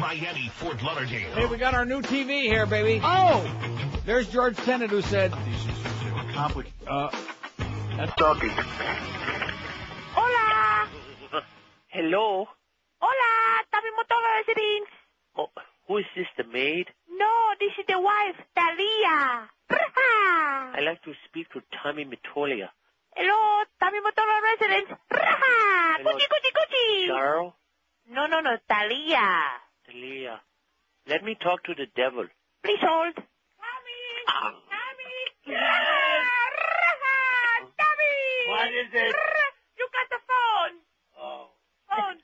Miami, Fort Lauderdale. Hey, we got our new TV here, baby. Oh! There's Jorge Tenet who said... That's talking. Hola. Hello? Hola, Tommy Motola residence. Oh, who is this, the maid? No, this is the wife, Talia. I'd like to speak to Tommy Matolia. Hello, Tommy Motola residence. Hello. Cuchi. Charles? No, Talia. Talia. Let me talk to the devil. Please hold. Ah. Tommy. Tommy. What is it? You got the phone. Oh. Phone.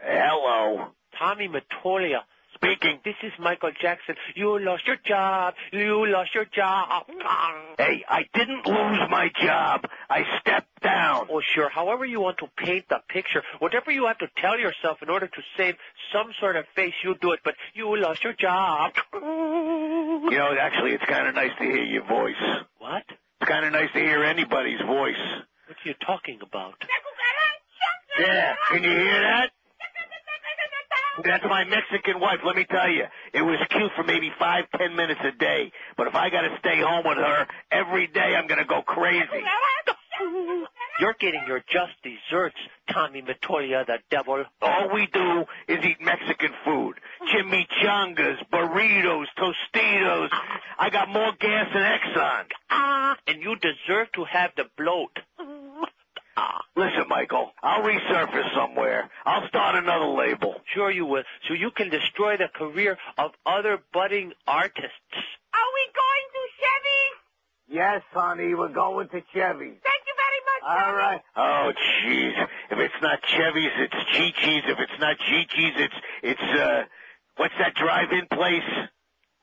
Hello. Tommy Matolia. Speaking. This is Michael Jackson. You lost your job. You lost your job. Hey, I didn't lose my job. I stepped down. Oh, sure. However you want to paint the picture, whatever you have to tell yourself in order to save some sort of face, you do it. But you lost your job. You know, actually, it's kind of nice to hear your voice. What? It's kind of nice to hear anybody's voice. What are you talking about? Yeah, can you hear that? That's my Mexican wife. Let me tell you, it was cute for maybe 5-10 minutes a day. But if I got to stay home with her every day, I'm going to go crazy. You're getting your just desserts, Tommy Matolia, the devil. All we do is eat Mexican food. Chimichangas, burritos, Tostitos. I got more gas than Exxon. And you deserve to have the bloat. Listen, Michael, I'll resurface somewhere. I'll start another label. Sure you will, so you can destroy the career of other budding artists. Are we going to Chevy? Yes, honey, we're going to Chevy's. Thank you very much, All Tommy. right. Oh, jeez. If it's not Chevy's, it's Chi-Chi's. If it's not Chi-Chi's, it's what's that drive-in place?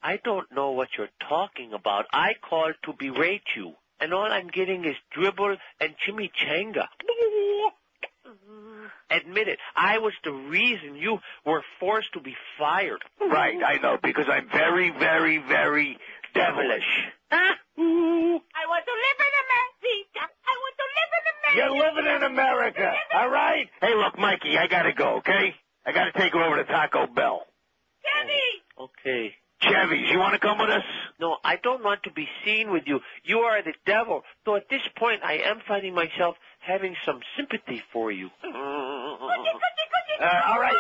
I don't know what you're talking about. I called to berate you, and all I'm getting is dribble and chimichanga. Admit it, I was the reason you were forced to be fired. Right, I know, because I'm very, very, very devilish. I want to live in America. I want to live in America. You're living in America, all right? Hey, look, Mikey, I gotta go, okay? I gotta take her over to Taco Bell. Chevy. Okay. Chevy's, you want to come with us? No, I don't want to be seen with you. You are the devil. Though at this point, I am finding myself having some sympathy for you. All right.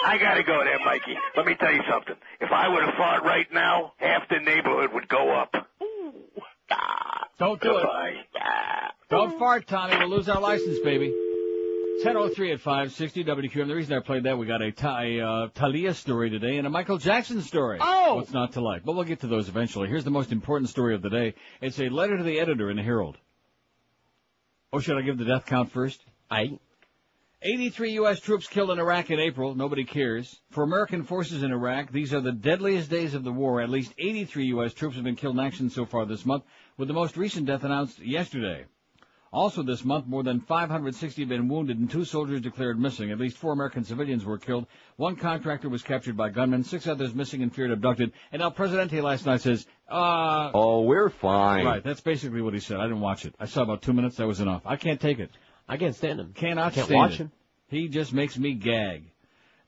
I gotta go there, Mikey. Let me tell you something. If I were to fart right now, half the neighborhood would go up. Don't do Goodbye. it. Don't fart, Tommy. We'll lose our license, baby. 10:03 at 560 WQM. The reason I played that, we got a Talia story today and a Michael Jackson story. Oh! What's not to like? But we'll get to those eventually. Here's the most important story of the day. It's a letter to the editor in the Herald. Oh, should I give the death count first? 83 U.S. troops killed in Iraq in April. Nobody cares. For American forces in Iraq, these are the deadliest days of the war. At least 83 U.S. troops have been killed in action so far this month, with the most recent death announced yesterday. Also this month, more than 560 have been wounded and 2 soldiers declared missing. At least 4 American civilians were killed. 1 contractor was captured by gunmen. 6 others missing and feared abducted. And El Presidente last night says, Oh, we're fine. Right, that's basically what he said. I didn't watch it. I saw about 2 minutes. That was enough. I can't take it. I can't stand him. Can't stand watch it. him. He just makes me gag.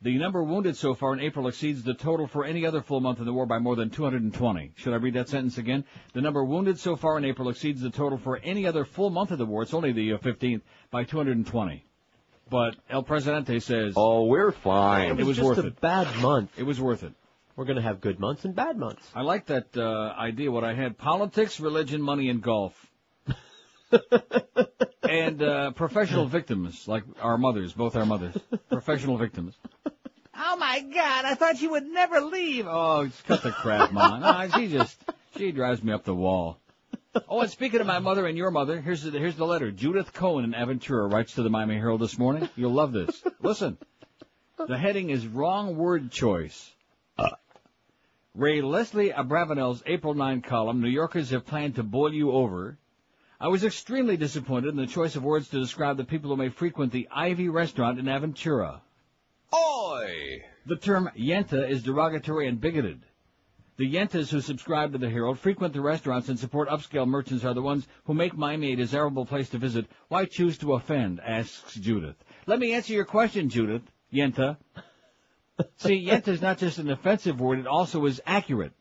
The number wounded so far in April exceeds the total for any other full month in the war by more than 220. Should I read that sentence again? The number wounded so far in April exceeds the total for any other full month of the war. It's only the 15th by 220. But El Presidente says, Oh, we're fine. It was just worth a it. bad month. It was worth it. We're going to have good months and bad months. I like that idea. What I had: politics, religion, money, and golf. And professional victims, like our mothers, both our mothers. Professional victims. Oh, my God, I thought you would never leave. Oh, just cut the crap, Mom. Oh, she drives me up the wall. Oh, and speaking of my mother and your mother, here's the letter. Judith Cohen in Aventura writes to the Miami Herald this morning. You'll love this. Listen. The heading is Wrong Word Choice. Ray Leslie Abravanel's April 9 column, New Yorkers have planned to boil you over. I was extremely disappointed in the choice of words to describe the people who may frequent the Ivy restaurant in Aventura. Oi! The term yenta is derogatory and bigoted. The yentas who subscribe to the Herald, frequent the restaurants, and support upscale merchants are the ones who make Miami a desirable place to visit. Why choose to offend? Asks Judith. Let me answer your question, Judith. Yenta. See, yenta is not just an offensive word, it also is accurate.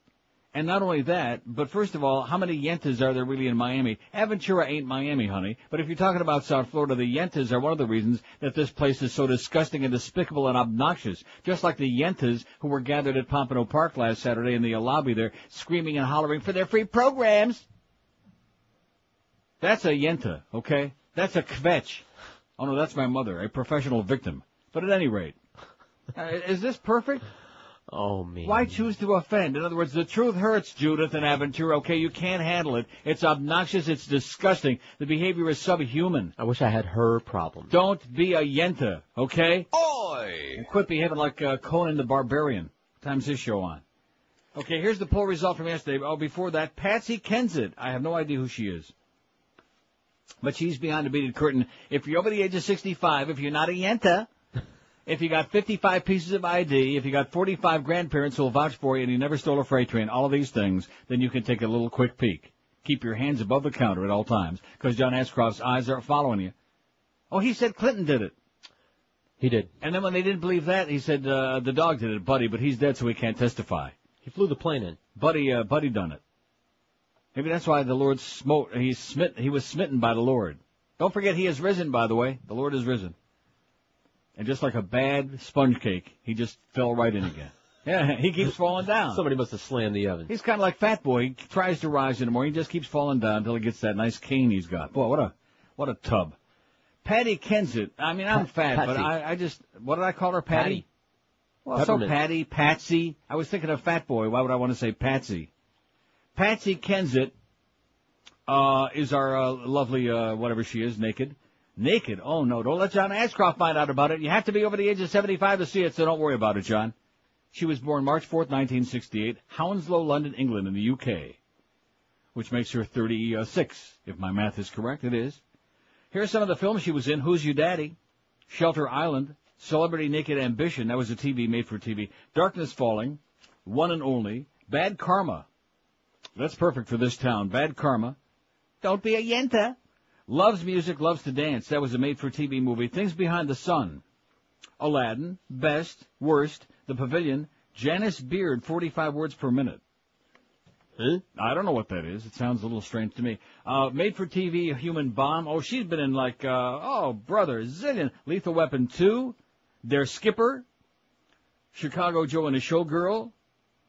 And not only that, but first of all, how many yentas are there really in Miami? Aventura ain't Miami, honey. But if you're talking about South Florida, the yentas are one of the reasons that this place is so disgusting and despicable and obnoxious. Just like the yentas who were gathered at Pompano Park last Saturday in the lobby there, screaming and hollering for their free programs. That's a yenta, okay? That's a kvetch. Oh, no, that's my mother, a professional victim. But at any rate, is this perfect? Oh, man. Why choose to offend? In other words, the truth hurts, Judith and Aventura, okay? You can't handle it. It's obnoxious. It's disgusting. The behavior is subhuman. I wish I had her problem. Don't be a yenta, okay? Oi! And quit behaving like Conan the Barbarian. What time's his show on? Okay, here's the poll result from yesterday. Oh, before that, Patsy Kensit. I have no idea who she is. But she's behind the beaded curtain. If you're over the age of 65, if you're not a yenta, if you got 55 pieces of ID, if you got 45 grandparents who will vouch for you and you never stole a freight train, all of these things, then you can take a little quick peek. Keep your hands above the counter at all times, because John Ashcroft's eyes are following you. Oh, he said Clinton did it. He did. And then when they didn't believe that, he said the dog did it, Buddy, but he's dead, so he can't testify. He flew the plane in. Buddy done it. Maybe that's why the Lord smote. He was smitten by the Lord. Don't forget, he is risen, by the way. The Lord is risen. And just like a bad sponge cake, he just fell right in again. Yeah, he keeps falling down. Somebody must have slammed the oven. He's kind of like Fat Boy. He tries to rise in the morning. He just keeps falling down until he gets that nice cane he's got. Boy, what a tub. Patty Kensit. I mean, I'm fat, Patsy. but I just, what did I call her, Patty? Well, Peppermint. so Patty, Patsy. I was thinking of Fat Boy. Why would I want to say Patsy? Patsy Kensit is our lovely, whatever she is, naked. Naked? Oh, no. Don't let John Ashcroft find out about it. You have to be over the age of 75 to see it, so don't worry about it, John. She was born March 4th, 1968, Hounslow, London, England, in the UK, which makes her 36, if my math is correct. It is. Here's some of the films she was in. Who's Your Daddy? Shelter Island. Celebrity Naked Ambition. That was a TV made for TV. Darkness Falling. One and Only. Bad Karma. That's perfect for this town. Bad Karma. Don't be a yenta. Loves Music, Loves to Dance. That was a made-for-TV movie. Things Behind the Sun. Aladdin. Best. Worst. The Pavilion. Janice Beard, 45 words per minute. Huh? I don't know what that is. It sounds a little strange to me. Made-for-TV, Human Bomb. Oh, she's been in like, zillion. Lethal Weapon 2. Their Skipper. Chicago Joe and the Showgirl.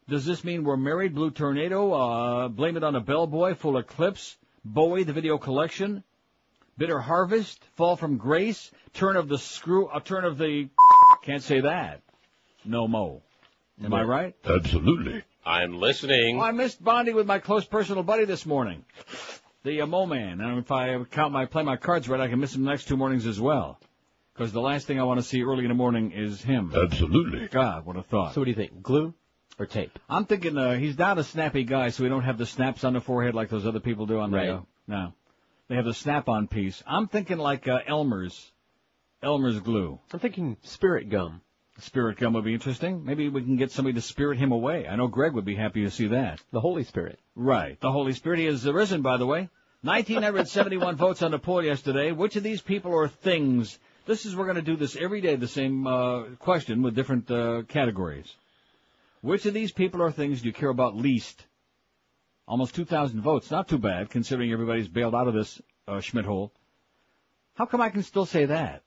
Does this mean we're married? Blue Tornado. Blame It on a Bellboy. Full Eclipse. Bowie, the video collection. Bitter Harvest, Fall from Grace, Turn of the can't say that. No mo. Am I right? Absolutely. I'm listening. Oh, I missed bonding with my close personal buddy this morning. The Mo Man. And if I play my cards right, I can miss him the next 2 mornings as well. Because the last thing I want to see early in the morning is him. Absolutely. God, what a thought. So what do you think? Glue or tape? I'm thinking he's not a snappy guy, so we don't have the snaps on the forehead like those other people do on radio. No. They have the snap-on piece. I'm thinking like Elmer's glue. I'm thinking spirit gum. Spirit gum would be interesting. Maybe we can get somebody to spirit him away. I know Greg would be happy to see that. The Holy Spirit. Right. The Holy Spirit. He has risen, by the way. 1,971 votes on the poll yesterday. Which of these people or things? We're going to do this every day, the same question with different categories. Which of these people or things do you care about least? Almost 2,000 votes. Not too bad, considering everybody's bailed out of this Schmidt hole. How come I can still say that?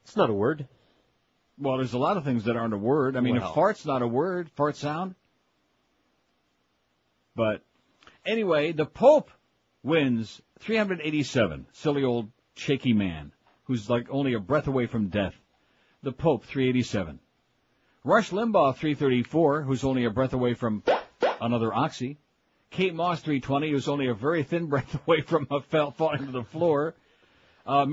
It's not a word. Well, there's a lot of things that aren't a word. I mean, if fart's not a word, fart sound. But anyway, the Pope wins 387. Silly old shaky man who's like only a breath away from death. The Pope, 387. Rush Limbaugh, 334, who's only a breath away from another oxy. Kate Moss, 320, who's only a very thin breath away from falling to the floor. The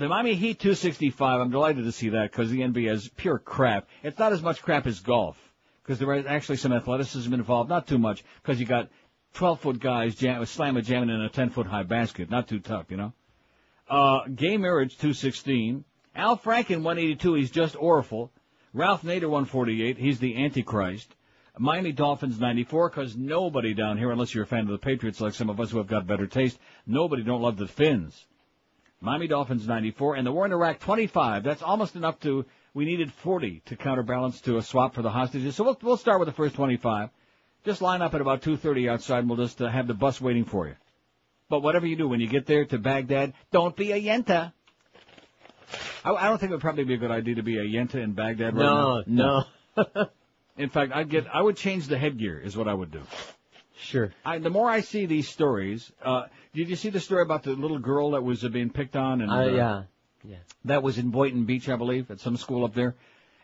Miami Heat, 265. I'm delighted to see that because the NBA is pure crap. It's not as much crap as golf because there is actually some athleticism involved. Not too much because you got 12-foot guys jamming in a 10-foot high basket. Not too tough, you know. Gay Marriage, 216. Al Franken, 182. He's just awful. Ralph Nader, 148. He's the Antichrist. Miami Dolphins 94, because nobody down here, unless you're a fan of the Patriots like some of us who have got better taste, nobody don't love the Finns. Miami Dolphins 94, and the war in Iraq 25. That's almost enough to We needed 40 to counterbalance to a swap for the hostages. So we'll start with the first 25. Just line up at about 2:30 outside, and we'll just have the bus waiting for you. But whatever you do, when you get there to Baghdad, don't be a yenta. I don't think it would probably be a good idea to be a yenta in Baghdad right now. No. In fact, I would change the headgear is what I would do. Sure. The more I see these stories, did you see the story about the little girl that was being picked on? And Yeah. That was in Boynton Beach, I believe, at some school up there.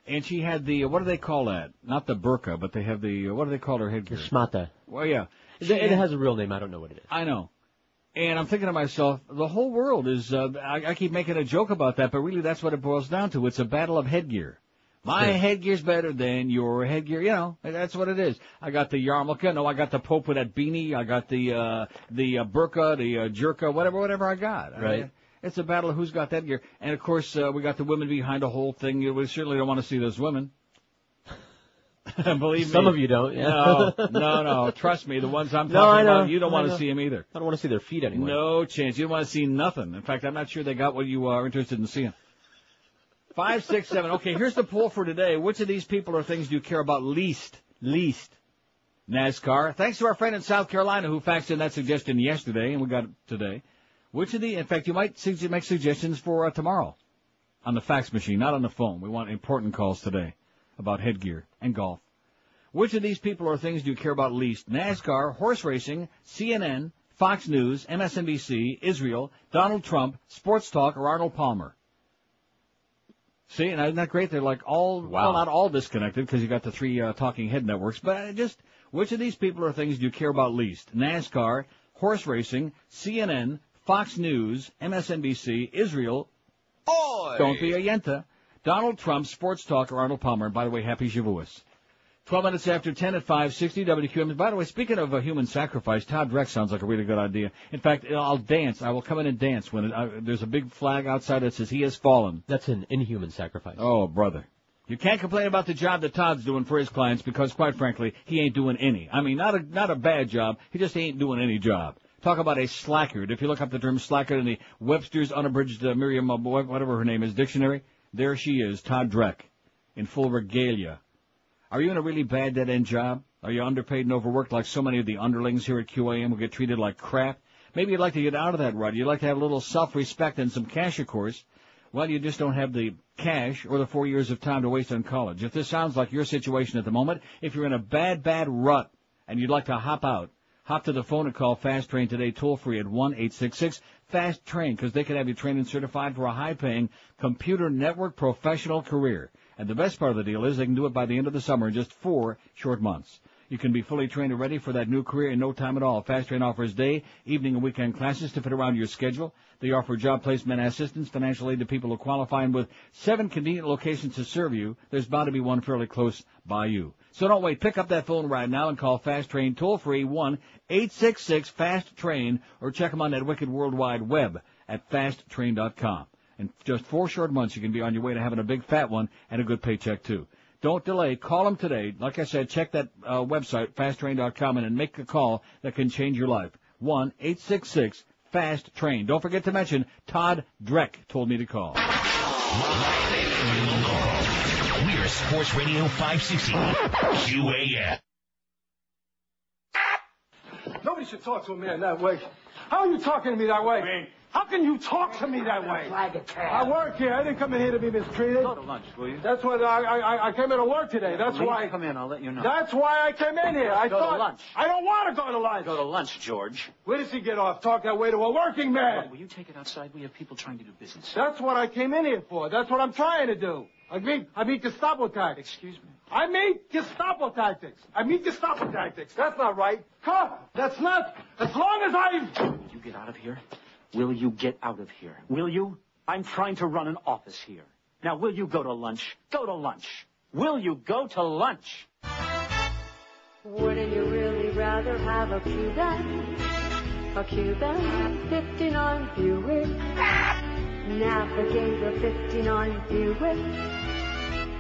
And she had the, what do they call that? Not the burqa, but they have the, what do they call her headgear? The shmata. Well, yeah. It has a real name. I don't know what it is. I know. And I'm thinking to myself, the whole world is, I keep making a joke about that, but really that's what it boils down to. It's a battle of headgear. My headgear's better than your headgear. You know, that's what it is. I got the yarmulke. No, I got the Pope with that beanie. I got the burqa, the jerka, whatever I got. Right. It's a battle of who's got that gear. And, of course, we got the women behind the whole thing. We certainly don't want to see those women. Believe me. Some of you don't. Yeah. No. Trust me, the ones I'm talking about, you don't want to see them either. I don't want to see their feet anyway. No chance. You don't want to see nothing. In fact, I'm not sure they got what you are interested in seeing. 5, 6, 7. Okay, here's the poll for today. Which of these people or things do you care about least? NASCAR. Thanks to our friend in South Carolina who faxed in that suggestion yesterday, and we got it today. In fact, you might make suggestions for tomorrow on the fax machine, not on the phone. We want important calls today about headgear and golf. Which of these people or things do you care about least? NASCAR, horse racing, CNN, Fox News, MSNBC, Israel, Donald Trump, Sports Talk, or Arnold Palmer? See, and isn't that great? They're like all, well, not all disconnected because you got the three talking head networks, but just which of these people or things do you care about least? NASCAR, horse racing, CNN, Fox News, MSNBC, Israel, don't be a yenta, Donald Trump, Sports Talk, or Arnold Palmer. And by the way, happy Shavuos. 12 minutes after 10 at 560 WQM. By the way, speaking of a human sacrifice, Todd Dreck sounds like a really good idea. In fact, I'll dance. I will come in and dance when there's a big flag outside that says he has fallen. That's an inhuman sacrifice. Oh, brother. You can't complain about the job that Todd's doing for his clients because, quite frankly, he ain't doing any. I mean, not a bad job. He just ain't doing any job. Talk about a slackard. If you look up the term slackard in the Webster's unabridged Miriam, whatever her name is, dictionary, there she is, Todd Dreck, in full regalia. Are you in a really bad dead-end job? Are you underpaid and overworked like so many of the underlings here at QAM who get treated like crap? Maybe you'd like to get out of that rut. You'd like to have a little self-respect and some cash, of course. Well, you just don't have the cash or the 4 years of time to waste on college. If this sounds like your situation at the moment, if you're in a bad rut and you'd like to hop out, hop to the phone and call Fast Train today, toll-free at 1-866-FAST-TRAIN, because they can have you trained and certified for a high-paying computer network professional career. And the best part of the deal is they can do it by the end of the summer in just 4 short months. You can be fully trained and ready for that new career in no time at all. Fast Train offers day, evening, and weekend classes to fit around your schedule. They offer job placement assistance, financial aid to people who qualify, and with 7 convenient locations to serve you, there's bound to be one fairly close by you. So don't wait. Pick up that phone right now and call Fast Train toll-free 1-866-FAST-TRAIN, or check them on that wicked World Wide Web at fasttrain.com. In just 4 short months, you can be on your way to having a big fat one and a good paycheck, too. Don't delay. Call them today. Like I said, check that website, fasttrain.com, and make a call that can change your life. 1-866-FAST-TRAIN. Don't forget to mention Todd Dreck told me to call. We're Sports Radio 560 QAM. Nobody should talk to a man that way. How are you talking to me that way? How can you talk to me that way? I work here. I didn't come in here to be mistreated. Go to lunch, will you? That's what I came in to work today. That's why. Come in. I'll let you know. That's why I came in here. I Go thought to lunch. I don't want to go to lunch. Go to lunch, George. Where does he get off? Talk that way to a working man. Will you take it outside? We have people trying to do business. That's what I came in here for. That's what I'm trying to do. I mean Gestapo tactics. Excuse me. I mean Gestapo tactics. That's not right. Come on. That's not. As long as Will you get out of here? Will you get out of here? Will you? I'm trying to run an office here. Now, will you go to lunch? Go to lunch. Will you go to lunch? Wouldn't you really rather have a Cuban? A Cuban 59 Buick. Navigate a 59 Buick.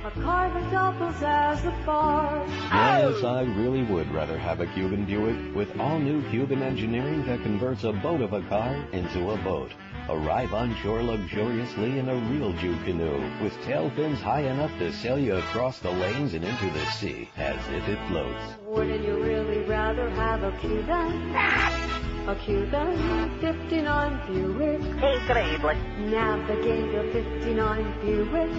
a car that doubles as a barge. Yes, I really would rather have a Cuban Buick with all-new Cuban engineering that converts a boat of a car into a boat. Arrive on shore luxuriously in a real Jew canoe with tail fins high enough to sail you across the lanes and into the sea as if it floats. Wouldn't you really rather have a Cuban? A Cuban 59 Buick. Increíble. Navigator 59 Buick.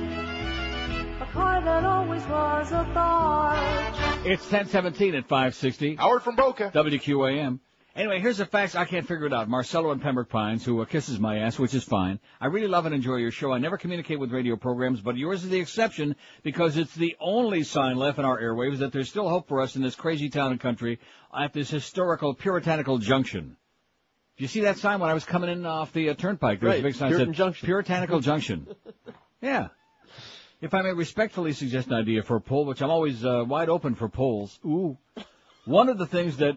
A car that always was a barge. It's 10:17 at 560. Howard from Boca. WQAM. Anyway, here's the facts. I can't figure it out. Marcelo in Pembroke Pines, who kisses my ass, which is fine. I really love and enjoy your show. I never communicate with radio programs, but yours is the exception because it's the only sign left in our airwaves that there's still hope for us in this crazy town and country at this historical puritanical junction. Do you see that sign when I was coming in off the turnpike? There was a big sign that said Junction. Puritanical Junction. Yeah. If I may respectfully suggest an idea for a poll, which I'm always wide open for polls. Ooh. One of the things that,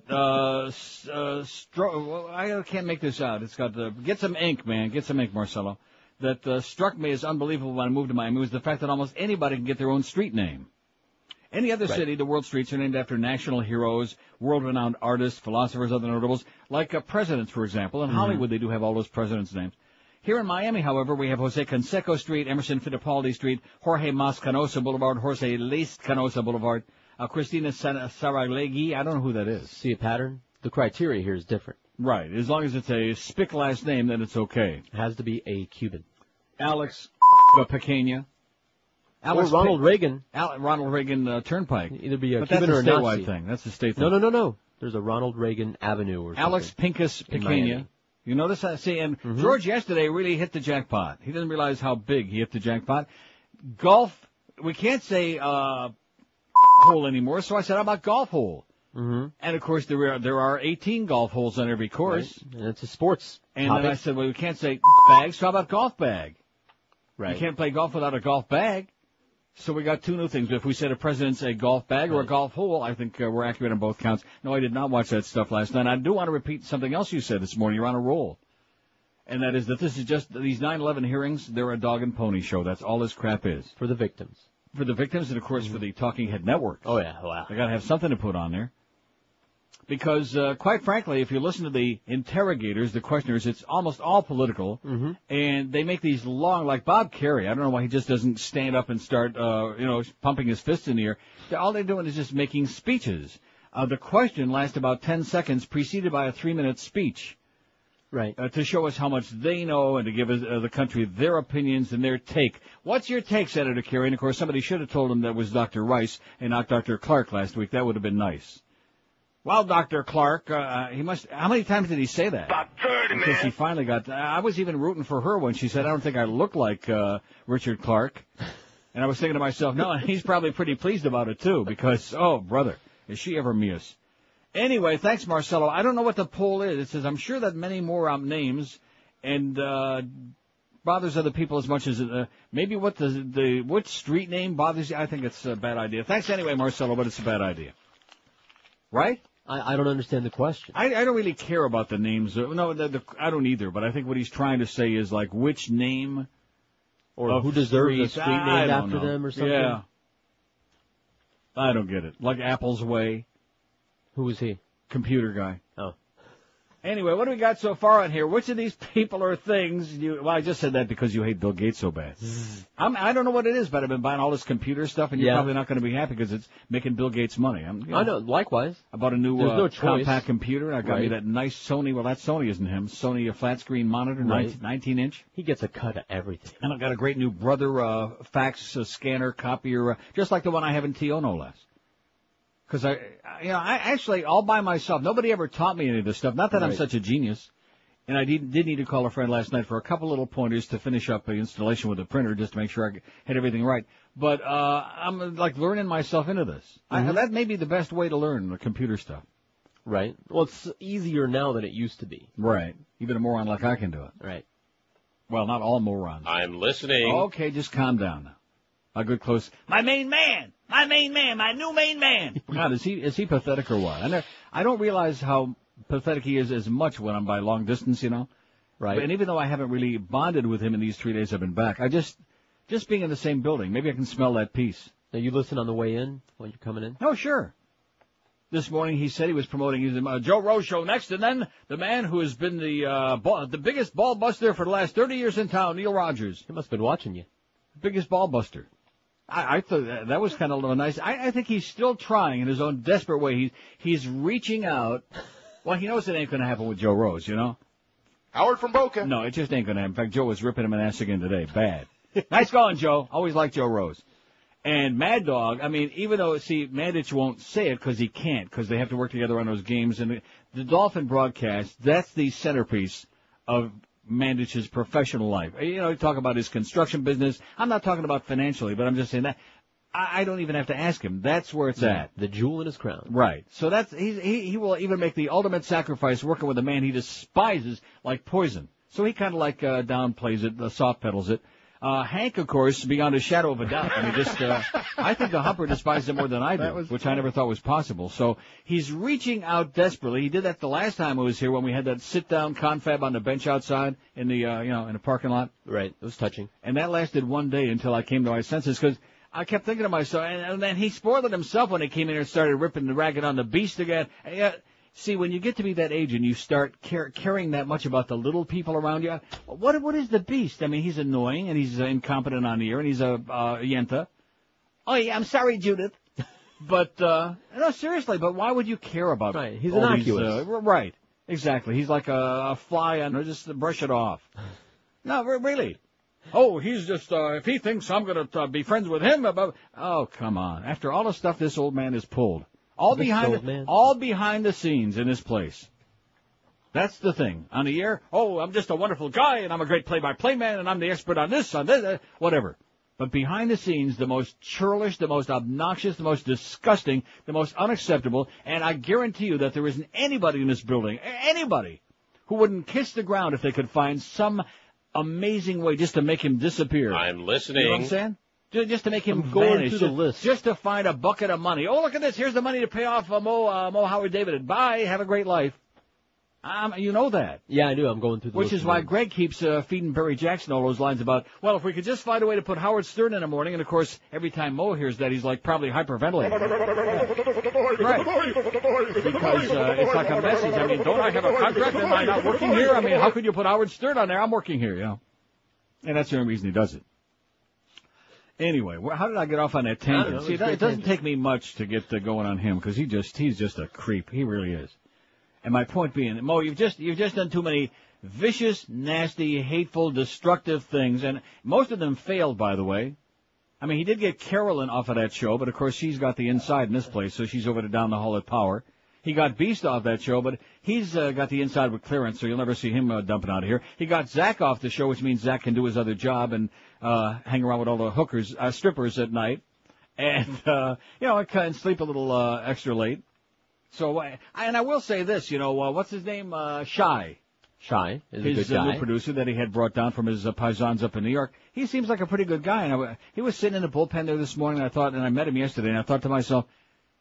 I can't make this out. It's got, get some ink, man. Get some ink, Marcelo. That struck me as unbelievable when I moved to Miami was the fact that almost anybody can get their own street name. Any other city, the world streets are named after national heroes, world-renowned artists, philosophers, other notables, like presidents, for example. In Hollywood, they do have all those presidents' names. Here in Miami, however, we have Jose Canseco Street, Emerson Fittipaldi Street, Jorge Mas Canosa Boulevard, Jose Luis Canosa Boulevard, Christina Saralegui. I don't know who that is. See a pattern? The criteria here is different. Right. As long as it's a spick last name, then it's okay. It has to be a Cuban. Alex Pequena. Or Ronald Reagan. Ronald Reagan Turnpike. Either be a but Cuban that's or a a statewide Nazi thing. That's a state thing. No. There's a Ronald Reagan Avenue or something. Alex Pincus Pequena. You notice that? See, and George yesterday really hit the jackpot. He didn't realize how big he hit the jackpot. Golf, we can't say hole anymore, so I said, how about golf hole? Mm-hmm. And, of course, there are 18 golf holes on every course. Right. And it's a sports And topic. then I said, well, we can't say bag, so how about golf bag? Right. You can't play golf without a golf bag. So we got two new things. If we said a president's a golf bag or a golf hole, I think we're accurate on both counts. No, I did not watch that stuff last night. I do want to repeat something else you said this morning. You're on a roll. And that is that this is just, these 9/11 hearings, they're a dog and pony show. That's all this crap is. For the victims. For the victims and, of course, for the Talking Head Network. Oh, yeah. Wow. They got to have something to put on there. Because, quite frankly, if you listen to the interrogators, the questioners, it's almost all political. Mm-hmm. And they make these long, like Bob Kerrey. I don't know why he just doesn't stand up and start, pumping his fists in the air. All they're doing is just making speeches. The question lasts about 10 seconds, preceded by a 3-minute speech. Right. To show us how much they know and to give the country their opinions and their take. What's your take, Senator Kerry? And, of course, somebody should have told him that was Dr. Rice and not Dr. Clark last week. That would have been nice. Well, Dr. Clark, how many times did he say that? About 30, man. Because he finally got, I was even rooting for her when she said, I don't think I look like Richard Clark. And I was thinking to myself, no, he's probably pretty pleased about it, too, because, oh, brother, is she ever miss. Anyway, thanks, Marcelo. I don't know what the poll is. It says, I'm sure that many more names and bothers other people as much as maybe what which street name bothers you. I think it's a bad idea. Thanks anyway, Marcelo, but it's a bad idea. Right? I don't understand the question. I don't really care about the names. No, I don't either, but I think what he's trying to say is, like, which name or who deserves a street named after them or something. Yeah. I don't get it. Like Apple's Way. Who was he? Computer guy. Oh. Anyway, what do we got so far on here? Which of these people or things well, I just said that because you hate Bill Gates so bad. I don't know what it is, but I've been buying all this computer stuff, and you're probably not going to be happy because it's making Bill Gates money. I know, likewise. I bought a new compact computer, and I got me that nice Sony, well, that Sony isn't him, Sony a flat-screen monitor, 19-inch. He gets a cut of everything. And I got a great new Brother fax scanner, copier, just like the one I have in TO, no less. Because I actually, all by myself, nobody ever taught me any of this stuff. Not that I'm such a genius. And I did need to call a friend last night for a couple little pointers to finish up the installation with the printer just to make sure I had everything right. But I'm like learning myself into this. Mm-hmm. That may be the best way to learn the computer stuff. Right. Well, it's easier now than it used to be. Right. Even a moron like I can do it. Right. Well, not all morons. I'm listening. Okay, just calm down now. A good close. My main man, my new main man. God, is he pathetic or what? I don't realize how pathetic he is as much when I'm by long distance, you know. Right. And even though I haven't really bonded with him in these 3 days I've been back, I just Just being in the same building. Maybe I can smell that peace. Now, you listen on the way in when you're coming in? Oh, sure. This morning he said he was promoting his Joe Rose show next, and then the man who has been the biggest ball buster for the last 30 years in town, Neil Rogers. He must have been watching you. Biggest ball buster. I thought that was kind of nice. I think he's still trying in his own desperate way. He's reaching out. Well, he knows it ain't going to happen with Joe Rose, you know? Howard from Boca. No, it just ain't going to happen. In fact, Joe was ripping him an ass again today. Bad. Nice going, Joe. Always liked Joe Rose. And Mad Dog, I mean, even though, see, Mandich won't say it because he can't, because they have to work together on those games. And the Dolphin broadcast, that's the centerpiece of Mandich's professional life. You know, talk about his construction business. I'm not talking about financially, but I'm just saying that I don't even have to ask him. That's where it's at. The jewel in his crown. Right. So that's he will even make the ultimate sacrifice working with a man he despises like poison. So he kind of like downplays it, soft pedals it. Hank, of course, beyond a shadow of a doubt. I mean, I think the Humper despises him more than I do, which I never thought was possible. So he's reaching out desperately. He did that the last time I was here when we had that sit-down confab on the bench outside in the, in the parking lot. Right. It was touching. And that lasted one day until I came to my senses because I kept thinking to myself, and then he spoiled it himself when he came in here and started ripping the racket on the beast again. See, when you get to be that age and you start caring that much about the little people around you, what is the beast? I mean, he's annoying and he's incompetent on the air and he's a yenta. Oh, yeah, I'm sorry, Judith. But, no, seriously, but why would you care about Right, he's innocuous. Right, exactly. He's like a fly on, just brush it off. No, really. Oh, he's just, if he thinks I'm going to be friends with him, oh, come on. After all the stuff this old man has pulled. All behind the scenes in this place. That's the thing. On the air, I'm just a wonderful guy, and I'm a great play-by-play man, and I'm the expert on this, whatever. But behind the scenes, the most churlish, the most obnoxious, the most disgusting, the most unacceptable, and I guarantee you that there isn't anybody in this building, anybody, who wouldn't kiss the ground if they could find some amazing way just to make him disappear. I'm listening. You know what I'm saying? Just to make him vanish, just to find a bucket of money. Oh, look at this. Here's the money to pay off Mo Howard David. Bye. Have a great life. You know that. Yeah, I do. I'm going through the Which is why Greg keeps feeding Barry Jackson all those lines about, well, if we could just find a way to put Howard Stern in the morning. And, of course, every time Mo hears that, he's like probably hyperventilating. Right. Because it's like a message. I mean, don't I have a contract? Am I not working here? I mean, how could you put Howard Stern on there? I'm working here, you know. And that's the only reason he does it. Anyway, how did I get off on that tangent? See, it doesn't take me much to get going on him because he's just a creep. He really is. And my point being, Mo, you've just done too many vicious, nasty, hateful, destructive things, and most of them failed, by the way. I mean, he did get Carolyn off of that show, but of course she's got the inside in this place, so she's over to down the hall at Power. He got Beast off that show, but he's got the inside with clearance, so you'll never see him dumping out of here. He got Zach off the show, which means Zach can do his other job and hang around with all the strippers at night, and and sleep a little extra late. So, and I will say this, what's his name? Shy. Shy is his a good guy. New producer that he had brought down from his paisans up in New York. He seems like a pretty good guy, and he was sitting in the bullpen there this morning. And I met him yesterday, and I thought to myself,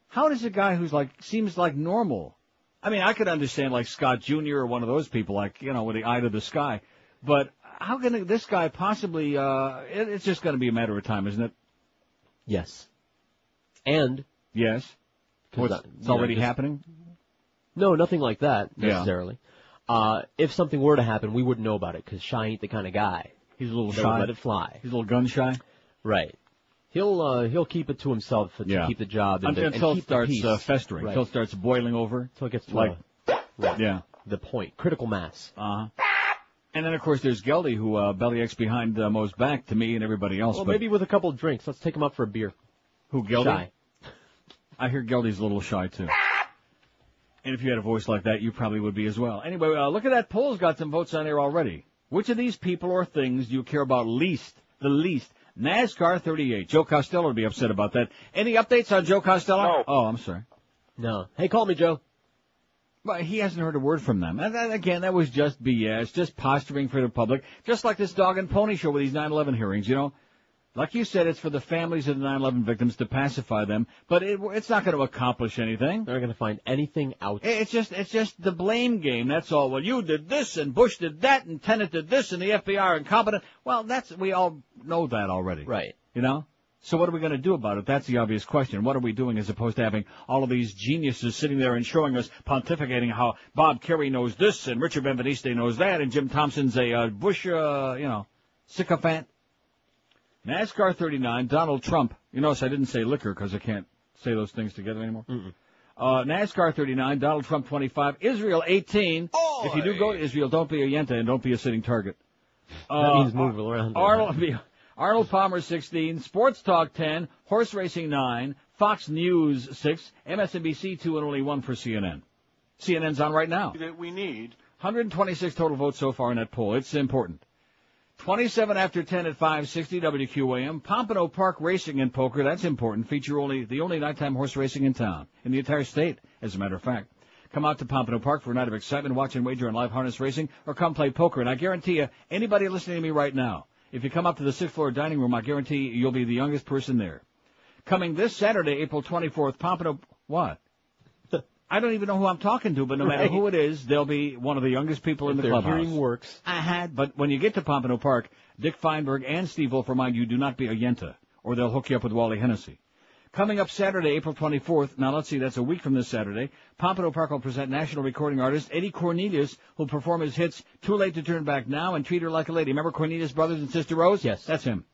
how does a guy who's seems like normal? I mean, I could understand like Scott Jr. or one of those people, with the eye to the sky. But how can this guy possibly, it's just going to be a matter of time, isn't it? Yes. And? Yes. It's already happening? No, nothing like that, necessarily. Yeah. If something were to happen, we wouldn't know about it, because Shy ain't the kind of guy. He's a little shy. Let it fly. He's a little gun shy? Right. He'll keep it to himself to keep the job until it starts festering, until it starts boiling over, until it gets to the point, critical mass. And then of course there's Geldy who bellyaches behind Mo's back to me and everybody else. Well, maybe with a couple of drinks. Let's take him up for a beer. Who, Geldy? Shy. I hear Geldy's a little shy too. And if you had a voice like that, you probably would be as well. Anyway, look at that poll's got some votes on there already. Which of these people or things do you care about the least? NASCAR 38. Joe Costello would be upset about that. Any updates on Joe Costello? No. Oh, I'm sorry. No. Hey, call me, Joe. But he hasn't heard a word from them. And again, that was just BS, just posturing for the public. Just like this dog and pony show with these 9/11 hearings, Like you said, it's for the families of the 9/11 victims to pacify them, but it's not going to accomplish anything. They're not going to find anything out. It's just the blame game. That's all. Well, you did this, and Bush did that, and Tenet did this, and the FBI are incompetent. Well, we all know that already. Right. You know? So what are we going to do about it? That's the obvious question. What are we doing as opposed to having all of these geniuses sitting there and showing us, pontificating how Bob Kerry knows this, and Richard Benveniste knows that, and Jim Thompson's a Bush, sycophant? NASCAR 39, Donald Trump. You notice I didn't say liquor because I can't say those things together anymore. NASCAR 39, Donald Trump 25, Israel 18. Oy. If you do go to Israel, don't be a yenta and don't be a sitting target. That means move around. Arnold Palmer 16, Sports Talk 10, Horse Racing 9, Fox News 6, MSNBC 2, and only 1 for CNN. CNN's on right now. That we need. 126 total votes so far in that poll. It's important. 27 after 10 at 560 WQAM. Pompano Park Racing and Poker, that's important. Feature the only nighttime horse racing in town, in the entire state, as a matter of fact. Come out to Pompano Park for a night of excitement, watch and wager on live harness racing, or come play poker. And I guarantee you, anybody listening to me right now, if you come up to the 6th floor dining room, I guarantee you'll be the youngest person there. Coming this Saturday, April 24th, Pompano... What? I don't even know who I'm talking to, but no matter who it is, they'll be one of the youngest people in the clubhouse. Their hearing works. But when you get to Pompano Park, Dick Feinberg and Steve Wolf remind you, do not be a yenta, or they'll hook you up with Wally Hennessy. Coming up Saturday, April 24th, now let's see, that's a week from this Saturday, Pompano Park will present national recording artist Eddie Cornelius, who'll perform his hits Too Late to Turn Back Now and Treat Her Like a Lady. Remember Cornelius Brothers and Sister Rose? Yes. That's him.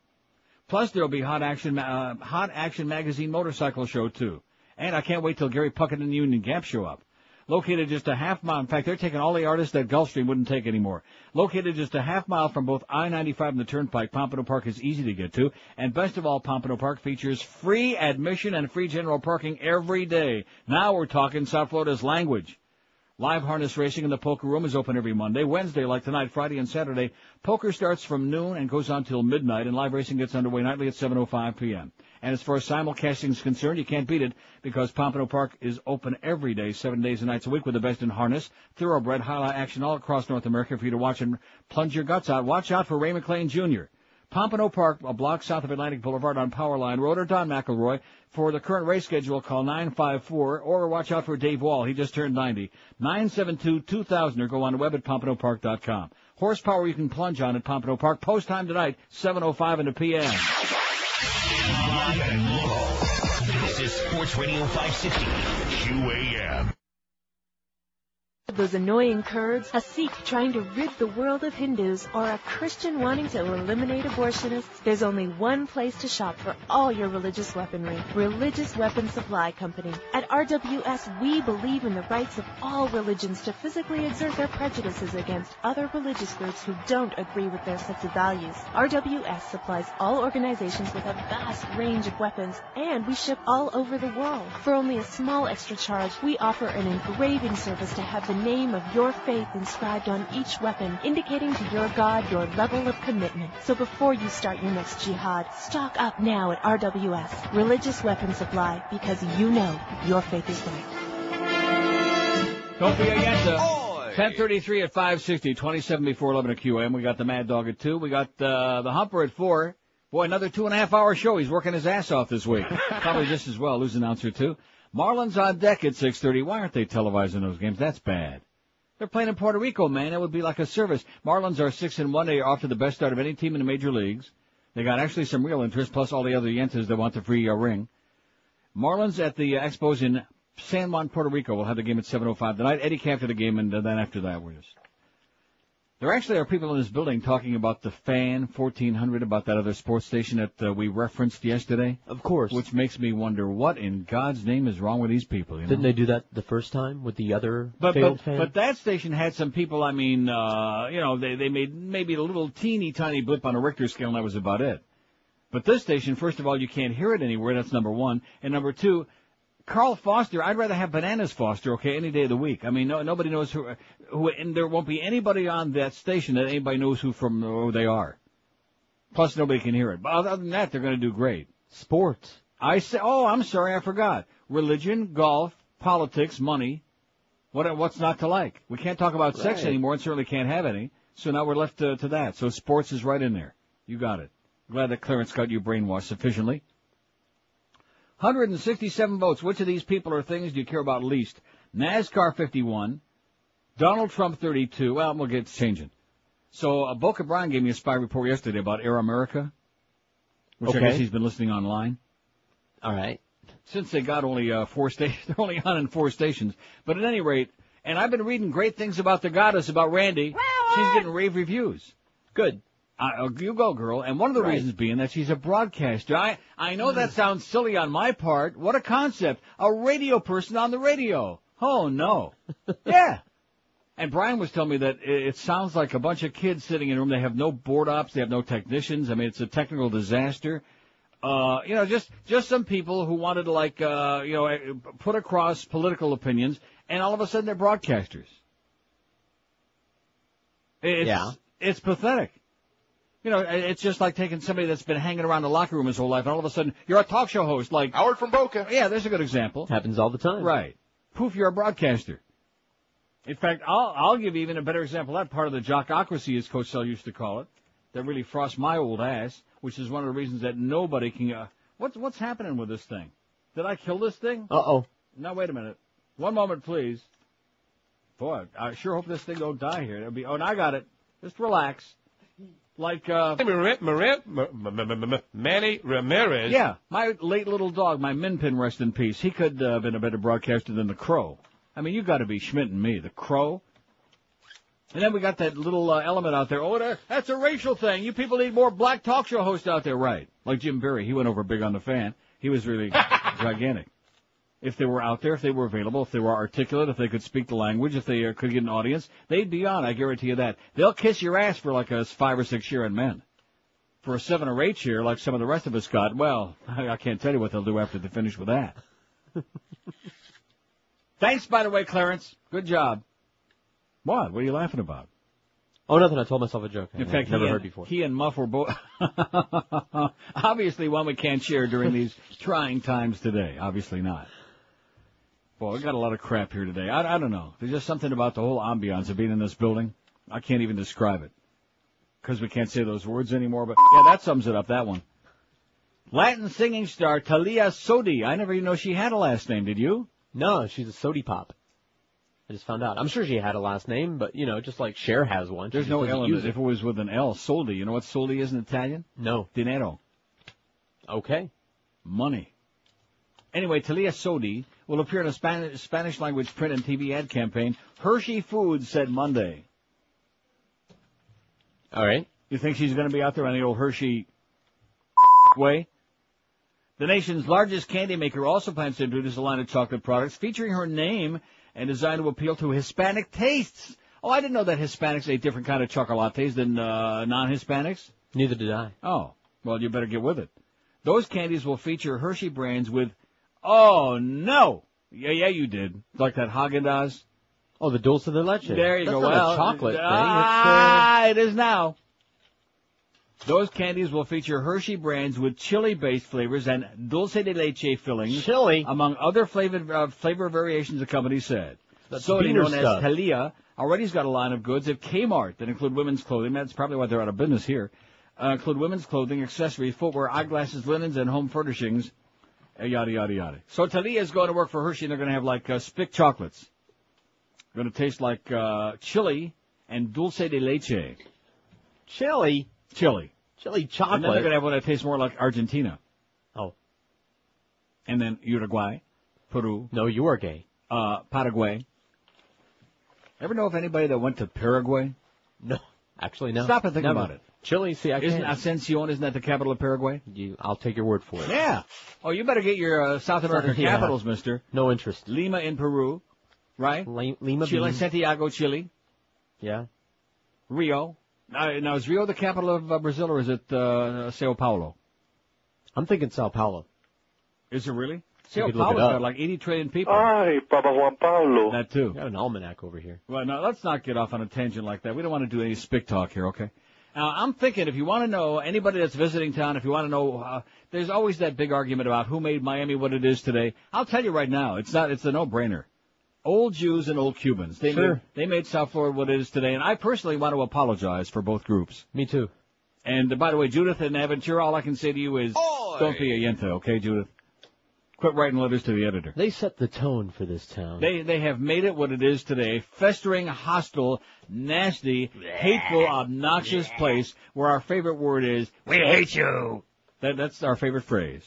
Plus, there'll be Hot Action Magazine motorcycle show, too. And I can't wait till Gary Puckett and Union Gap show up. Located just a half mile. In fact, they're taking all the artists that Gulfstream wouldn't take anymore. Located just a half mile from both I-95 and the Turnpike, Pompano Park is easy to get to. And best of all, Pompano Park features free admission and free general parking every day. Now we're talking South Florida's language. Live harness racing in the poker room is open every Monday, Wednesday like tonight, Friday and Saturday. Poker starts from noon and goes on till midnight, and live racing gets underway nightly at 7:05 p.m. And as far as simulcasting is concerned, you can't beat it because Pompano Park is open every day, 7 days and nights a week with the best in harness, thoroughbred, highlight action all across North America for you to watch and plunge your guts out. Watch out for Ray McClain Jr. Pompano Park, a block south of Atlantic Boulevard on Powerline Road, or Don McElroy. For the current race schedule, call 954, or watch out for Dave Wall. He just turned 90. 972-2000, or go on the web at PompanoPark.com. Horsepower you can plunge on at Pompano Park. Post time tonight, 7:05 in the p.m. Live and local. This is Sports Radio 560 QAM. Those annoying Kurds, a Sikh trying to rid the world of Hindus, or a Christian wanting to eliminate abortionists, there's only one place to shop for all your religious weaponry. Religious Weapon Supply Company. At RWS, we believe in the rights of all religions to physically exert their prejudices against other religious groups who don't agree with their sets of values. RWS supplies all organizations with a vast range of weapons, and we ship all over the world. For only a small extra charge, we offer an engraving service to have the name of your faith inscribed on each weapon, indicating to your God your level of commitment. So before you start your next jihad, stock up now at RWS, Religious Weapon Supply, because you know your faith is right. Don't be a yenta. 10:33 at 560, 27 before 11 at QM. We got the Mad Dog at 2. We got the Humper at 4. Boy, another 2.5-hour show. He's working his ass off this week. Probably just as well. Lose announcer, too. Marlins on deck at 6:30. Why aren't they televising those games? That's bad. They're playing in Puerto Rico, man. That would be like a service. Marlins are 6-1. They are off to the best start of any team in the major leagues. They got actually some real interest, plus all the other yentas that want the free ring. Marlins at the Expos in San Juan, Puerto Rico. We'll have the game at 7:05 tonight. Eddie K after the game, and then after that, we're just... There actually are people in this building talking about the Fan 1400, about that other sports station that we referenced yesterday. Of course. Which makes me wonder what in God's name is wrong with these people. You know? Didn't they do that the first time with the other failed fan? But that station had some people, I mean, they made maybe a little teeny tiny blip on a Richter scale, and that was about it. But this station, first of all, you can't hear it anywhere. That's number one. And number two, Carl Foster, I'd rather have Bananas Foster, okay, any day of the week. I mean, nobody knows who, and there won't be anybody on that station that anybody knows who they are. Plus, nobody can hear it. But other than that, they're going to do great. Sports. I'm sorry, I forgot. Religion, golf, politics, money. What's not to like? We can't talk about sex anymore, and certainly can't have any. So now we're left to that. So sports is right in there. You got it. Glad that Clarence got you brainwashed sufficiently. 167 votes. Which of these people or things do you care about least? NASCAR 51, Donald Trump 32. Well, we'll get changing. So Boca Brian gave me a spy report yesterday about Air America, which I guess he's been listening online. All right. Since they got only 4 stations, they're only on in 4 stations. But at any rate, and I've been reading great things about the goddess, about Randy. She's getting rave reviews. Good. You go, girl. And one of the reasons being that she's a broadcaster. I know that sounds silly on my part. What a concept. A radio person on the radio. Oh, no. Yeah. And Brian was telling me that it sounds like a bunch of kids sitting in a room. They have no board ops. They have no technicians. I mean, it's a technical disaster. Just some people who wanted to, put across political opinions, and all of a sudden they're broadcasters. It's pathetic. It's just like taking somebody that's been hanging around the locker room his whole life, and all of a sudden you're a talk show host, like Howard from Boca. Yeah, there's a good example. Happens all the time. Right. Poof, you're a broadcaster. In fact, I'll give you even a better example of that. Part of the jockocracy, as Coach Sell used to call it, that really frosts my old ass, which is one of the reasons that nobody can. What's happening with this thing? Did I kill this thing? Uh-oh. Now, wait a minute. One moment, please. Boy, I sure hope this thing don't die here. Now I got it. Just relax. Like, Manny Ramirez. Yeah, my late little dog, my Minpin, rest in peace. He could have been a better broadcaster than the Crow. I mean, you got to be Schmidt and me, the Crow. And then we got that little element out there. Oh, that's a racial thing. You people need more black talk show hosts out there, right? Like Jim Berry, he went over big on the fan. He was really gigantic. If they were out there, if they were available, if they were articulate, if they could speak the language, if they could get an audience, they'd be on, I guarantee you that. They'll kiss your ass for like a 5 or 6 year men. For a 7 or 8 year, like some of the rest of us got, well, I can't tell you what they'll do after they finish with that. Thanks, by the way, Clarence. Good job. What? What are you laughing about? Oh, nothing. I told myself a joke. In fact, never heard before. He and Muff were both obviously one we can't share during these trying times today. Obviously not. Boy, we got a lot of crap here today. I don't know. There's just something about the whole ambiance of being in this building. I can't even describe it because we can't say those words anymore. But yeah, that sums it up. That one. Latin singing star Talia Sodi. I never even know she had a last name. Did you? No, she's a Sodi Pop. I just found out. I'm sure she had a last name, but, just like Cher has one. There's no L in it. If it was with an L, Soldi. You know what Soldi is in Italian? No. Dinero. Okay. Money. Anyway, Talia Sodi will appear in a Spanish-language print and TV ad campaign. Hershey Foods said Monday. All right. You think she's going to be out there on the old Hershey way? The nation's largest candy maker also plans to introduce a line of chocolate products featuring her name and designed to appeal to Hispanic tastes. Oh, I didn't know that Hispanics ate different kind of chocolates than non-Hispanics. Neither did I. Oh, well, you better get with it. Those candies will feature Hershey brands with, oh, no. Yeah, you did. Like that Haagen-Dazs. Oh, the Dulce de Leche. There you That's go. Not well, a chocolate thing. It is now. Those candies will feature Hershey brands with chili-based flavors and dulce de leche fillings. Chili? Among other flavor variations, the company said. So known as Talia already's got a line of goods at Kmart that include women's clothing. That's probably why they're out of business here. Include women's clothing, accessories, footwear, eyeglasses, linens, and home furnishings. Yada, yada, yada. So Talia is going to work for Hershey, and they're going to have like spick chocolates. Going to taste like chili and dulce de leche. Chili? Chili chocolate. And then they're going to have one that tastes more like Argentina. Oh. And then Uruguay, Peru. No, you are gay. Paraguay. Ever know of anybody that went to Paraguay? No. Actually, no. Stop and think about it. Chile, see, I Isn't can't. Ascension, isn't that the capital of Paraguay? I'll take your word for it. Yeah. Oh, you better get your South American capitals, mister. No interest. Lima in Peru, right? Lima, Chile, Santiago, Chile. Yeah. Rio. Now, is Rio the capital of Brazil, or is it Sao Paulo? I'm thinking Sao Paulo. Is it really? Sao Paulo's got like 80 trillion people. Ay, Papa Juan Paulo. That too. Got an almanac over here. Well, now, let's not get off on a tangent like that. We don't want to do any spick talk here, okay? Now, I'm thinking if you want to know, anybody that's visiting town, if you want to know, there's always that big argument about who made Miami what it is today. I'll tell you right now, it's a no-brainer. Old Jews and old Cubans. They made South Florida what it is today, and I personally want to apologize for both groups. Me too. And by the way, Judith and Aventura, all I can say to you is, don't be a yenta, okay, Judith? Quit writing letters to the editor. They set the tone for this town. They have made it what it is today, festering, hostile, nasty, hateful, obnoxious place where our favorite word is, we hate you. That's our favorite phrase.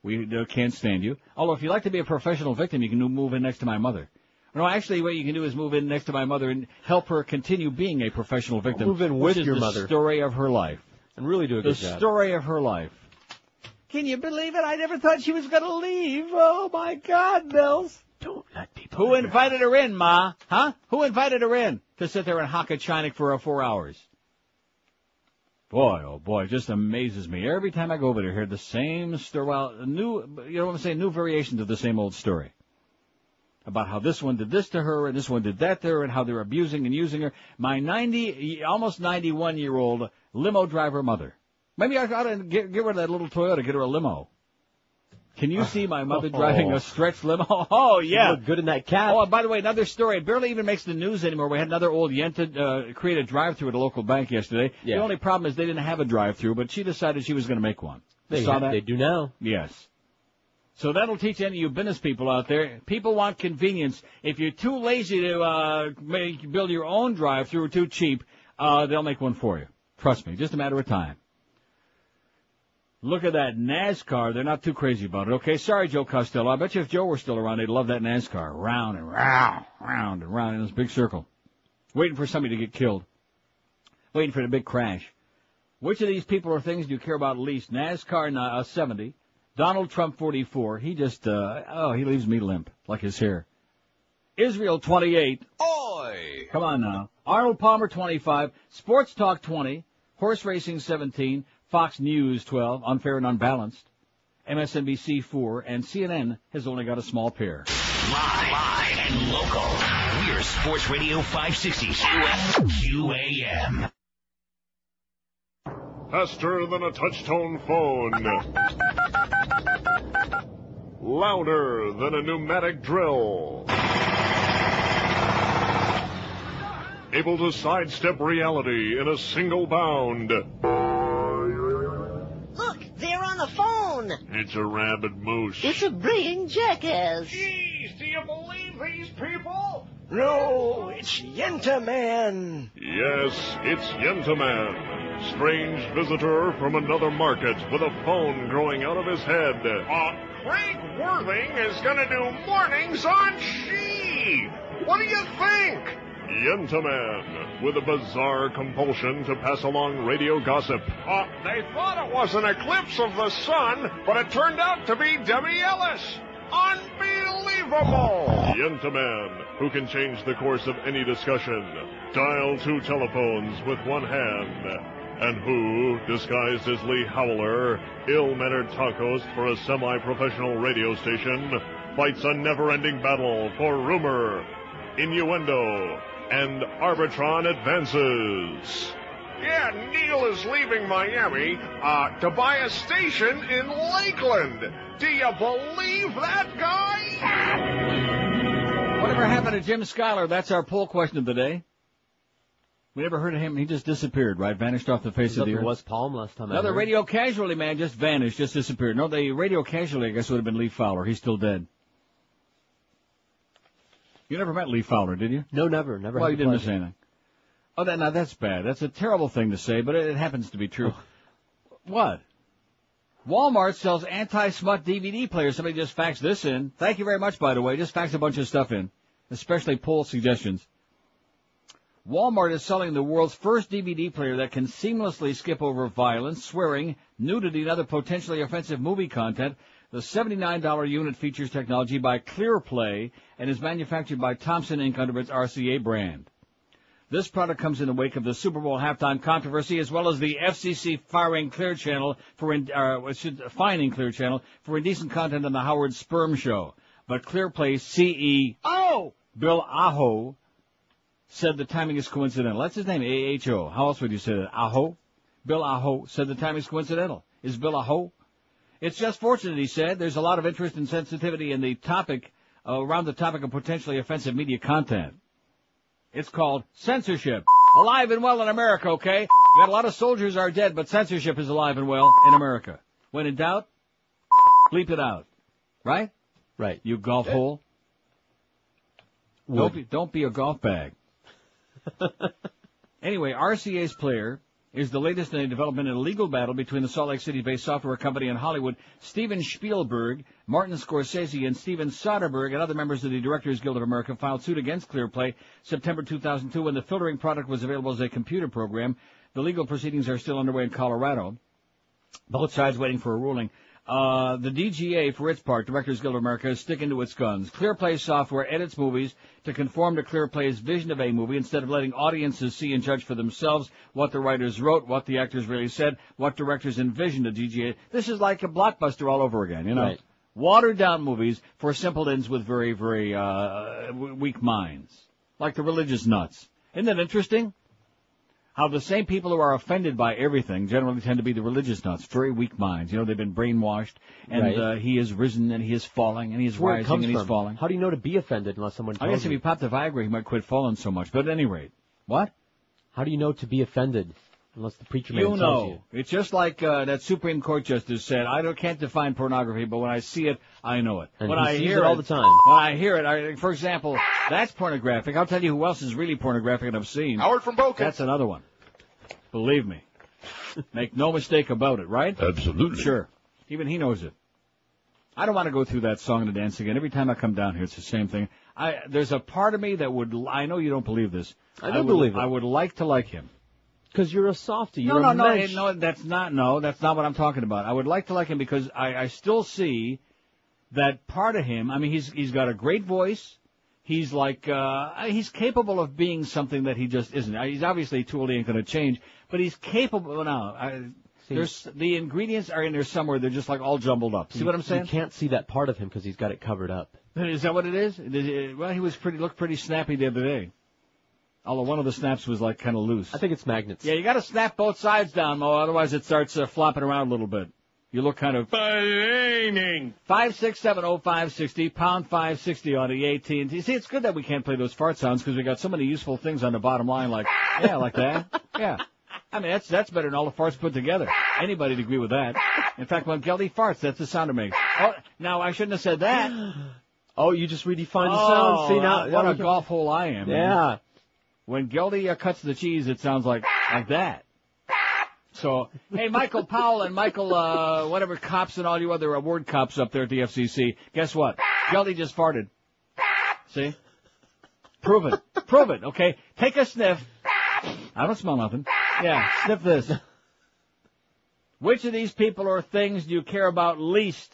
We can't stand you. Although if you'd like to be a professional victim, you can move in next to my mother. No, actually, what you can do is move in next to my mother and help her continue being a professional victim. Move in with your mother. The story of her life. And really do a good job. The story of her life. Can you believe it? I never thought she was going to leave. Oh, my God, Nels. Don't let people... Who invited her in, Ma? Huh? Who invited her in to sit there and hock a chinik for 4 hours? Boy, oh, boy, it just amazes me. Every time I go over there, hear the same story. Well, you know what I'm saying? New variations of the same old story. About how this one did this to her and this one did that to her and how they're abusing and using her. My almost 91-year-old limo driver mother. Maybe I ought to get rid of that little Toyota, get her a limo. Can you see my mother driving a stretch limo? Oh, yeah. You look good in that cab. Oh, by the way, another story. It barely even makes the news anymore. We had another old yenta create a drive-through at a local bank yesterday. Yeah. The only problem is they didn't have a drive-through, but she decided she was going to make one. They saw that? They do now. Yes. So that'll teach any of you business people out there. People want convenience. If you're too lazy to build your own drive-through or too cheap, they'll make one for you. Trust me, just a matter of time. Look at that NASCAR. They're not too crazy about it, okay? Sorry, Joe Costello. I bet you if Joe were still around, they'd love that NASCAR. Round and round, round and round in this big circle. Waiting for somebody to get killed. Waiting for the big crash. Which of these people or things do you care about least? NASCAR 70. Donald Trump 44. He just, he leaves me limp, like his hair. Israel 28. Oi! Come on now. Arnold Palmer 25. Sports Talk 20. Horse Racing 17. Fox News 12, unfair and unbalanced. MSNBC 4, and CNN has only got a small pair. Live and local. We're Sports Radio 560 QAM. Faster than a touch-tone phone. Louder than a pneumatic drill. Able to sidestep reality in a single bound. They're on the phone. It's a rabid moose. It's a braying jackass. Jeez, do you believe these people? No, it's Yenta Man. Yes, it's Yenta Man. Strange visitor from another market with a phone growing out of his head. Craig Worthing is going to do mornings on She. What do you think? Yenta Man, with a bizarre compulsion to pass along radio gossip. They thought it was an eclipse of the sun, but it turned out to be Debbie Ellis. Unbelievable! Yenta Man, who can change the course of any discussion, dial 2 telephones with one hand, and who, disguised as Lee Howler, ill-mannered talk host for a semi-professional radio station, fights a never-ending battle for rumor, innuendo, and Arbitron advances. Yeah, Neil is leaving Miami to buy a station in Lakeland. Do you believe that guy? Whatever happened to Jim Schuyler? That's our poll question of the day. We never heard of him. He just disappeared, right? Vanished off the face of the earth. West Palm last time. Another radio casualty, man, just vanished, just disappeared. No, the radio casualty, I guess, would have been Lee Fowler. He's still dead. You never met Lee Fowler, did you? No, never. Well, you didn't miss anything. Oh, now that's bad. That's a terrible thing to say, but it happens to be true. What? Walmart sells anti-smut DVD players. Somebody just faxed this in. Thank you very much, by the way. Just faxed a bunch of stuff in, especially poll suggestions. Walmart is selling the world's first DVD player that can seamlessly skip over violence, swearing, nudity, and other potentially offensive movie content. The $79 unit features technology by ClearPlay and is manufactured by Thompson Inc. under its RCA brand. This product comes in the wake of the Super Bowl halftime controversy, as well as the FCC fining Clear Channel for indecent content on the Howard Sperm Show. But ClearPlay CEO Bill Aho said the timing is coincidental. That's his name, A-H-O. How else would you say that? Aho? Bill Aho said the timing is coincidental. Is Bill Aho? It's just fortunate, he said. There's a lot of interest and sensitivity in the topic, around the topic of potentially offensive media content. It's called censorship. Alive and well in America, okay? We got a lot of soldiers are dead, but censorship is alive and well in America. When in doubt, bleep it out. Right? Right. You golf hole. Don't be a golf bag. Anyway, RCA's Player is the latest in a development in a legal battle between the Salt Lake City-based software company in Hollywood, Steven Spielberg, Martin Scorsese, and Steven Soderbergh, and other members of the Directors Guild of America filed suit against ClearPlay September 2002 when the filtering product was available as a computer program. The legal proceedings are still underway in Colorado. Both sides waiting for a ruling. The DGA, for its part, Directors Guild of America, is sticking to its guns. ClearPlay software edits movies to conform to ClearPlay's vision of a movie instead of letting audiences see and judge for themselves what the writers wrote, what the actors really said, what directors envisioned a DGA. This is like a Blockbuster all over again, you know. Right. Watered-down movies for simpletons with very, very weak minds, like the religious nuts. Isn't that interesting? How the same people who are offended by everything generally tend to be the religious nuts, very weak minds. You know, they've been brainwashed, and he is risen, and he is falling, and he is rising, and he's falling. How do you know to be offended unless someone tells you? I guess if he popped the Viagra, he might quit falling so much. But at any rate, what? How do you know to be offended unless the preacher man tells you? It's just like that Supreme Court justice said, can't define pornography, but when I see it, I know it. And when he I sees hear it all the time. When I hear it, for example, that's pornographic. I'll tell you who else is really pornographic and obscene. Howard from Boca. That's another one. Believe me. Make no mistake about it, right? Absolutely. Sure. Even he knows it. I don't want to go through that song and the dance again. Every time I come down here, it's the same thing. There's a part of me that would, I know you don't believe this. I don't believe it. I would like to like him. Because you're a softie. You're No, that's not what I'm talking about. I would like to like him because I still see that part of him. I mean, he's got a great voice. He's like, he's capable of being something that he just isn't. He's obviously too old, he ain't going to change, but he's capable now. The ingredients are in there somewhere. They're just like all jumbled up. See what I'm saying? You can't see that part of him because he's got it covered up. Is that what it is? Well, he looked pretty snappy the other day. Although one of the snaps was like kind of loose. I think it's magnets. Yeah, you got to snap both sides down, Mo. Otherwise, it starts flopping around a little bit. You look kind of... 5670560, pound 560 on the AT&T. See, it's good that we can't play those fart sounds because we got so many useful things on the bottom line like, yeah, like that. Yeah. I mean, that's better than all the farts put together. Anybody'd agree with that. In fact, when Geldy farts, that's the sound it makes. Oh, now, I shouldn't have said that. Oh, you just redefined the sound. See, now, what a golf hole I am. Yeah. Man. When Geldy cuts the cheese, it sounds like that. So, hey, Michael Powell and Michael, whatever cops and all you other award cops up there at the FCC, guess what? Geldy just farted. See? Prove it. Prove it, okay? Take a sniff. I don't smell nothing. Yeah, sniff this. Which of these people or things do you care about least?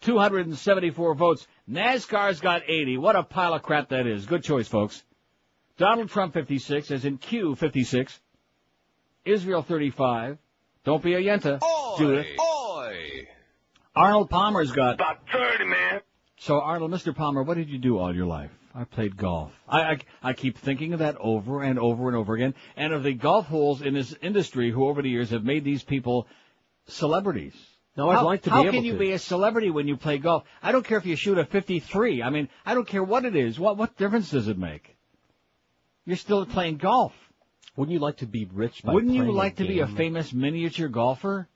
274 votes. NASCAR's got 80. What a pile of crap that is. Good choice, folks. Donald Trump, 56, as in Q, 56. Israel, 35. Don't be a yenta, Judith. Oi! Arnold Palmer's got... About 30, man. So, Arnold, Mr. Palmer, what did you do all your life? I played golf. I keep thinking of that over and over and over again, and of the golf holes in this industry who over the years have made these people celebrities. No, I'd like to be able to. How can you be a celebrity when you play golf? I don't care if you shoot a 53. I mean, I don't care what it is. What difference does it make? You're still playing golf. Wouldn't you like to be rich by Wouldn't playing you like to game? be a famous miniature golfer?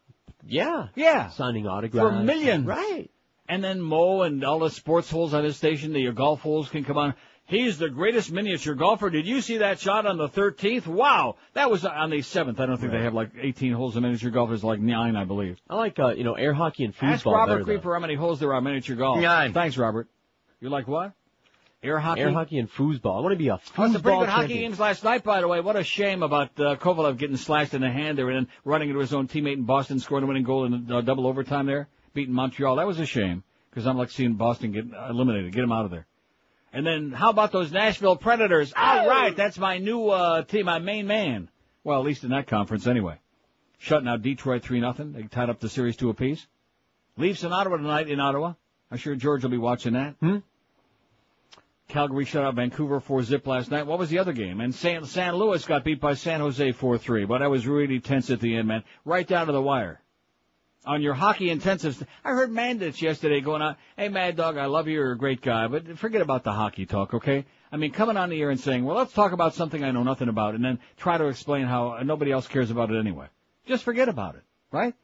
Yeah. Yeah. Signing autographs. For millions. Right. And then Mo and all the sports holes on his station, your golf holes can come on. He's the greatest miniature golfer. Did you see that shot on the 13th? Wow. That was on the 7th. I don't think they have like 18 holes of miniature golf. There's like 9, I believe. I like, air hockey and foosball. Ask Robert better, Creeper how many holes there are in miniature golf. 9. Thanks, Robert. You like what? Air hockey? Air hockey and foosball. I want to be a foosball Some pretty good hockey champion. games last night, by the way. What a shame about Kovalev getting slashed in the hand there and then running into his own teammate in Boston, scoring a winning goal in double overtime there, beating Montreal. That was a shame because I'm like seeing Boston get eliminated. Get him out of there. And then how about those Nashville Predators? All right, that's my new team, my main man. Well, at least in that conference anyway. Shutting out Detroit 3-0. They tied up the series 2 apiece. Leafs in Ottawa tonight in Ottawa. I'm sure George will be watching that. Calgary shut out Vancouver 4-0 last night. What was the other game? And San Luis got beat by San Jose 4-3. But that was really tense at the end, man. Right down to the wire. On your hockey intensives. I heard Mandich yesterday going on, hey, Mad Dog, I love you, you're a great guy, but forget about the hockey talk, okay? I mean, coming on the air and saying, well, let's talk about something I know nothing about, and then try to explain how nobody else cares about it anyway. Just forget about it, right?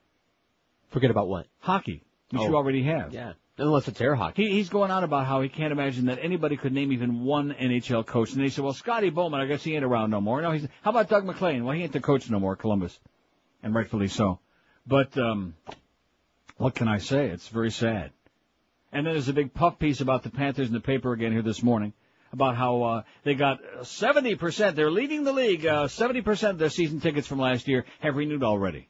Forget about what? Hockey, which you already have. Yeah, unless it's air hockey. He's going on about how he can't imagine that anybody could name even one NHL coach. And they said, well, Scotty Bowman, I guess he ain't around no more. No, how about Doug McClain? Well, he ain't the coach no more, Columbus. And rightfully so. But what can I say? It's very sad. And then there's a big puff piece about the Panthers in the paper again here this morning about how they got 70%. They're leading the league. 70% of their season tickets from last year have renewed already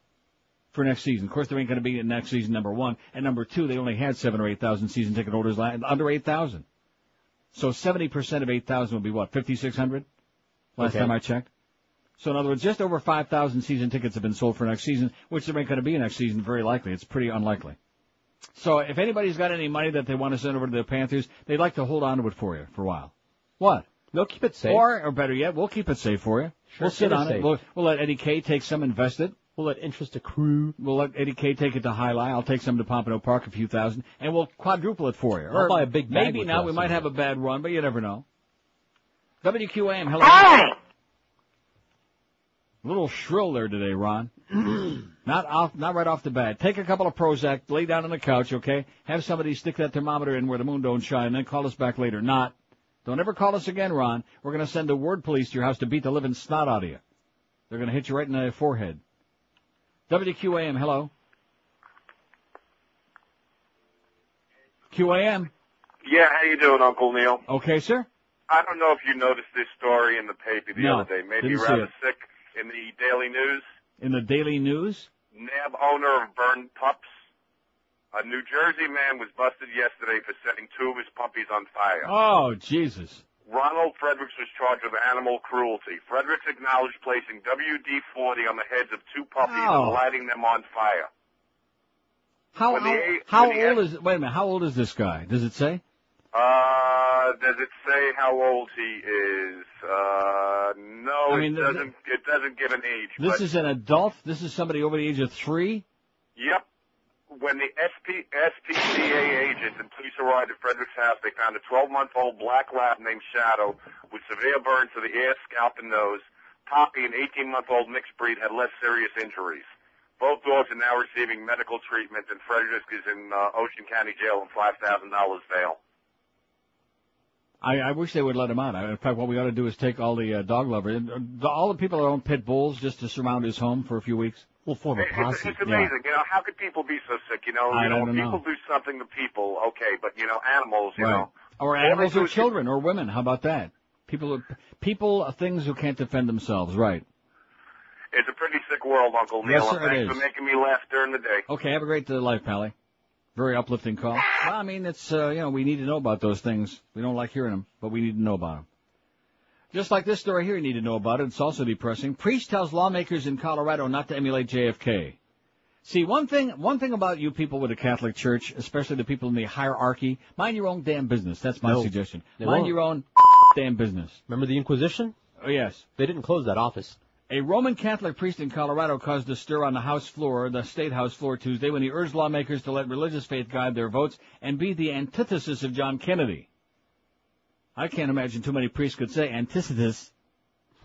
for next season. Of course, there ain't going to be in next season, number one. And number two, they only had 7,000 or 8,000 season ticket holders, under 8,000. So 70% of 8,000 would be what, 5,600? Last time I checked. So in other words, just over 5,000 season tickets have been sold for next season, which there ain't going to be next season, very likely. It's pretty unlikely. So if anybody's got any money that they want to send over to the Panthers, they'd like to hold on to it for you for a while. What? They'll keep it safe. Or better yet, we'll keep it safe for you. Sure, we'll sit on safe. it. We'll let Eddie K take some, invest it. We'll let interest accrue. We'll let Eddie K take it to Highline. I'll take some to Pompano Park, a few thousand, and we'll quadruple it for you. I'll buy a big bag. Maybe now we might have a bad run, but you never know. WQAM, hello. Hi. A little shrill there today, Ron. Not right off the bat. Take a couple of Prozac, lay down on the couch, okay? Have somebody stick that thermometer in where the moon don't shine, and then call us back later. Don't ever call us again, Ron. We're going to send the word police to your house to beat the living snot out of you. They're going to hit you right in the forehead. WQAM, hello. QAM. Yeah, how you doing, Uncle Neil? Okay, sir. I don't know if you noticed this story in the paper the other day. Made me rather sick. In the Daily News. In the Daily News? Nab owner of burned pups. A New Jersey man was busted yesterday for setting two of his puppies on fire. Oh, Jesus. Ronald Fredericks was charged with animal cruelty. Fredericks acknowledged placing WD-40 on the heads of two puppies and lighting them on fire. How old is this guy? Does it say? Does it say how old he is? No, it doesn't give an age. This is an adult? This is somebody over the age of 3? Yep. When the SPCA agents and police arrived at Frederick's house, they found a 12-month-old black lab named Shadow with severe burns to the ear, scalp, and nose. Poppy, an 18-month-old mixed breed, had less serious injuries. Both dogs are now receiving medical treatment, and Frederick is in Ocean County Jail on $5,000 bail. I wish they would let him out. In fact, what we ought to do is take all the dog lovers, all the people that own pit bulls, just to surround his home for a few weeks. We'll form a posse. It's amazing. You know, how could people be so sick? You know, when people do something to people, okay, but animals, you know. Or animals or children or women. How about that? People, things who can't defend themselves. Right. It's a pretty sick world, Uncle Neil. Yes, sir, thanks for making me laugh during the day. Okay, have a great life, Pally. Very uplifting call. Well, I mean, it's, we need to know about those things. We don't like hearing them, but we need to know about them. Just like this story here, you need to know about it. It's also depressing. Priest tells lawmakers in Colorado not to emulate JFK. See, one thing about you people with the Catholic Church, especially the people in the hierarchy, mind your own damn business. That's my suggestion. Mind your own damn business. Remember the Inquisition? Oh, yes. They didn't close that office. A Roman Catholic priest in Colorado caused a stir on the State House floor Tuesday when he urged lawmakers to let religious faith guide their votes and be the antithesis of John Kennedy. I can't imagine too many priests could say antithesis.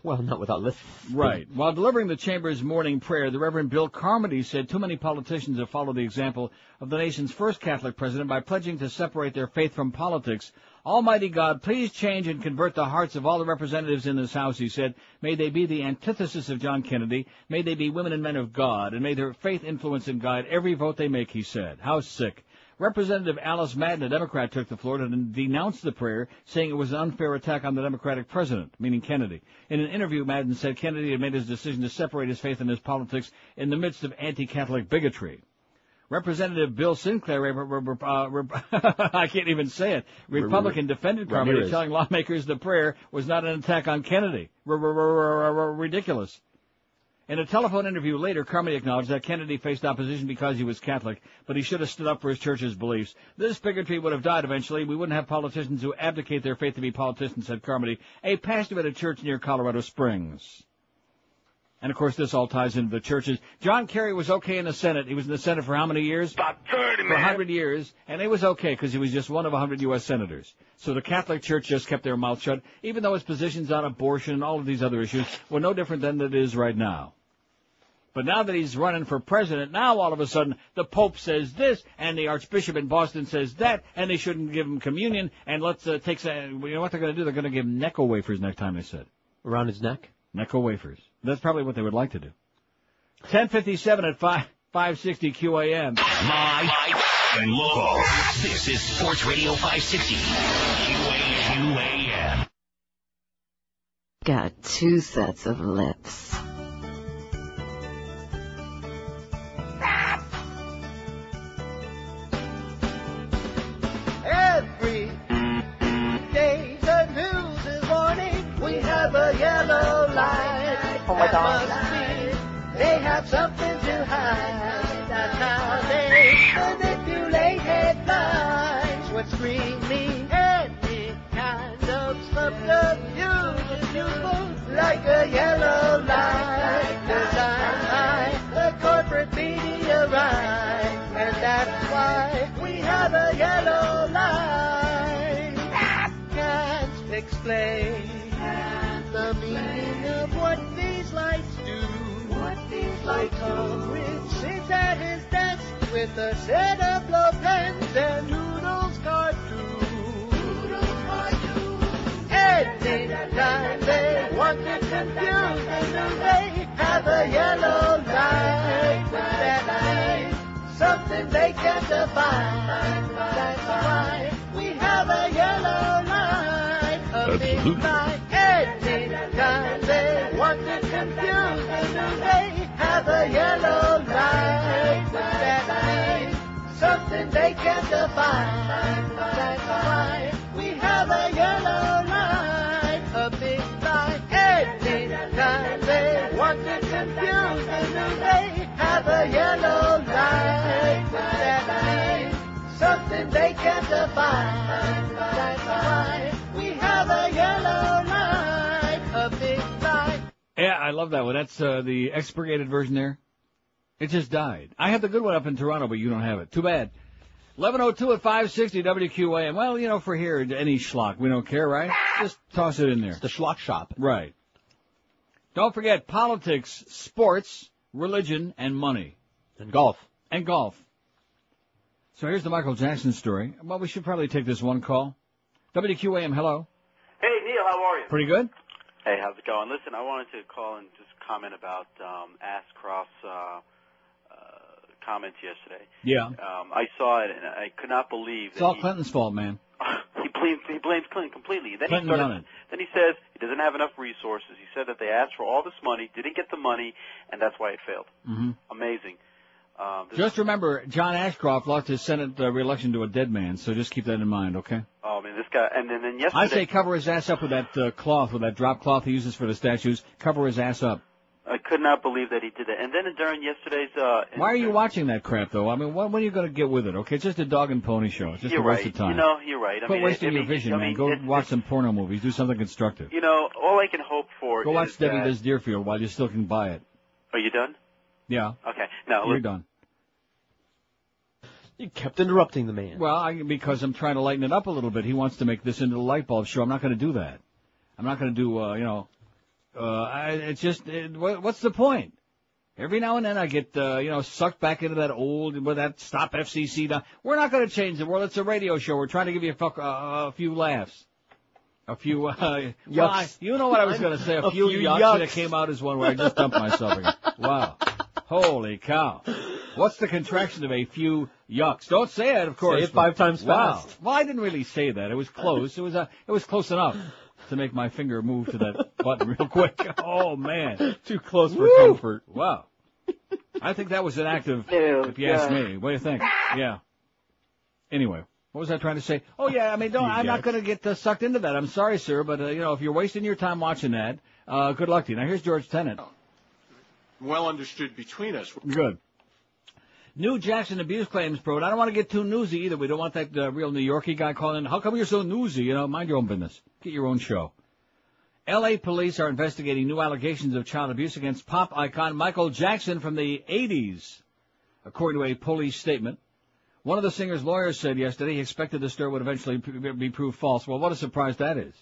Well, not without listening. Right. While delivering the chamber's morning prayer, the Reverend Bill Carmody said too many politicians have followed the example of the nation's first Catholic president by pledging to separate their faith from politics. Almighty God, please change and convert the hearts of all the representatives in this House, he said. May they be the antithesis of John Kennedy. May they be women and men of God, and may their faith influence and guide every vote they make, he said. How sick. Representative Alice Madden, a Democrat, took the floor to denounce the prayer, saying it was an unfair attack on the Democratic president, meaning Kennedy. In an interview, Madden said Kennedy had made his decision to separate his faith and his politics in the midst of anti-Catholic bigotry. Representative Bill Sinclair, I can't even say it, Republican, defended Carmody, telling lawmakers the prayer was not an attack on Kennedy. Ridiculous. In a telephone interview later, Carmody acknowledged that Kennedy faced opposition because he was Catholic, but he should have stood up for his church's beliefs. This bigotry would have died eventually. We wouldn't have politicians who abdicate their faith to be politicians, said Carmody, a pastor at a church near Colorado Springs. And, of course, this all ties into the churches. John Kerry was okay in the Senate. He was in the Senate for how many years? About 30, For man. 100 years. And it was okay because he was just one of 100 U.S. senators. So the Catholic Church just kept their mouth shut, even though his positions on abortion and all of these other issues were no different than it is right now. But now that he's running for president, now all of a sudden the Pope says this, and the Archbishop in Boston says that, and they shouldn't give him communion, and let's take you know what they're going to do? They're going to give him Necco wafers next time, they said. Around his neck? Necco wafers. That's probably what they would like to do. 10:57 at 560 QAM. Live and local. This is Sports Radio 560 QAM. Got 2 sets of lips. Every day the news is warning we have a yellow light. Oh my God. They have something to hide. That's how they manipulate headlines. What screaming any kind of subterfuge is useful, like a yellow light. Designed by the corporate media right, and that's why we have a yellow light. Can't explain the meaning of what these lights do. Like Culprit sits at his desk with a set of blow pens and Noodles cartoons. Anytime they want to confuse the news, they have a yellow light. With that light, something they can't define. That's why we have a yellow light. A big light. Anytime they want to confuse the news, they have a yellow light. With that light, something they can't define. That's why we have a yellow light. A big light. Anytime they want to confuse the news, they have a yellow light. With that light, something they can't define. That's why we have a yellow light. A big light. Yeah, I love that one. That's the expurgated version there. It just died. I have the good one up in Toronto, but you don't have it. Too bad. 11:02 at 560 WQAM. Well, you know, for here, any schlock. We don't care, right? Just toss it in there. It's the schlock shop. Right. Don't forget politics, sports, religion, and money. And golf. And golf. So here's the Michael Jackson story. Well, we should probably take this one call. WQAM, hello. Hey, Neil, how are you? Pretty good? Hey, how's it going? Listen, I wanted to call and just comment about Ashcroft's comments yesterday. Yeah. I saw it, and I could not believe that It's all Clinton's fault, man. he blames Clinton completely. Then Clinton done it. Then he says he doesn't have enough resources. He said that they asked for all this money, didn't get the money, and that's why it failed. Mm-hmm. Amazing. Just remember, John Ashcroft lost his Senate re-election to a dead man, so just keep that in mind, okay? Oh, man, this guy, and then yesterday... I say cover his ass up with that cloth, with that drop cloth he uses for the statues. Cover his ass up. I could not believe that he did that. And then during yesterday's... Why are you watching that crap, though? I mean, when are you going to get with it, okay? It's just a dog and pony show. It's just a waste of time. You know, you're right. Quit wasting your vision, man. Go watch some porno movies. Do something constructive. You know, all I can hope for Go watch is Debbie that... Does Deerfield while you still can buy it. Are you done? Yeah. Okay. No, You're done. You kept interrupting the man. Well, because I'm trying to lighten it up a little bit. He wants to make this into the light bulb show. I'm not going to do that. I'm not going to do, what's the point? Every now and then I get, sucked back into that old, with that stop FCC. We're not going to change the world. It's a radio show. We're trying to give you a few laughs. A few, yucks. You know what I was going to say. A few yucks that came out as one where I just dumped myself again. Wow. Holy cow. What's the contraction of a few yucks? Don't say it, of course. Say it 5 times fast. Well, I didn't really say that. It was close. It was close enough to make my finger move to that button real quick. Oh, man. Too close for comfort. Wow. I think that was an act of, if you ask me. What do you think? Yeah. Anyway, what was I trying to say? Oh, yeah, I mean, I'm not going to get sucked into that. I'm sorry, sir, but, if you're wasting your time watching that, good luck to you. Now, here's George Tenet. Well understood between us. Good. New Jackson abuse claims probe. I don't want to get too newsy either. We don't want that real New Yorkie guy calling in. How come you're so newsy? Mind your own business. Get your own show. L.A. police are investigating new allegations of child abuse against pop icon Michael Jackson from the 80s, according to a police statement. One of the singer's lawyers said yesterday he expected the story would eventually be proved false. Well, what a surprise that is.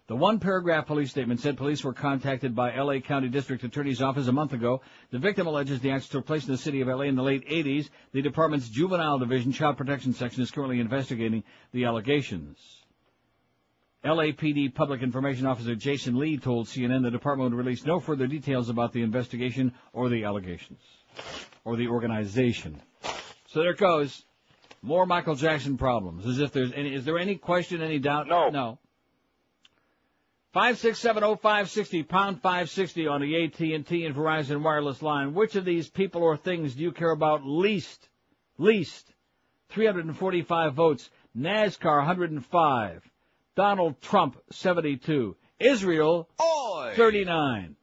The one-paragraph police statement said police were contacted by L.A. County District Attorney's Office a month ago. The victim alleges the acts took place in the city of L.A. in the late 80s. The department's Juvenile Division Child Protection Section is currently investigating the allegations. LAPD Public Information Officer Jason Lee told CNN the department would release no further details about the investigation or the allegations, or the organization. So there it goes. More Michael Jackson problems. As if there's any, is there any question, any doubt? No. 5670560, pound 560 on the AT&T and Verizon wireless line. Which of these people or things do you care about least? 345 votes. NASCAR, 105. Donald Trump, 72. Israel, 39.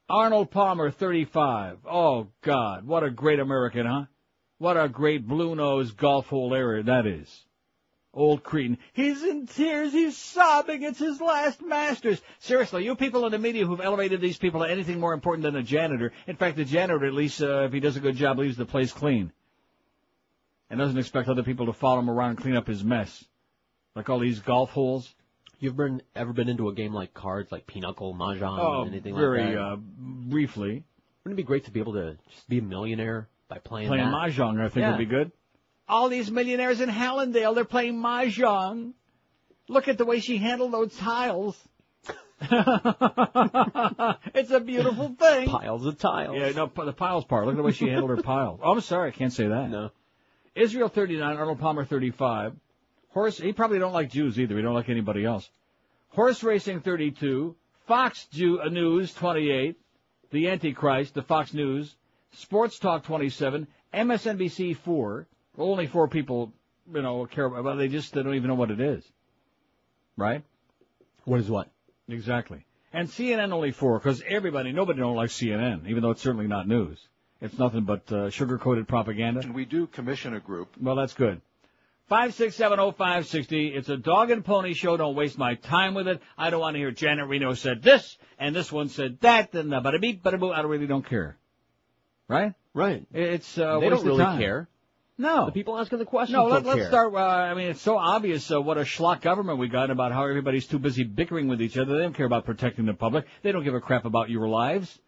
Arnold Palmer, 35. Oh, God. What a great American, huh? What a great blue-nosed golf hole area that is. Old cretin. He's in tears. He's sobbing. It's his last Masters. Seriously, you people in the media who've elevated these people to anything more important than a janitor. In fact, the janitor, at least, if he does a good job, leaves the place clean. And doesn't expect other people to follow him around and clean up his mess. Like all these golf holes. You've ever been into a game like cards, like Pinochle, Mahjong, or anything like that? Very briefly. Wouldn't it be great to be able to just be a millionaire by playing Mahjong, I think would be good. All these millionaires in Hallandale, they're playing Mahjong. Look at the way she handled those tiles. It's a beautiful thing. Piles of tiles. Yeah, no, the piles part. Look at the way she handled her pile. Oh, I'm sorry, I can't say that. No. Israel, 39, Arnold Palmer, 35. He probably don't like Jews either. He don't like anybody else. Horse racing, 32. Fox News, 28. The Antichrist, the Fox News. Sports Talk, 27. MSNBC, 4. Well, only 4 people, care about. Well, they don't even know what it is. Right? What is what? Exactly. And CNN only 4, because nobody don't like CNN, even though it's certainly not news. It's nothing but sugar-coated propaganda. And we do commission a group. Well, that's good. 5670560. It's a dog and pony show. Don't waste my time with it. I don't want to hear Janet Reno said this, and this one said that, and bada beep, bada boo. I really don't care. Right? Right. It's they don't really care. No. The people asking the questions let's care. start. It's so obvious what a schlock government we got about how everybody's too busy bickering with each other. They don't care about protecting the public. They don't give a crap about your lives.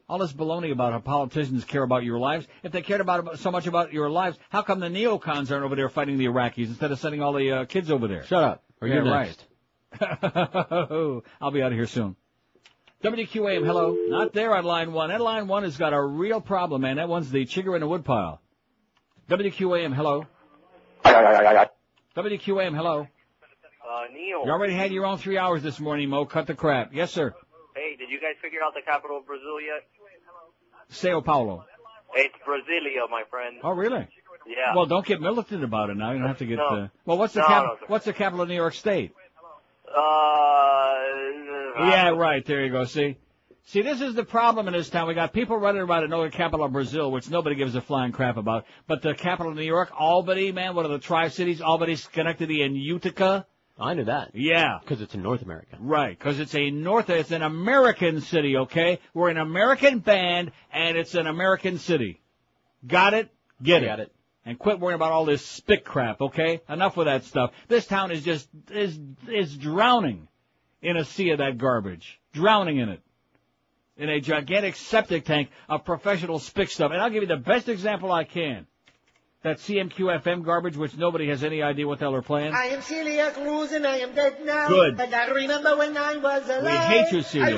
All this baloney about how politicians care about your lives. If they cared so much about your lives, how come the neocons aren't over there fighting the Iraqis instead of sending all the kids over there? Shut up. Or you're next. Right. I'll be out of here soon. WQAM, hello. Not there on line 1. That line 1 has got a real problem, man. That one's the chigger in the woodpile. WQAM, hello. WQAM, hello. Neil. You already had your own 3 hours this morning, Mo. Cut the crap. Yes, sir. Hey, did you guys figure out the capital of Brazil yet? Sao Paulo. It's Brasilia, my friend. Oh, really? Yeah. Well, don't get militant about it now. You don't have to get... No. Well, what's the capital of New York State? Yeah, right. There you go. See, this is the problem in this town. We got people running around and know the capital of Brazil, which nobody gives a flying crap about. But the capital of New York, Albany, man, one of the Tri-Cities, Albany, Schenectady, and Utica. I knew that. Yeah. Because it's in North America. Right, because it's an American city, okay? We're an American band, and it's an American city. Got it? Get it. And quit worrying about all this spit crap, okay? Enough with that stuff. This town is just, is drowning in a sea of that garbage. Drowning in it. In a gigantic septic tank of professional spick stuff. And I'll give you the best example I can. That CMQ-FM garbage, which nobody has any idea what the hell they're playing. I am Celia Cruz and I am dead now. Good. But I remember when I was alive. We hate you, Celia.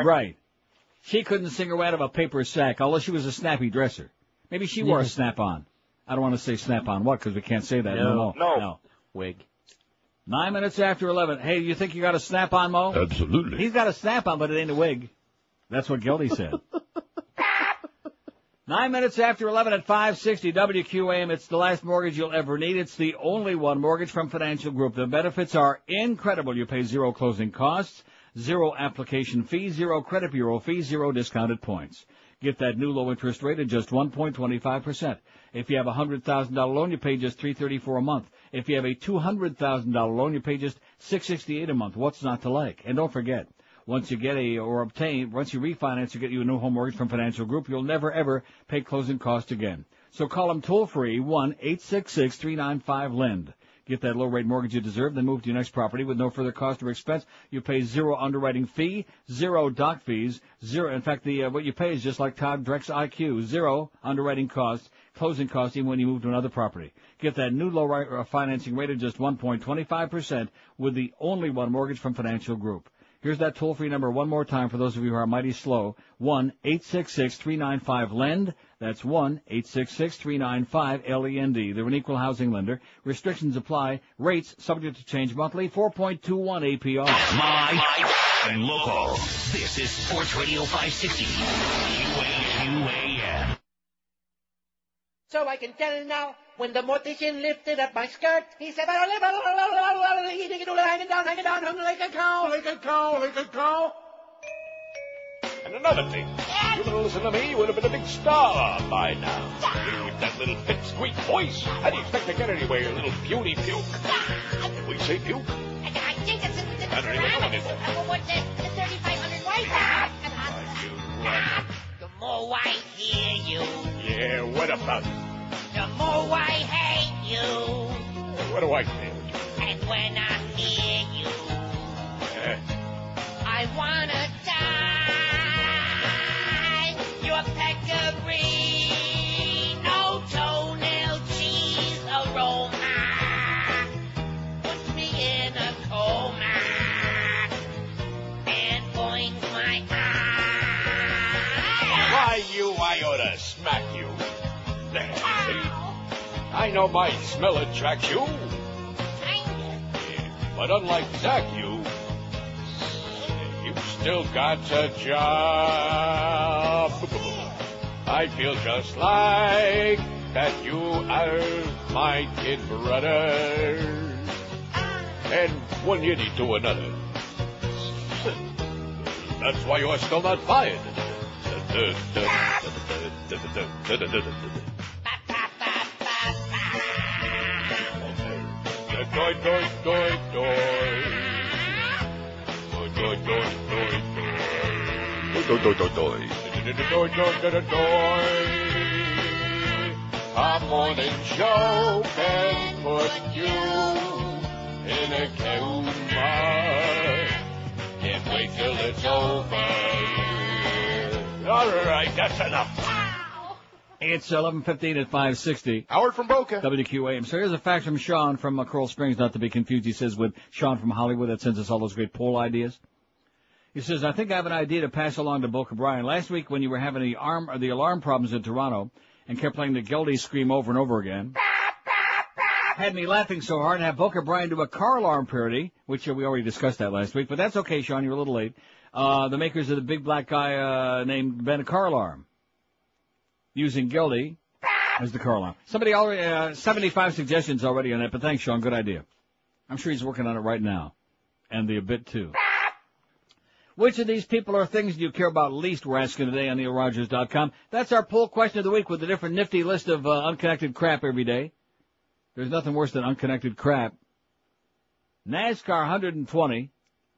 Right. She couldn't sing her way out of a paper sack, although she was a snappy dresser. Maybe she wore a snap-on. I don't want to say snap-on what, because we can't say that. No. Wig. 9 minutes after 11. Hey, you think you got a snap-on, Mo? Absolutely. He's got a snap-on, but it ain't a wig. That's what Gildy said. 9 minutes after 11 at 560 WQAM. It's the last mortgage you'll ever need. It's the only one. Mortgage from Financial Group. The benefits are incredible. You pay 0 closing costs, 0 application fee, 0 credit bureau fee, 0 discounted points. Get that new low interest rate at just 1.25%. If you have a $100,000 loan, you pay just $334 a month. If you have a $200,000 loan, you pay just $668 a month. What's not to like? And don't forget, once you refinance, you get a new home mortgage from Financial Group, you'll never ever pay closing costs again. So call them toll free, 1-866-395-LEND. Get that low rate mortgage you deserve, then move to your next property with no further cost or expense. You pay zero underwriting fee, zero doc fees, zero. In fact, what you pay is just like Todd Dreck's IQ, zero underwriting costs, closing costs, even when you move to another property. Get that new low financing rate of just 1.25% with the only one mortgage from Financial Group. Here's that toll-free number one more time for those of you who are mighty slow. 1-866-395-LEND. That's 1-866-395-LEND. They're an equal housing lender. Restrictions apply. Rates subject to change monthly. 4.21 APR. Live and local. This is Sports Radio 560. QAM. So I can tell now, when the mortician lifted up my skirt, he said, hanging down like a cow, like a cow, like a cow. And another thing, if you would have listened to me, you would have been a big star by now. With that little pipsqueak voice, how do you expect to get anywhere, you little puny puke? Did we say puke? I think it's... I don't even know what it is. What's it? The 3,500 white. The more I hear you. Yeah, what about it? The more I hate you. What do I think? And when I'm near you, I wanna die. Your pecorino, no toenail cheese aroma puts me in a coma and points my eye. Why, I ought to smack you. There, see? I know my smell attracts you. But unlike Zach, you've still got a job. I feel just like that you are my kid brother. And one you need to another. That's why you're still not fired. Doi, doi, doi, doi. Doi, doi, doi, doi, doi. Doi, doi, doi, doi. Doi, doi, doi, doi. Our morning show can put you in a coma. Can't wait till it's over. All right, that's enough. It's 11:15 at 560. Howard from Boca. WQAM. So here's a fact from Sean from Coral Springs, not to be confused, he says, with Sean from Hollywood that sends us all those great poll ideas. He says, I think I have an idea to pass along to Boca Brian. Last week when you were having the alarm problems in Toronto and kept playing the Geldy scream over and over again, had me laughing so hard and have Boca Brian do a car alarm parody, which we already discussed that last week, but that's okay, Sean, you're a little late. The makers of the big black guy named Ben Car Alarm, using Gildy as the car alarm. Somebody already, 75 suggestions already on that, but thanks, Sean. Good idea. I'm sure he's working on it right now. And the bit, too. Which of these people or things do you care about least, we're asking today on NeilRogers.com. That's our poll question of the week with a different nifty list of unconnected crap every day. There's nothing worse than unconnected crap. NASCAR 120,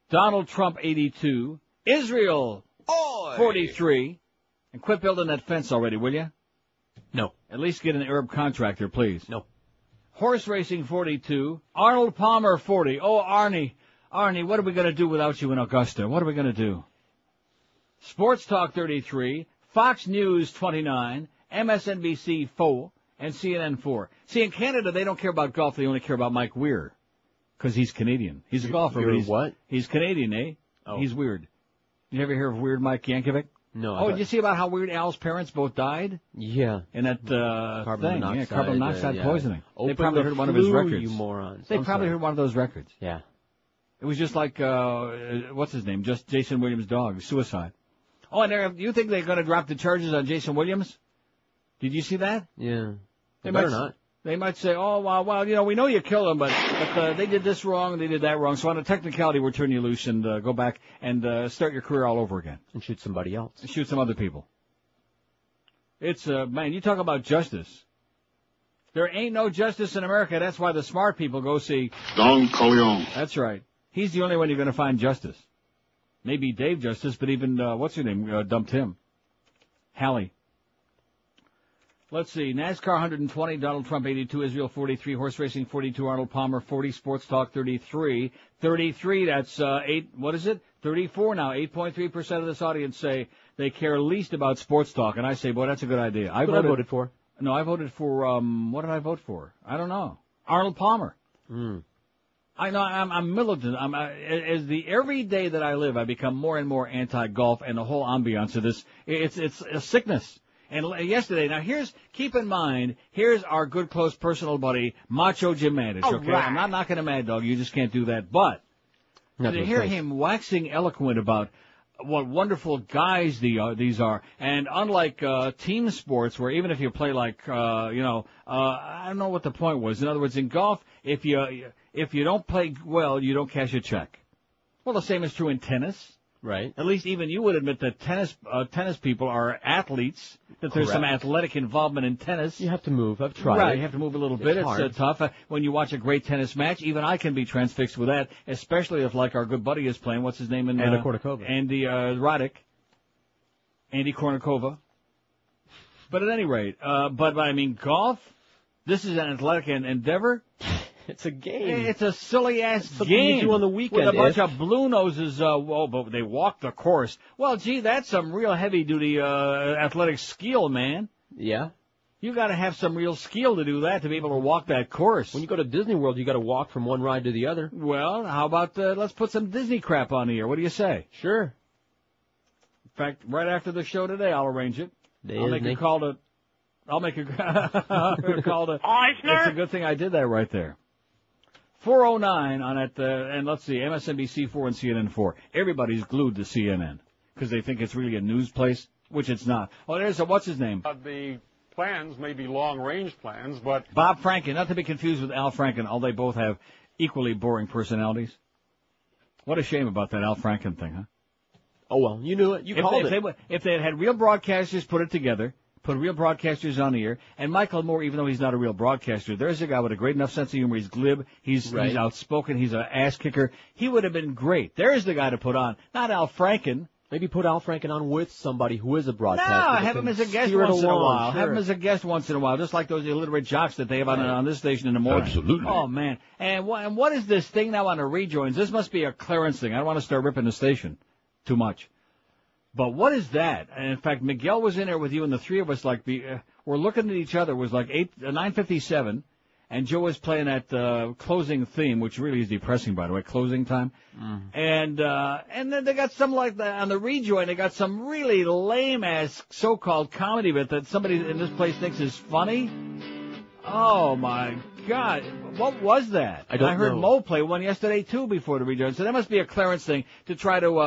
Donald Trump 82, Israel 43, and quit building that fence already, will you? No. At least get an Arab contractor, please. No. Horse racing 42, Arnold Palmer 40. Oh, Arnie, what are we going to do without you in Augusta? What are we going to do? Sports Talk 33, Fox News 29, MSNBC 4, and CNN 4. See, in Canada, they don't care about golf. They only care about Mike Weir, because he's Canadian. He's a golfer. You're what? He's Canadian, eh? Oh. He's weird. You ever hear of Weird Mike Yankovic? No. Oh, did you see about how Weird Al's parents both died? Yeah. In that carbon monoxide, carbon monoxide poisoning. Open They probably the heard one of his flu, records. You morons. They probably heard one of those records. Yeah. It was just like, what's his name? Just Jason Williams' dog, suicide. Oh, and you think they're going to drop the charges on Jason Williams? Did you see that? Yeah. They better not. They might say, oh, well, we know you killed him, but they did this wrong and they did that wrong. So on a technicality, we'll turn you loose and go back and start your career all over again. And shoot somebody else. And shoot some other people. It's, man, you talk about justice. There ain't no justice in America. That's why the smart people go see Don Corleone. That's right. He's the only one you're going to find justice. Maybe Dave Justice, but even, what's her name, dumped him. Hallie. Let's see. NASCAR 120, Donald Trump 82, Israel 43, horse racing 42, Arnold Palmer 40, sports talk 33. 33, that's 34 now. 8.3% of this audience say they care least about sports talk, and I say, boy, that's a good idea. I voted for. No, I voted for, what did I vote for? I don't know. Arnold Palmer. I know, I'm militant. Every day that I live, I become more and more anti-golf and the whole ambiance of this. It's a sickness. And yesterday, now keep in mind, here's our good, close, personal buddy, Macho Jim Mandich, okay? Right. I'm not knocking a Mad Dog, you just can't do that, but to hear him waxing eloquent about what wonderful guys these are, and unlike team sports, where even if you play like, I don't know what the point was. In other words, in golf, if you don't play well, you don't cash a check. Well, the same is true in tennis. Right. At least even you would admit that tennis people are athletes, that there's some athletic involvement in tennis. You have to move. I've tried. Right, you have to move a little bit. It's tough. When you watch a great tennis match, even I can be transfixed with that, especially if, like, our good buddy is playing. What's his name? Andy Kournikova. Andy Roddick. Andy Kournikova. But at any rate, but I mean, golf, this is an athletic endeavor. It's a game. It's a silly-ass game. You do on the weekend, with a bunch of blue noses, but they walk the course. Well, gee, that's some real heavy-duty athletic skill, man. Yeah. You got to have some real skill to do that, to be able to walk that course. When you go to Disney World, you got to walk from one ride to the other. Well, how about let's put some Disney crap on the air. What do you say? Sure. In fact, right after the show today, I'll arrange it. I'll make a call to Eisner? It's a good thing I did that right there. 409 on at and let's see, MSNBC 4 and CNN 4. Everybody's glued to CNN because they think it's really a news place, which it's not. Oh, there's what's his name? The plans may be long-range plans, but Bob Franken, not to be confused with Al Franken, although they both have equally boring personalities. What a shame about that Al Franken thing, huh? Oh, well, you knew it. You called it. If they had real broadcasters put it together, put real broadcasters on the air, and Michael Moore, even though he's not a real broadcaster, there's a guy with a great enough sense of humor. He's glib, he's outspoken, he's an ass kicker. He would have been great. There's the guy to put on, not Al Franken. Maybe put Al Franken on with somebody who is a broadcaster. No, have him as a guest once in a while. Sure. Have him as a guest once in a while, just like those illiterate jocks that they have on this station in the morning. Absolutely. Oh, man. And what is this thing now on the rejoins? This must be a clearance thing. I don't want to start ripping the station too much. But what is that? And in fact, Miguel was in there with you, and the three of us, we're looking at each other. It was like 9:57, and Joe was playing that closing theme, which really is depressing, by the way, closing time. And then they got some like that on the rejoin. They got some really lame-ass so-called comedy bit that somebody in this place thinks is funny. Oh, my God. What was that? I heard know. Mo play one yesterday, too, before the rejoin. So that must be a clearance thing to try to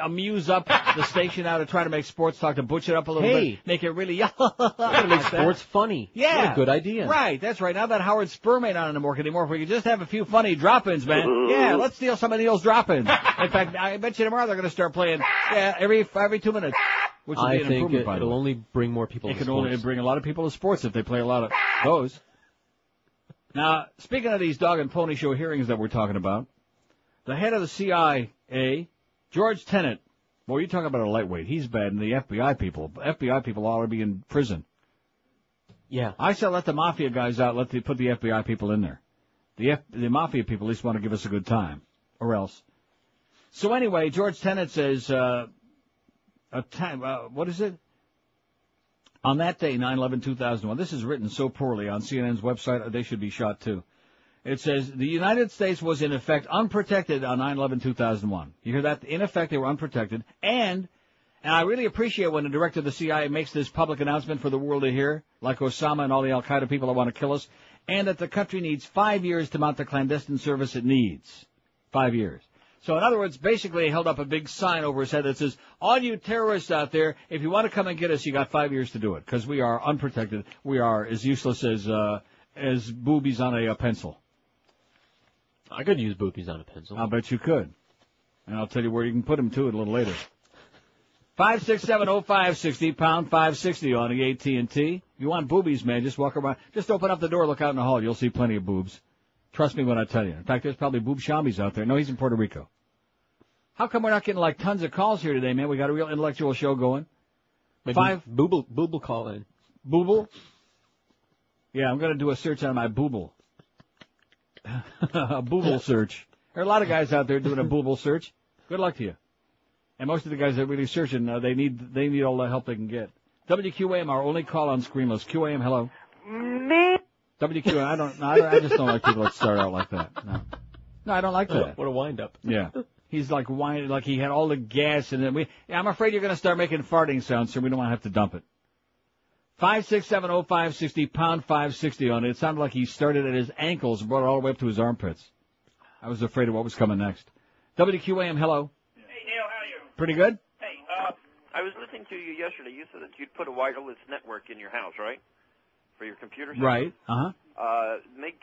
amuse up the station now, to try to make sports talk, to butch it up a little bit. Make it really... make sports funny. Yeah. What a good idea. Right, that's right. Now that Howard Spurm ain't on anymore, if we could just have a few funny drop-ins, man. Yeah, let's steal some of Neil's drop-ins. In fact, I bet you tomorrow they're going to start playing every 2 minutes. Which I be an think improvement, by the it'll way. only bring more people to It can sports. only bring a lot of people to sports if they play a lot of those. Now, speaking of these dog and pony show hearings that we're talking about, the head of the CIA, George Tenet, well, you're talking about a lightweight. He's bad, and the FBI people ought to be in prison. Yeah. I said let the mafia guys out, put the FBI people in there. The mafia people at least want to give us a good time, or else. So anyway, George Tenet says, what is it? On that day, 9/11/2001, this is written so poorly on CNN's website, they should be shot too. It says, the United States was in effect unprotected on 9/11/2001. You hear that? In effect, they were unprotected. And I really appreciate when the director of the CIA makes this public announcement for the world to hear, like Osama and all the Al-Qaeda people that want to kill us, and that the country needs 5 years to mount the clandestine service it needs. 5 years. So in other words, basically he held up a big sign over his head that says, all you terrorists out there, if you want to come and get us, you got 5 years to do it, because we are unprotected. We are as useless as boobies on a pencil. I could use boobies on a pencil. I'll bet you could. And I'll tell you where you can put them, too, a little later. 5670560, pound 560 on the AT&T. You want boobies, man, just walk around. Just open up the door, look out in the hall. You'll see plenty of boobs. Trust me when I tell you. In fact, there's probably boob shammies out there. No, he's in Puerto Rico. How come we're not getting, like, tons of calls here today, man? We got a real intellectual show going. Maybe Booble call in. Booble? Yeah, I'm going to do a search on my Booble. A Booble search. There are a lot of guys out there doing a Booble search. Good luck to you. And most of the guys that are really searching, they need all the help they can get. WQAM, our only call on Screamless. QAM, hello. Me? WQAM, I just don't like people that start out like that. No, I don't like that. What a wind-up. Yeah. He's like whining, like he had all the gas, and then I'm afraid you're going to start making farting sounds, so we don't want to have to dump it. 5670560, pound 560 on it. It sounded like he started at his ankles and brought it all the way up to his armpits. I was afraid of what was coming next. WQAM, hello. Hey, Neil, how are you? Pretty good? Hey, I was listening to you yesterday. You said that you'd put a wireless network in your house, right? For your computer system? Right,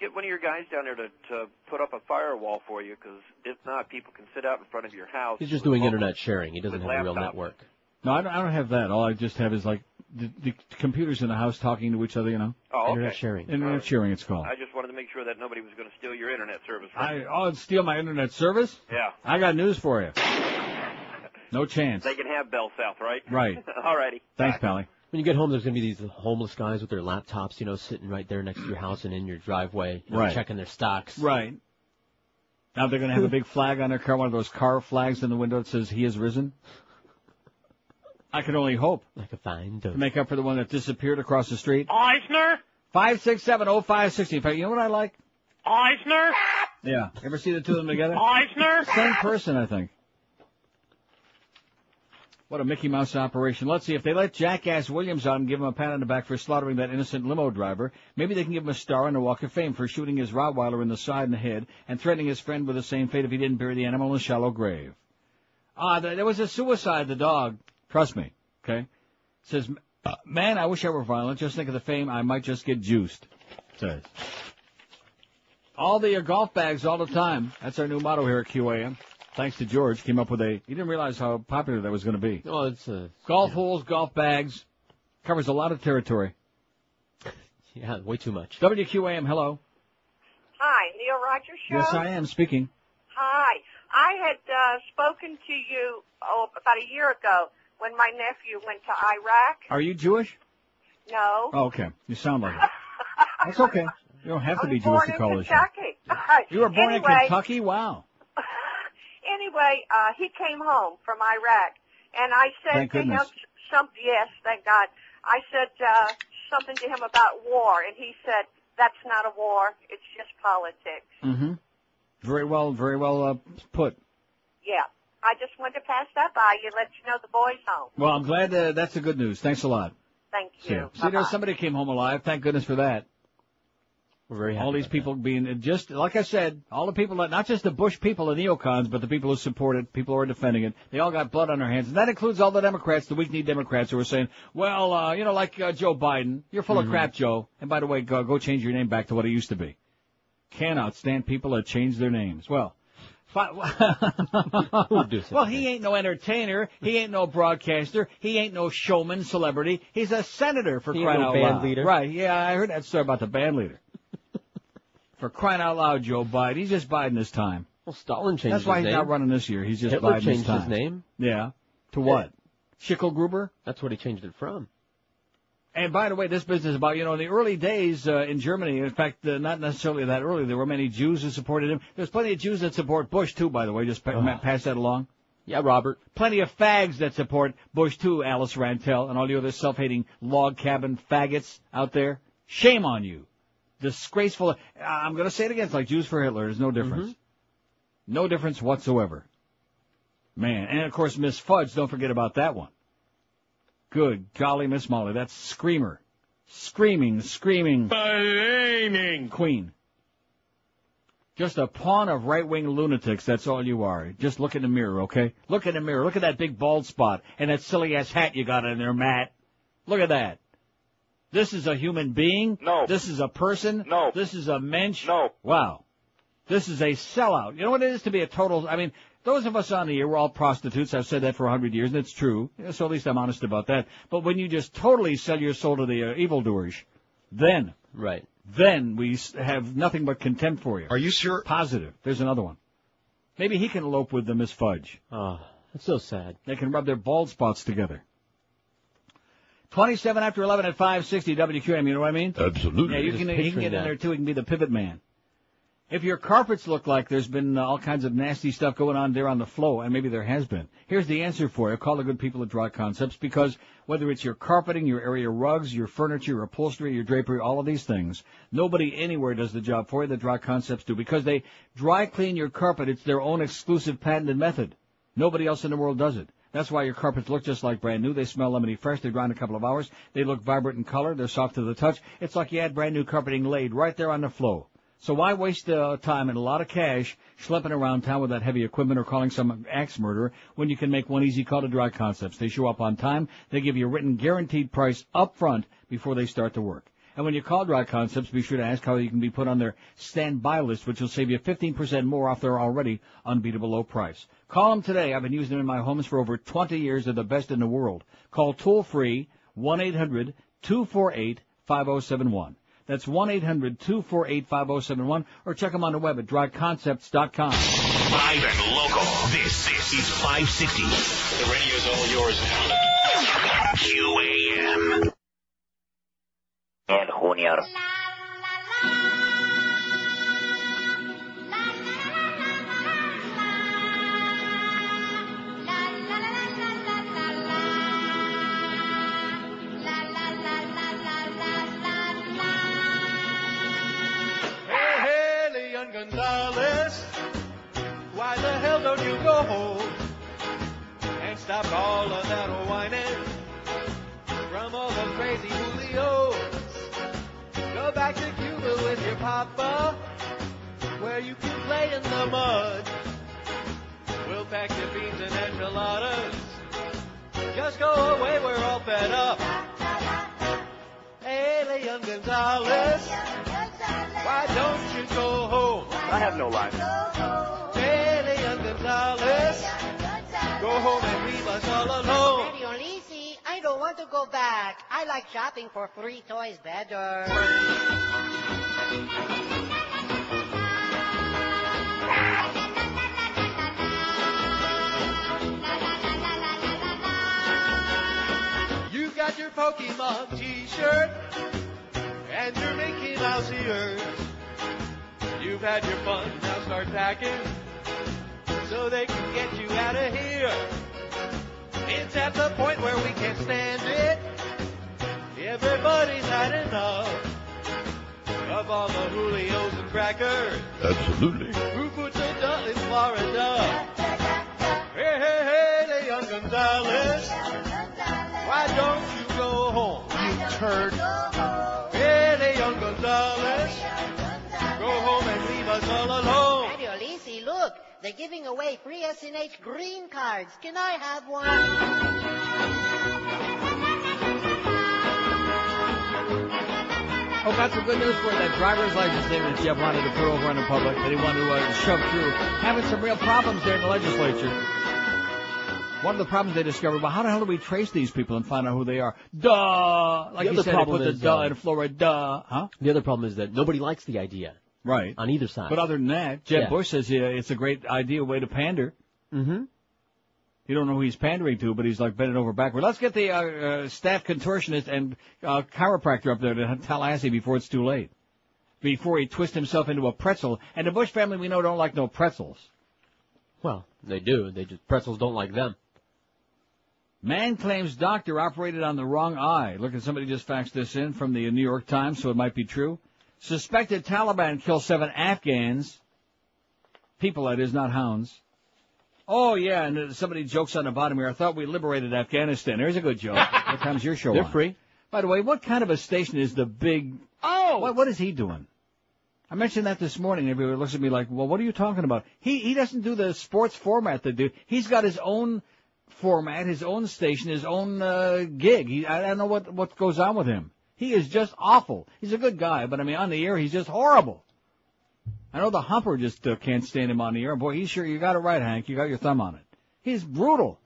Get one of your guys down there to put up a firewall for you, because if not, people can sit out in front of your house. He's just doing internet sharing. He doesn't have a real network. No, I don't have that. All I just have is, like, the computers in the house talking to each other, you know? Oh, okay. Internet sharing. Internet sharing, it's called. I just wanted to make sure that nobody was going to steal your internet service. Steal my internet service? Yeah. I got news for you. No chance. They can have Bell South, right? Right. All righty. Thanks, Pally. When you get home, there's going to be these homeless guys with their laptops, you know, sitting right there next to your house and in your driveway, checking their stocks. Right. Now they're going to have a big flag on their car, one of those car flags in the window that says, "He has risen." I can only hope. Like a fine dough. To make up for the one that disappeared across the street. Eisner? 5670560. In fact, you know what I like? Eisner? Yeah. Ever see the two of them together? Eisner? Same person, I think. What a Mickey Mouse operation. Let's see, if they let Jackass Williams out and give him a pat on the back for slaughtering that innocent limo driver, maybe they can give him a star on the Walk of Fame for shooting his Rottweiler in the side and the head and threatening his friend with the same fate if he didn't bury the animal in a shallow grave. There was a suicide, the dog. Trust me, okay? It says, man, I wish I were violent. Just think of the fame. I might just get juiced. It says. All the golf bags all the time. That's our new motto here at QAM. Thanks to George, came up with he didn't realize how popular that was going to be. Oh, it's golf holes, golf bags, covers a lot of territory. Yeah, way too much. WQAM, hello. Hi, Neil Rogers Show? Yes, I am speaking. Hi. I had spoken to you about a year ago when my nephew went to Iraq. Are you Jewish? No. Oh, okay. You sound like it. That's okay. You don't have to be Jewish to call this show. You were born in Kentucky? Wow. Anyway, he came home from Iraq, and I said to him, yes, thank God. I said something to him about war, and he said, that's not a war, it's just politics. Mm-hmm. Very well put. Yeah. I just wanted to pass that by you, let you know the boy's home. Well, I'm glad that's the good news. Thanks a lot. Thank you. See, there's somebody came home alive. Thank goodness for that. We're very happy. All these people being just, like I said, all the people, not just the Bush people, the neocons, but the people who support it, people who are defending it, they all got blood on their hands. And that includes all the Democrats, the weak-kneed Democrats who are saying, well, like Joe Biden, you're full of crap, Joe. And by the way, go change your name back to what it used to be. Cannot stand people that change their names. Well, he ain't no entertainer. He ain't no broadcaster. He ain't no showman, celebrity. He's a senator for crying out loud. Band leader. Right, yeah, I heard that story about the band leader. For crying out loud, Joe Biden. He's just biding his time. Well, Stalin changed his name. That's why he's not running this year. He's just Hitler biding his time. changed his name? Yeah. To what? Schickelgruber? That's what he changed it from. And by the way, this business about, in the early days in Germany, in fact, not necessarily that early, there were many Jews who supported him. There's plenty of Jews that support Bush, too, by the way. Just pass that along. Yeah, Robert. Plenty of fags that support Bush, too, Alice Rantel, and all you other self-hating log cabin faggots out there. Shame on you. Disgraceful. I'm going to say it again. It's like Jews for Hitler. There's no difference. Mm-hmm. No difference whatsoever. Man. And, of course, Miss Fudge. Don't forget about that one. Good golly, Miss Molly. That's Screamer. Screaming. Blaming. Queen. Just a pawn of right-wing lunatics. That's all you are. Just look in the mirror, okay? Look in the mirror. Look at that big bald spot and that silly-ass hat you got in there, Matt. Look at that. This is a human being? No. This is a person? No. This is a mensch? No. Wow. This is a sellout. You know what it is to be a total, Those of us on the air, we're all prostitutes. I've said that for 100 years, and it's true. So at least I'm honest about that. But when you just totally sell your soul to the evildoers, then we have nothing but contempt for you. Are you sure? Positive. There's another one. Maybe he can elope with Miss Fudge. Oh, that's so sad. They can rub their bald spots together. 27 after 11 at 560 WQAM, you know what I mean? Absolutely. Yeah, he can get in there, too. He can be the pivot man. If your carpets look like there's been all kinds of nasty stuff going on there on the flow, and maybe there has been, here's the answer for you. Call the good people at Dry Concepts, because whether it's your carpeting, your area rugs, your furniture, your upholstery, your drapery, all of these things, nobody anywhere does the job for you. The Dry Concepts do, because they dry clean your carpet. It's their own exclusive patented method. Nobody else in the world does it. That's why your carpets look just like brand new. They smell lemony fresh. They dry in a couple of hours. They look vibrant in color. They're soft to the touch. It's like you had brand new carpeting laid right there on the flow. So why waste time and a lot of cash schlepping around town with that heavy equipment or calling some axe murderer when you can make one easy call to Dry Concepts? They show up on time. They give you a written guaranteed price up front before they start the work. And when you call Dry Concepts, be sure to ask how you can be put on their standby list, which will save you 15% more off their already unbeatable low price. Call them today. I've been using them in my homes for over 20 years. They're the best in the world. Call toll-free 1-800-248-5071. That's 1-800-248-5071, or check them on the web at dryconcepts.com. Live and local. This is 560. The radio's all yours now. QAM. El Junior. Gonzalez, why the hell don't you go home and stop all of that whining from all the crazy Julios? Go back to Cuba with your papa, where you can play in the mud. We'll pack your beans and enchiladas. Just go away, we're all fed up. Hey, Leon Gonzalez, why don't you go home? I have no life. Hey, Leon Gonzalez, go home and leave us all alone. Radio Lisi, I don't want to go back. I like shopping for free toys better. You got your Pokemon t-shirt and your Mickey Mouse ears. You've had your fun, now start packing so they can get you out of here. It's at the point where we can't stand it. Everybody's had enough of all the Julios and crackers. Absolutely. Who puts a duck in Florida? Hey, hey, hey, Leon Gonzalez, why don't you go home? You turd. Hey, Leon Gonzalez, go home and leave us all alone. Radio Lisi, look, they're giving away free SNH green cards. Can I have one? Oh, got some good news for you. That driver's license thing that Jeff wanted to put over on the public, that he wanted to shove through, having some real problems there in the legislature. One of the problems they discovered, well, how the hell do we trace these people and find out who they are? Duh! Like you said, they put the duh in Florida. Huh? The other problem is that nobody likes the idea. Right. On either side. But other than that, Jeb Bush says it's a great idea, way to pander. Mm-hmm. You don't know who he's pandering to, but he's like bending over backward. Let's get the staff contortionist and chiropractor up there to Tallahassee before it's too late. Before he twists himself into a pretzel. And the Bush family, we know, don't like no pretzels. Well, they do. Pretzels don't like them. Man claims doctor operated on the wrong eye. Look, somebody just faxed this in from the New York Times, so it might be true. Suspected Taliban kill 7 Afghans. People, that is, not hounds. Oh, yeah, and somebody jokes on the bottom here. I thought we liberated Afghanistan. There's a good joke. What time's your show They're on? free. By the way, what kind of a station is the big... Oh! What is he doing? I mentioned that this morning. Everybody looks at me like, well, what are you talking about? He doesn't do the sports format they do. He's got his own format, his own station, his own gig. I don't know what goes on with him. He is just awful. He's a good guy, but, I mean, on the air, he's just horrible. I know the Humper just can't stand him on the air. Boy, he's sure you got it right, Hank. You got your thumb on it. He's brutal.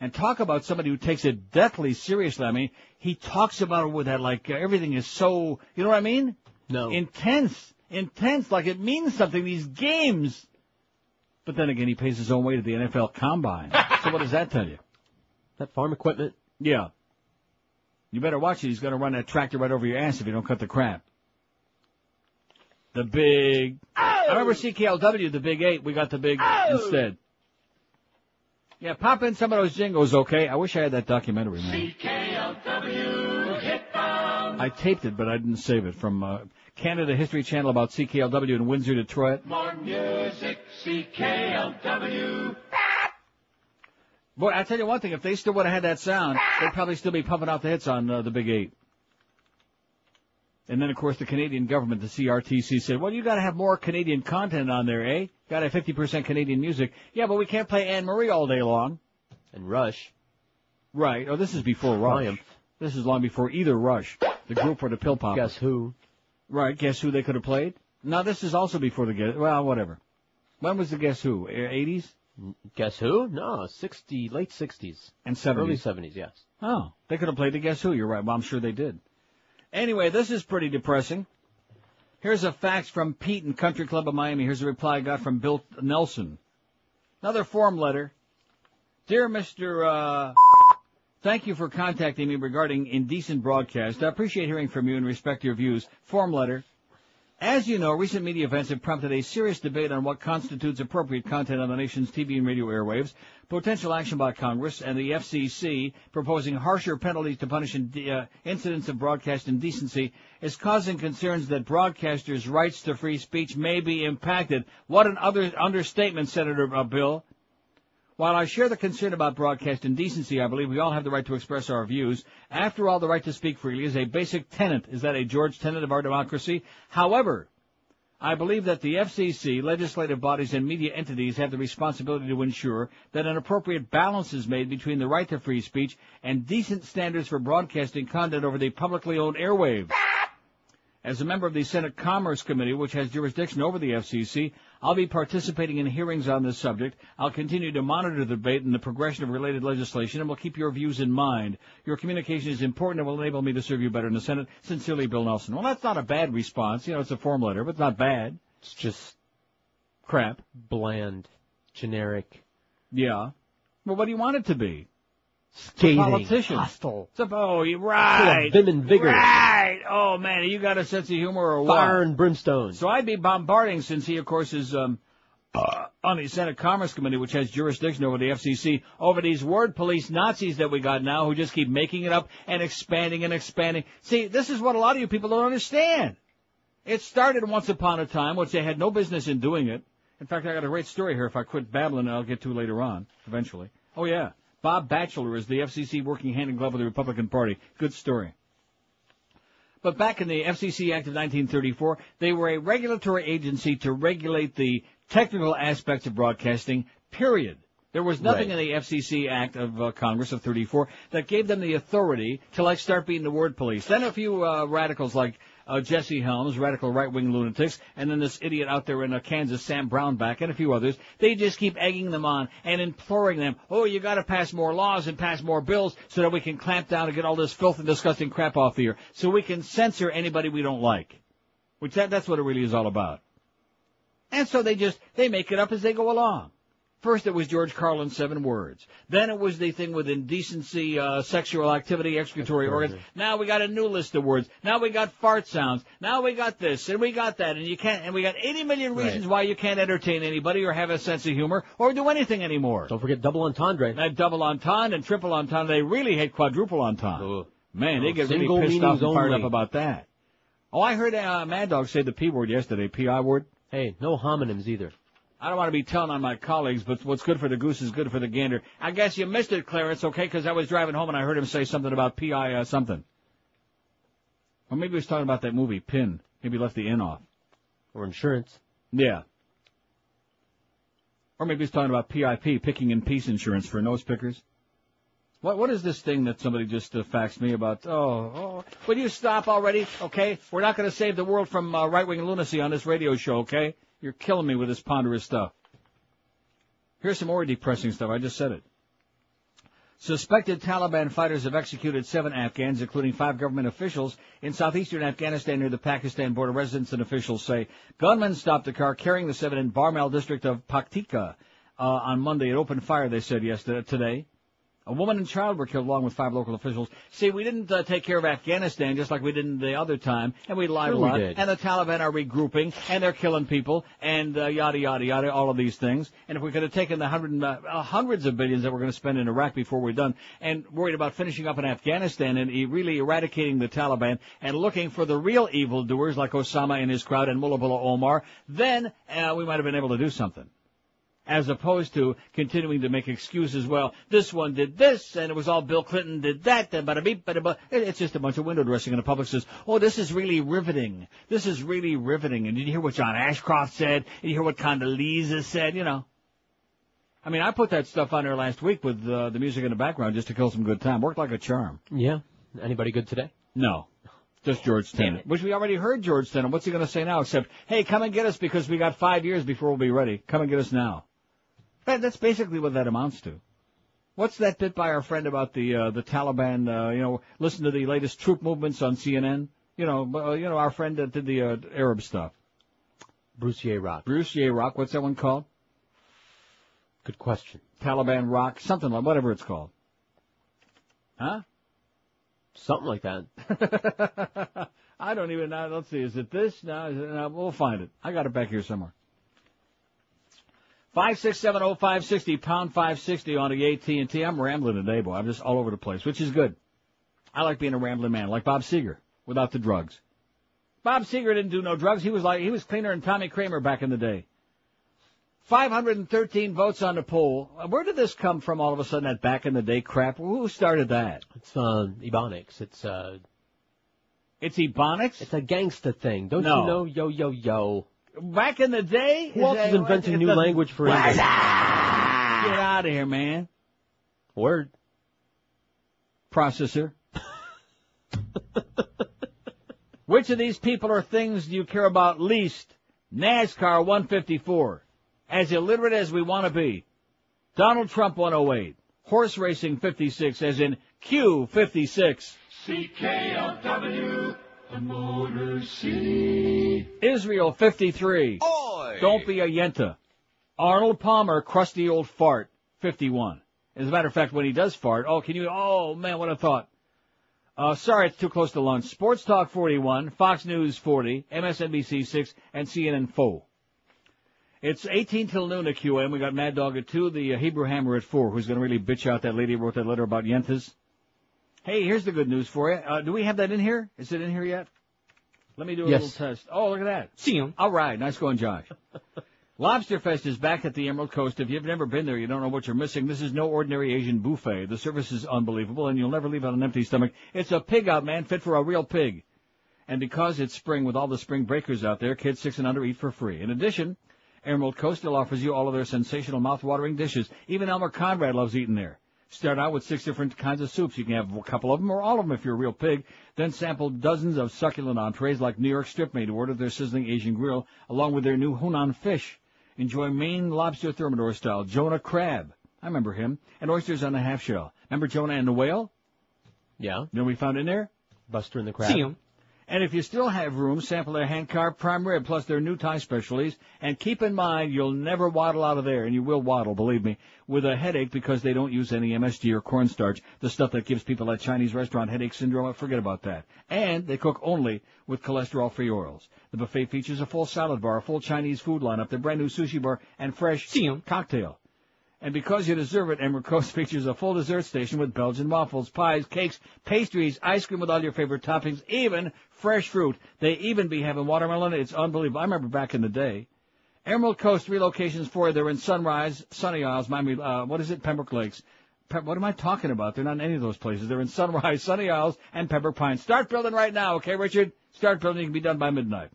And talk about somebody who takes it deathly seriously. I mean, he talks about it with that like everything is so, you know what I mean? No. Intense, like it means something, these games. But then again, he pays his own way to the NFL Combine. So what does that tell you? That farm equipment? Yeah. You better watch it. He's going to run that tractor right over your ass if you don't cut the crap. The big... I remember CKLW, the Big 8. We got the Big instead. Yeah, pop in some of those jingles, okay? I wish I had that documentary, man. CKLW hit bomb. I taped it, but I didn't save it. From Canada History Channel about CKLW in Windsor, Detroit. More music, CKLW. Boy, I tell you one thing. If they still would have had that sound, they'd probably still be pumping out the hits on the Big 8. And then, of course, the Canadian government, the CRTC, said, well, you got to have more Canadian content on there, eh? Got to have 50% Canadian music. Yeah, but we can't play Anne-Marie all day long. And Rush. Right. Oh, this is before Rush. Triumph. This is long before either Rush, the group or the Pill Poppers. Guess who? Right. Guess who they could have played? No, this is also before the Guess. Well, whatever. When was the Guess Who? 80s? Guess who? No, late 60s. And 70s. Early 70s, yes. Oh, they could have played the Guess Who. You're right. Well, I'm sure they did. Anyway, this is pretty depressing. Here's a fax from Pete in Country Club of Miami. Here's a reply I got from Bill Nelson. Another form letter. Dear Mr. Thank you for contacting me regarding indecent broadcast. I appreciate hearing from you and respect your views. Form letter. As you know, recent media events have prompted a serious debate on what constitutes appropriate content on the nation's TV and radio airwaves, potential action by Congress, and the FCC proposing harsher penalties to punish incidents of broadcast indecency is causing concerns that broadcasters' rights to free speech may be impacted. What an understatement, Senator Bill. While I share the concern about broadcast indecency, I believe we all have the right to express our views. After all, the right to speak freely is a basic tenet. Is that a George tenet of our democracy? However, I believe that the FCC, legislative bodies, and media entities have the responsibility to ensure that an appropriate balance is made between the right to free speech and decent standards for broadcasting content over the publicly owned airwaves. As a member of the Senate Commerce Committee, which has jurisdiction over the FCC, I'll be participating in hearings on this subject. I'll continue to monitor the debate and the progression of related legislation, and will keep your views in mind. Your communication is important and will enable me to serve you better in the Senate. Sincerely, Bill Nelson. Well, that's not a bad response. You know, it's a form letter, but it's not bad. It's just crap. Bland. Generic. Yeah. Well, what do you want it to be? Scathing. Politician. Hostile. Oh, you're right. Full of vim and vigor. Right. Oh, man, you got a sense of humor or what? Fire and brimstone. So I'd be bombarding, since he, of course, is on the Senate Commerce Committee, which has jurisdiction over the FCC, over these word police Nazis that we got now who just keep making it up and expanding and expanding. See, this is what a lot of you people don't understand. It started once upon a time, which they had no business in doing it. In fact, I got a great story here. If I quit babbling, I'll get to later on, eventually. Oh, yeah. Bob Batchelor is the FCC working hand in glove with the Republican Party. Good story. But back in the FCC Act of 1934, they were a regulatory agency to regulate the technical aspects of broadcasting, period. There was nothing in the FCC Act of Congress of 34 that gave them the authority to, like, start being the word police. Then a few radicals like Jesse Helms, radical right-wing lunatics, and then this idiot out there in Kansas, Sam Brownback, and a few others, they just keep egging them on and imploring them, oh, you got to pass more laws and pass more bills so that we can clamp down and get all this filth and disgusting crap off the air, so we can censor anybody we don't like. Which that's what it really is all about. And so they make it up as they go along. First, it was George Carlin's 7 words. Then it was the thing with indecency, sexual activity, excretory organs. Now we got a new list of words. Now we got fart sounds. Now we got this and we got that, and you can't. And we got 80 million reasons why you can't entertain anybody or have a sense of humor or do anything anymore. Don't forget double entendre. That double entendre and triple entendre. They really hate quadruple entendre. Oh. Man, they get really pissed off and fired up about that. Oh, I heard Mad Dog say the P word yesterday. P-I word. Hey, no homonyms either. I don't want to be telling on my colleagues, but what's good for the goose is good for the gander. I guess you missed it, Clarence, okay, because I was driving home and I heard him say something about P.I. something. Or maybe he was talking about that movie, Pin. Maybe he left the N off. Or insurance. Yeah. Or maybe he's talking about PIP, picking in peace insurance for nose pickers. What is this thing that somebody just faxed me about? Oh, will you stop already? Okay, we're not going to save the world from right-wing lunacy on this radio show. Okay, you're killing me with this ponderous stuff. Here's some more depressing stuff. I just said it. Suspected Taliban fighters have executed 7 Afghans, including 5 government officials, in southeastern Afghanistan near the Pakistan border. Residents and officials say gunmen stopped a car carrying the 7 in Barmal district of Paktika on Monday. It opened fire, they said today. A woman and child were killed along with 5 local officials. See, we didn't take care of Afghanistan just like we did the other time, and we lied a lot. And the Taliban are regrouping, and they're killing people, and yada, yada, yada, all of these things. And if we could have taken the hundreds of billions that we're going to spend in Iraq before we're done, and worried about finishing up in Afghanistan and really eradicating the Taliban and looking for the real evildoers like Osama and his crowd and Mullah Omar, then we might have been able to do something. As opposed to continuing to make excuses, well, this one did this, and it was all Bill Clinton did that, and bada-beep. It's just a bunch of window dressing, and the public says, oh, this is really riveting. This is really riveting. And did you hear what John Ashcroft said? Did you hear what Condoleezza said? You know. I mean, I put that stuff on there last week with the music in the background just to kill some good time. Worked like a charm. Yeah. Anybody good today? No. Just George Tenet. Which we already heard George Tenet. What's he going to say now except, hey, come and get us because we got 5 years before we'll be ready. Come and get us now. That's basically what that amounts to. What's that bit by our friend about the Taliban, listen to the latest troop movements on CNN? Our friend that did the Arab stuff. Bruce Ye Rock. Bruce Ye Rock. What's that one called? Good question. Taliban Rock. Something like, whatever it's called. Huh? Something like that. I don't even know. Let's see. Is it this? No, we'll find it. I got it back here somewhere. 5670560, pound 560 on the AT&T. I'm rambling today, boy. I'm just all over the place, which is good. I like being a rambling man, like Bob Seger, without the drugs. Bob Seger didn't do no drugs. He was cleaner than Tommy Kramer back in the day. 513 votes on the poll. Where did this come from all of a sudden, that back in the day crap? Who started that? It's Ebonics. It's Ebonics? It's a gangsta thing. Don't you know? Yo, yo, yo. Back in the day? Who else is inventing new language for English? Get out of here, man. Word. Processor. Which of these people or things do you care about least? NASCAR 154. As illiterate as we want to be. Donald Trump 108. Horse racing 56, as in Q 56. CKLW. The Motor City. Israel 53. Oy. Don't be a yenta. Arnold Palmer, crusty old fart 51. As a matter of fact, when he does fart, oh man, what a thought. Sorry, it's too close to lunch. Sports Talk 41, Fox News 40, MSNBC 6, and CNN 4. It's 18 till noon at QM. We got Mad Dog at 2, the Hebrew Hammer at 4, who's going to really bitch out that lady who wrote that letter about yentas. Hey, here's the good news for you. Do we have that in here? Is it in here yet? Let me do a little test. Oh, look at that. See him. All right. Nice going, Josh. Lobster Fest is back at the Emerald Coast. If you've never been there, you don't know what you're missing. This is no ordinary Asian buffet. The service is unbelievable, and you'll never leave on an empty stomach. It's a pig out, man, fit for a real pig. And because it's spring with all the spring breakers out there, kids 6 and under eat for free. In addition, Emerald Coastal offers you all of their sensational mouth-watering dishes. Even Elmer Conrad loves eating there. Start out with 6 different kinds of soups. You can have a couple of them or all of them if you're a real pig. Then sample dozens of succulent entrees like New York strip meat. Order their sizzling Asian grill along with their new Hunan fish. Enjoy Maine lobster thermidor style. Jonah crab. I remember him. And oysters on a half shell. Remember Jonah and the whale? Yeah. You know what we found in there? Buster and the crab. See him. And if you still have room, sample their hand-carved prime rib plus their new Thai specialties. And keep in mind, you'll never waddle out of there, and you will waddle, believe me, with a headache because they don't use any MSG or cornstarch, the stuff that gives people that Chinese restaurant headache syndrome. Forget about that. And they cook only with cholesterol-free oils. The buffet features a full salad bar, a full Chinese food lineup, their brand new sushi bar, and fresh cocktail. And because you deserve it, Emerald Coast features a full dessert station with Belgian waffles, pies, cakes, pastries, ice cream with all your favorite toppings, even fresh fruit. They even be having watermelon. It's unbelievable. I remember back in the day. Emerald Coast, 3 locations for you. They're in Sunrise, Sunny Isles, Miami, Pembroke Lakes. What am I talking about? They're not in any of those places. They're in Sunrise, Sunny Isles, and Pembroke Pines. Start building right now, okay, Richard? Start building. It can be done by midnight.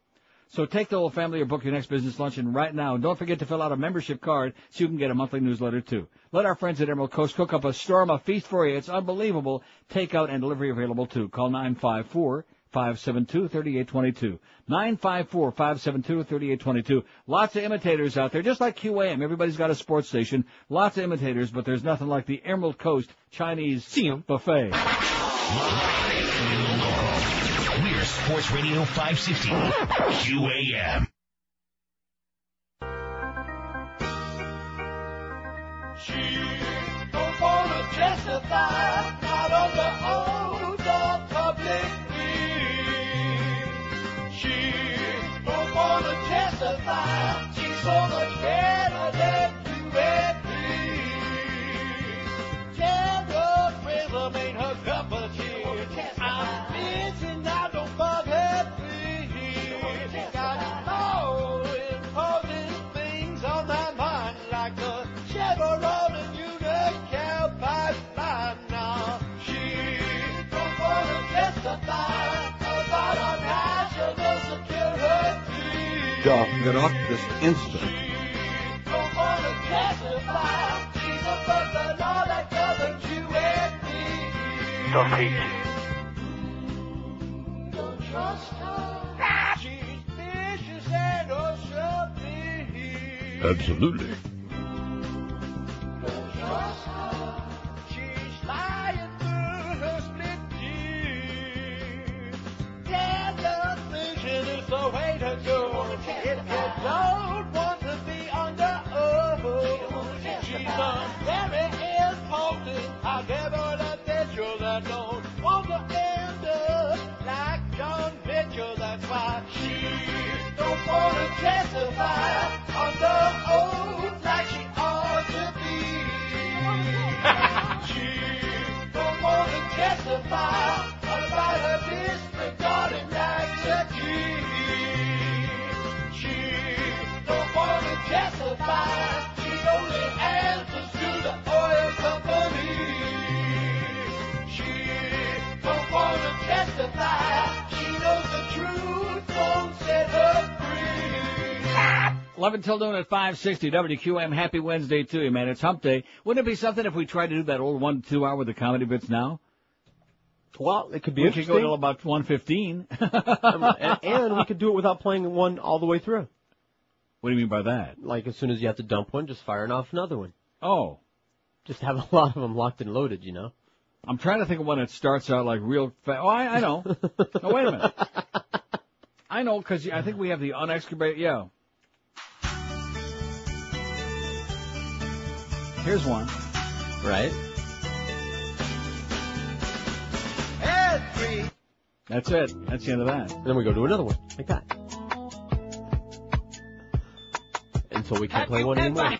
So take the whole family or book your next business luncheon right now. And don't forget to fill out a membership card so you can get a monthly newsletter, too. Let our friends at Emerald Coast cook up a storm of feast for you. It's unbelievable. Takeout and delivery available, too. Call 954-572-3822. 954-572-3822. Lots of imitators out there, just like QAM. Everybody's got a sports station. Lots of imitators, but there's nothing like the Emerald Coast Chinese buffet. We're Sports Radio 560 QAM. She don't wanna testify, not under oath or publicly. She don't wanna testify, she's so much better than you and me. Tell your friends ain't her cup of tea. I'm bitching, I don't bother me. Got all important things on my mind, like the Chevron and Unocal pipeline. Now she don't wanna testify about our national security. Get off this instant. She don't wanna testify. She's a person all that governs you and me. Don't hate you. Trust her. She's vicious and unselfish. Absolutely. Trust her. She's lying through her split teeth. Tender vision is the way to go. If you don't want to be under oath, she's very important. I'll give her the picture that don't want to end up like John Mitchell. That's why she don't want to testify under oath like she ought to be. She don't want to testify about her disregarding laxity. She don't want to testify. She only answers to the oil company. She don't want to testify. She knows the truth won't set her free. 11 till noon at 560 WQM. Happy Wednesday to you, man. It's hump day. Wouldn't it be something if we tried to do that old 1 to 2 hour with the comedy bits now? Well, it could be We could interesting. go till about 1:15. and we could do it without playing one all the way through. What do you mean by that? Like, as soon as you have to dump one, just firing off another one. Oh. Just have a lot of them locked and loaded, you know? I'm trying to think of when it starts out like real fast. Oh, I know. Oh, wait a minute. I know, because I think we have the unexcavated. Yeah. Here's one. Right? That's it. That's the end of that. And then we go to another one, like that. Until we can't play one anymore.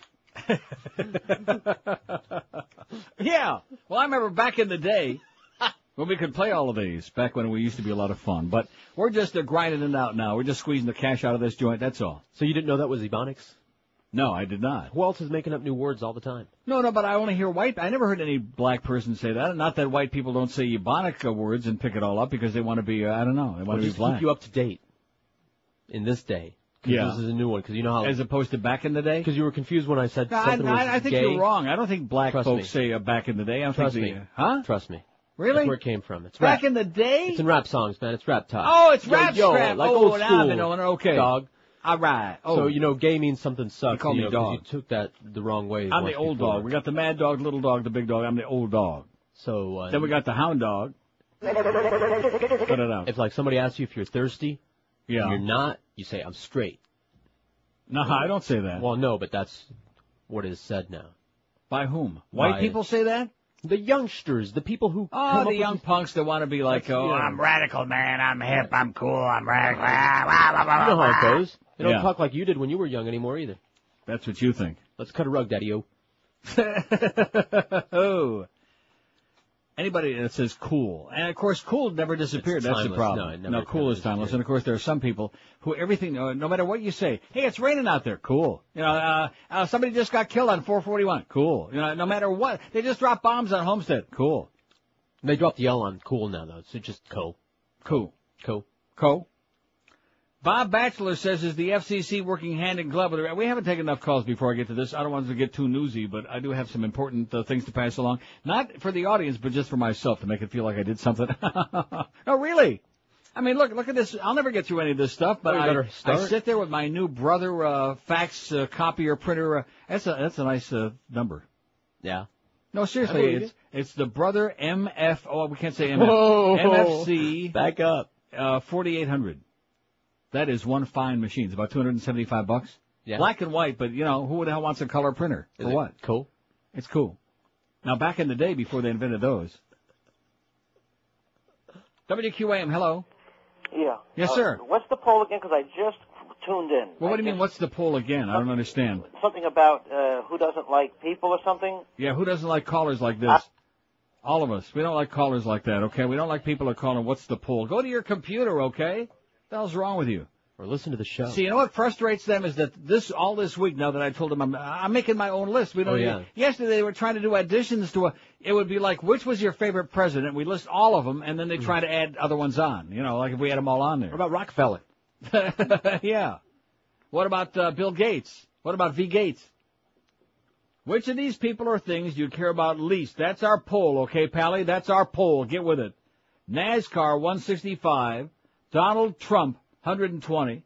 Yeah. Well, I remember back in the day when we could play all of these, back when we used to be a lot of fun. But we're just grinding it out now. We're just squeezing the cash out of this joint, that's all. So you didn't know that was Ebonics? No, I did not. Who else is making up new words all the time? No, but I only hear white. I never heard any black person say that. Not that white people don't say Ebonic words and pick it all up because they want to be, I don't know, they want to be just black. Keep you up to date in this day. Yeah. This is a new one, because you know how... As opposed to back in the day? Because you were confused when I said something was I think gay. you're wrong. I don't think black Trust folks me. say back in the day. Trust me. Huh? Trust me. Really? That's where it came from. It's Back rap. in the day? It's in rap songs, man. It's rap talk. Oh, it's rap scrap. Like oh, old now school. I've been knowing. Okay. Dog. All right. Oh. So, you know, gay means something sucks. You call me 'cause dog. You took that the wrong way. I'm once the old before. dog. We got the mad dog, little dog, the big dog. I'm the old dog. So, then we got the hound dog. Put it out. If, like, somebody asks you if you're thirsty, Yeah. and you're not, you say, I'm straight. No, I don't say that. Well, no, but that's what is said now. By whom? White people say that? The youngsters, the people who... Oh, the young punks that want to be like, oh, I'm radical, man. I'm hip. I'm cool. I'm radical. You know how it goes. They don't Yeah. talk like you did when you were young anymore either. That's what you think. Let's cut a rug, Daddy-o. Oh. Anybody that says cool. And, of course, cool never disappeared. It's That's the timeless. problem. No, it never- cool never is timeless. And, of course, there are some people who everything, no matter what you say, hey, it's raining out there. Cool. You know, somebody just got killed on 441. Cool. You know, no matter what. They just dropped bombs on Homestead. Cool. They dropped the L on cool now, though. So just co. Cool. Co. Co. Bob Batchelor says, is the FCC working hand in glove with her? We haven't taken enough calls before I get to this. I don't want to get too newsy, but I do have some important things to pass along. Not for the audience, but just for myself to make it feel like I did something. No, really. I mean, look at this. I'll never get through any of this stuff, but I sit there with my new Brother fax copier printer. That's a nice number. Yeah. No, seriously, it's the Brother MF. Oh, we can't say MF. Whoa. MFC. Back up. 4800. That is one fine machine. It's about $275. Yeah. Black and white, but who the hell wants a color printer? For what? Cool. It's cool. Now, back in the day, before they invented those. WQAM, hello. Yeah. Yes, sir. What's the poll again? Because I just tuned in. Well, what do you mean, what's the poll again? I don't understand. Something about who doesn't like people or something? Yeah, who doesn't like callers like this? All of us. We don't like callers like that, okay? We don't like people who are calling, what's the poll? Go to your computer, okay? What the hell's wrong with you? Or listen to the show. See, you know what frustrates them is that all this week, now that I told them I'm making my own list. We don't. Yesterday they were trying to do additions to it would be like, which was your favorite president? We list all of them, and then they try to add other ones on. Like if we had them all on there. What about Rockefeller? Yeah. What about Bill Gates? What about V. Gates? Which of these people or things do you care about least? That's our poll, okay, Pally? That's our poll. Get with it. NASCAR 165, Donald Trump 120,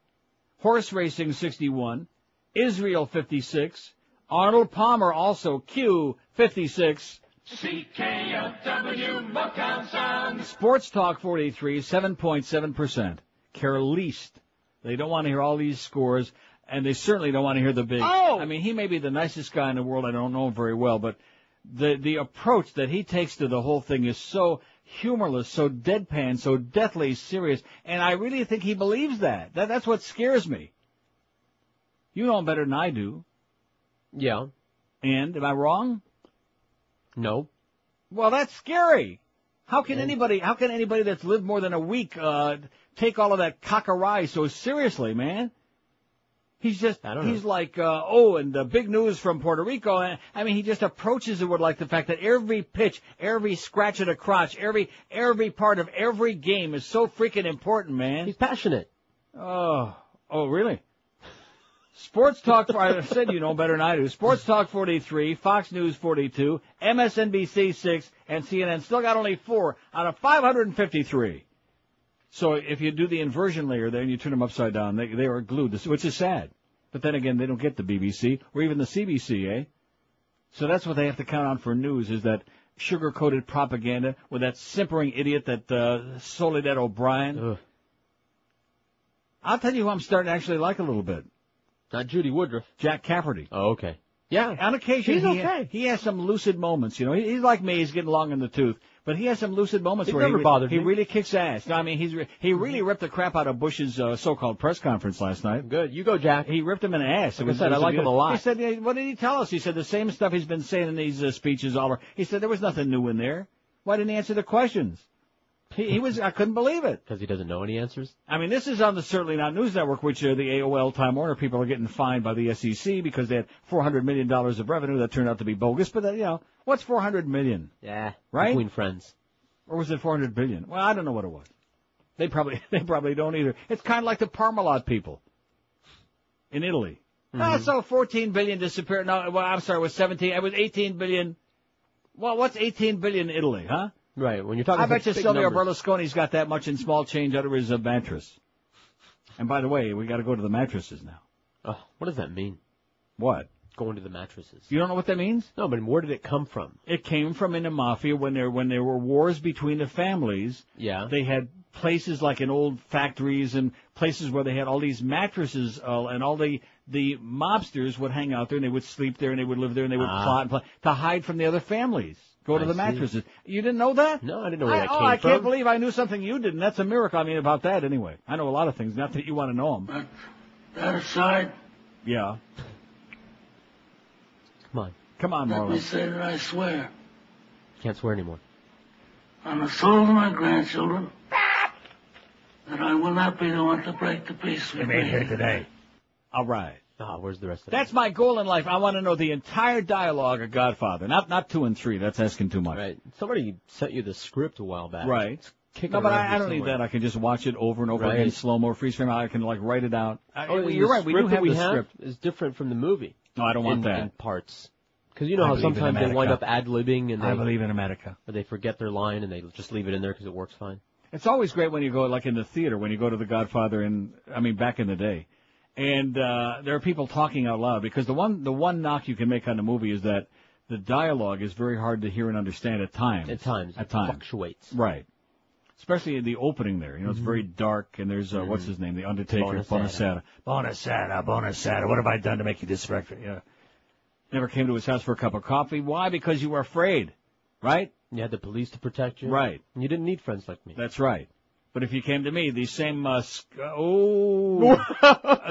horse racing 61, Israel 56, Arnold Palmer also Q 56, CKLW Motown Sound. Sports Talk 43, 7.7%. Care least. They don't want to hear all these scores, and they certainly don't want to hear the big. Oh! I mean, he may be the nicest guy in the world. I don't know him very well, but the approach that he takes to the whole thing is so humorless, so deadpan, so deathly serious, and I really think he believes that. That's what scares me. You know him better than I do. Yeah. And am I wrong? No. Well, that's scary. How can anybody that's lived more than a week take all of that cock-a-rye so seriously, man? He's like, and the big news from Puerto Rico. I mean, he just approaches it with like the fact that every pitch, every scratch of the crotch, every part of every game is so freaking important, man. He's passionate. Oh, really? Sports Talk, I said you know better than I do. Sports Talk 43, Fox News 42, MSNBC 6, and CNN still got only 4 out of 553. So if you do the inversion layer there and you turn them upside down, they are glued, which is sad. But then again, they don't get the BBC or even the CBC, eh? So that's what they have to count on for news, is that sugar-coated propaganda with that simpering idiot, that Soledad O'Brien. Ugh. I'll tell you who I'm starting to actually like a little bit. Not Judy Woodruff. Jack Cafferty. Oh, okay. Yeah, on occasion he's okay. He has some lucid moments. He's like me. He's getting long in the tooth, but he has some lucid moments where he really kicks ass. I mean, he really ripped the crap out of Bush's so-called press conference last night. Good, you go, Jack. He ripped him in the ass. Like I said, I like him a lot. He said, "What did he tell us?" He said the same stuff he's been saying in these speeches all over. He said there was nothing new in there. Why didn't he answer the questions? He was, I couldn't believe it. Because he doesn't know any answers? I mean, this is on the Certainly Not News Network, which the AOL Time Warner people are getting fined by the SEC because they had $400 million of revenue that turned out to be bogus. But, what's $400 million? Yeah. Right? Between friends. Or was it $400 billion? Well, I don't know what it was. They probably don't either. It's kind of like the Parmalat people in Italy. Mm-hmm. So 14 billion disappeared. No, well, I'm sorry, it was 17. It was 18 billion. Well, what's 18 billion in Italy, huh? Right, when you're talking I bet you Silvio numbers. Berlusconi's got that much in small change under his mattress. And by the way, we got to go to the mattresses now. Oh, what does that mean? What? Going to the mattresses. You don't know what that means? No, but where did it come from? It came from in the mafia when there were wars between the families. Yeah. They had places like in old factories and places where they had all these mattresses, and all the mobsters would hang out there and they would sleep there and they would live there and they would plot and plot to hide from the other families. Go to the mattresses. You didn't know that? No, I didn't know where that came from. I can't believe I knew something you didn't. That's a miracle. I mean, about that anyway. I know a lot of things, not that you want to know them. That aside? Yeah. Come on, Let Marlon. me say that I swear Can't swear anymore. on the souls of my grandchildren that I will not be the one to break the peace with me. here today. All right. Where's the rest of it? That's my goal in life. I want to know the entire dialogue of Godfather. Not 2 and 3. That's asking too much. Right. Somebody sent you the script a while back. Right. kick No, it but around I don't need somewhere. that. I can just watch it over and over Right. again, slow-mo, freeze frame. I can, like, write it out. You're right. We do have the script. Is different from the movie. No, I don't want that. In parts. Because you know I how believe in sometimes they America. wind up ad-libbing and I believe in America. or they forget their line and they just leave it in there because it works fine. It's always great when you go, like, in the theater, when you go to The Godfather back in the day. And there are people talking out loud, because the one knock you can make on the movie is that the dialogue is very hard to hear and understand at times. At times. Fluctuates. Right. Especially in the opening there. You know, it's very dark, and there's, what's his name, The Undertaker, Bonasera. Bonasera, what have I done to make you disrespectful? Yeah. Never came to his house for a cup of coffee. Why? Because you were afraid. Right? You had the police to protect you. Right. And you didn't need friends like me. That's right. But if you came to me, these same,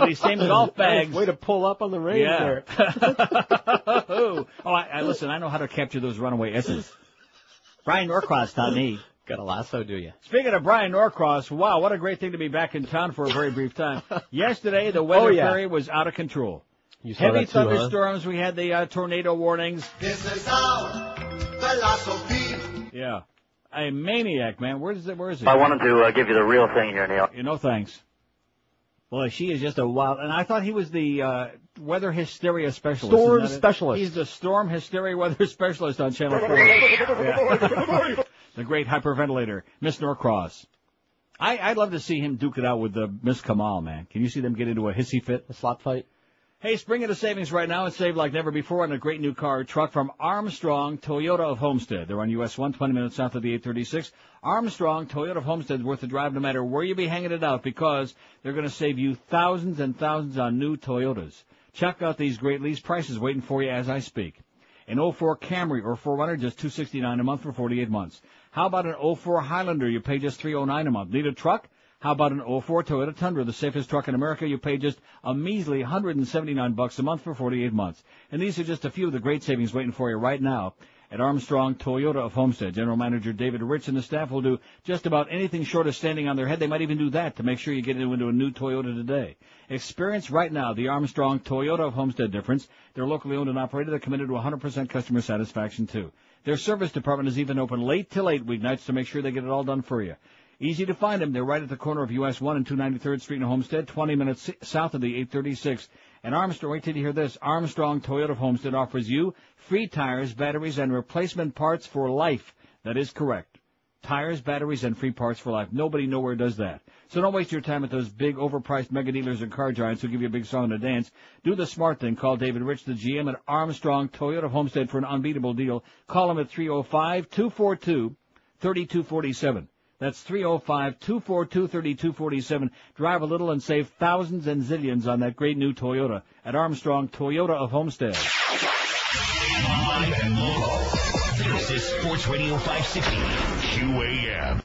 these same golf bags. Way to pull up on the range there. Listen, I know how to capture those runaway S's. Brian Norcross taught me. Got a lasso, do you? Speaking of Brian Norcross, wow, what a great thing to be back in town for a very brief time. Yesterday, the weather fairy was out of control. You saw Heavy that too, huh? thunderstorms. We had the tornado warnings. This is our philosophy. Yeah. A maniac, man. Where is it? I wanted to give you the real thing here, Neil. No, thanks. Boy, she is just a wild... And I thought he was the weather hysteria specialist. Storm specialist. He's the storm hysteria weather specialist on Channel 4. Yeah. The great hyperventilator, Miss Norcross. I'd love to see him duke it out with Miss Kamal, man. Can you see them get into a hissy fit? A slot fight? Hey, spring into savings right now and save like never before on a great new car or truck from Armstrong Toyota of Homestead. They're on US 1, 20 minutes south of the 836. Armstrong Toyota of Homestead is worth the drive no matter where you be hanging it out, because they're going to save you thousands and thousands on new Toyotas. Check out these great lease prices waiting for you as I speak. An 04 Camry or 4Runner, just $269 a month for 48 months. How about an 04 Highlander? You pay just $309 a month. Need a truck? How about an 04 Toyota Tundra, the safest truck in America? You pay just a measly $179 a month for 48 months. And these are just a few of the great savings waiting for you right now at Armstrong Toyota of Homestead. General Manager David Rich and the staff will do just about anything short of standing on their head. They might even do that to make sure you get into a new Toyota today. Experience right now the Armstrong Toyota of Homestead difference. They're locally owned and operated. They're committed to 100% customer satisfaction, too. Their service department is even open late till 8 weeknights to make sure they get it all done for you. Easy to find them. They're right at the corner of US 1 and 293rd Street in Homestead, 20 minutes south of the 836. And Armstrong, wait till you hear this, Armstrong Toyota of Homestead offers you free tires, batteries, and replacement parts for life. That is correct. Tires, batteries, and free parts for life. Nobody nowhere does that. So don't waste your time at those big, overpriced mega dealers and car giants who give you a big song and a dance. Do the smart thing. Call David Rich, the GM at Armstrong Toyota of Homestead for an unbeatable deal. Call him at 305-242-3247. That's 305-242-3247. Drive a little and save thousands and zillions on that great new Toyota at Armstrong Toyota of Homestead. Live and local. This is Sports Radio 560 QAM.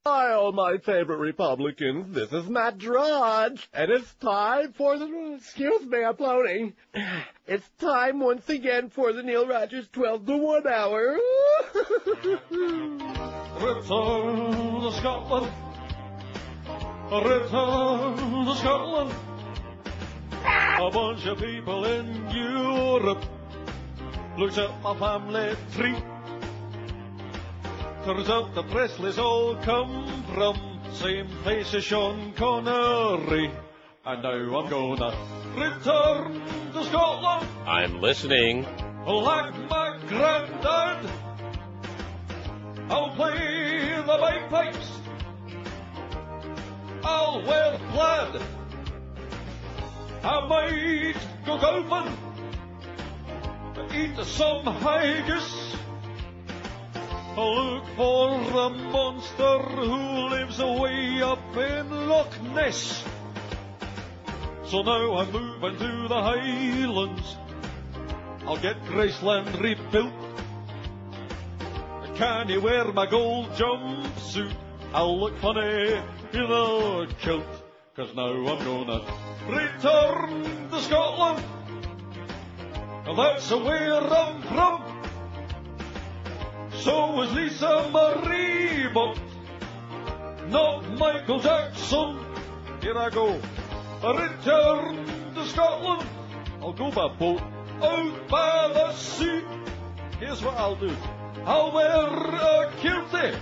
Hi, all my favorite Republicans. This is Matt Drudge, and it's time for the... Excuse me, I'm floating. It's time once again for the Neil Rogers 12 to 1 hour. Return to Scotland. Return to Scotland. A bunch of people in Europe looked at my family tree. Turns out the Presleys all come from same place as Sean Connery. And now I'm gonna return to Scotland. I'm listening. Like my granddad, I'll play the bagpipes. I'll wear plaid. I might go golfing, eat some haggis. I'll look for a monster who lives away up in Loch Ness. So now I'm moving to the Highlands. I'll get Graceland rebuilt. Can you wear my gold jumpsuit? I'll look funny in a kilt. 'Cause now I'm gonna return to Scotland. That's where I'm from. So was Lisa Marie, but not Michael Jackson. Here I go. A return to Scotland. I'll go by boat out by the sea. Here's what I'll do. I'll wear a kiltie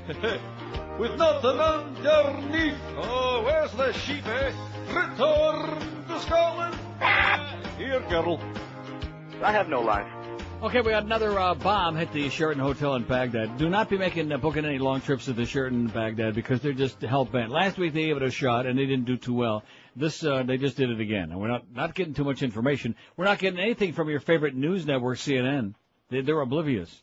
with nothing underneath. Oh, where's the sheep, eh? Return to Scotland. Here, girl. I have no life. Okay, we got another bomb hit the Sheraton Hotel in Baghdad. Do not be booking any long trips to the Sheraton Baghdad because they're just hell-bent. Last week they gave it a shot and they didn't do too well. This they just did it again. And we're not getting too much information. We're not getting anything from your favorite news network, CNN. They're oblivious.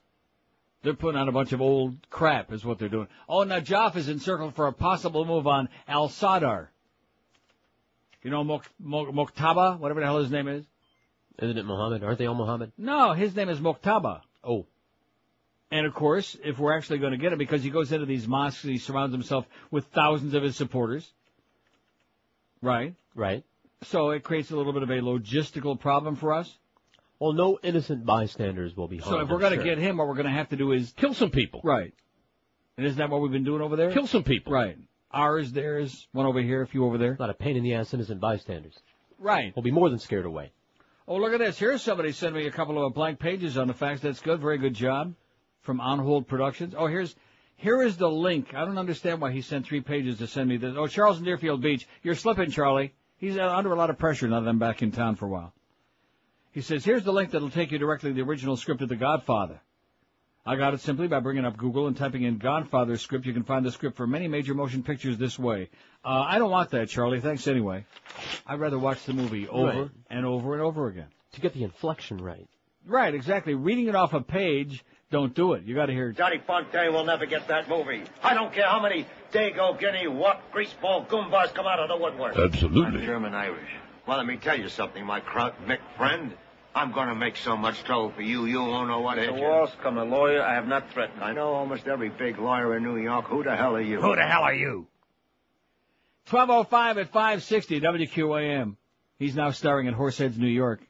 They're putting on a bunch of old crap is what they're doing. Oh, Najaf is encircled for a possible move on Al-Sadr. You know Muqtaba, whatever the hell his name is? Isn't it Mohammed? Aren't they all Mohammed? No, his name is Muqtaba. Oh. And, of course, if we're actually going to get him, because he goes into these mosques, he surrounds himself with thousands of his supporters. Right? Right. So it creates a little bit of a logistical problem for us. Well, no innocent bystanders will be harmed. So if we're going to get him, what we're going to have to do is... Kill some people. Right. And isn't that what we've been doing over there? Kill some people. Right. Ours, theirs, one over here, a few over there. Not a pain in the ass innocent bystanders. Right. We'll be more than scared away. Oh, look at this. Here's somebody sent me a couple of blank pages on the facts. That's good. Very good job. From On Hold Productions. Oh, here is the link. I don't understand why he sent 3 pages to send me this. Oh, Charles in Deerfield Beach. You're slipping, Charlie. He's under a lot of pressure now that I'm back in town for a while. He says, here's the link that'll take you directly to the original script of The Godfather. I got it simply by bringing up Google and typing in Godfather script. You can find the script for many major motion pictures this way. I don't want that, Charlie. Thanks anyway. I'd rather watch the movie over and over and over again. To get the inflection right. Right, exactly. Reading it off a page, don't do it. You got to hear it. Johnny Fontaine will never get that movie. I don't care how many Dago, Guinea, what greaseball goombas come out of the woodwork. Absolutely. I'm German-Irish. Well, let me tell you something, my Mick friend. I'm going to make so much trouble for you, you won't know what hit you. The wall's come, a lawyer. I have not threatened. I know almost every big lawyer in New York. Who the hell are you? Who the hell are you? 12:05 at 560 WQAM. He's now starring in Horseheads, New York.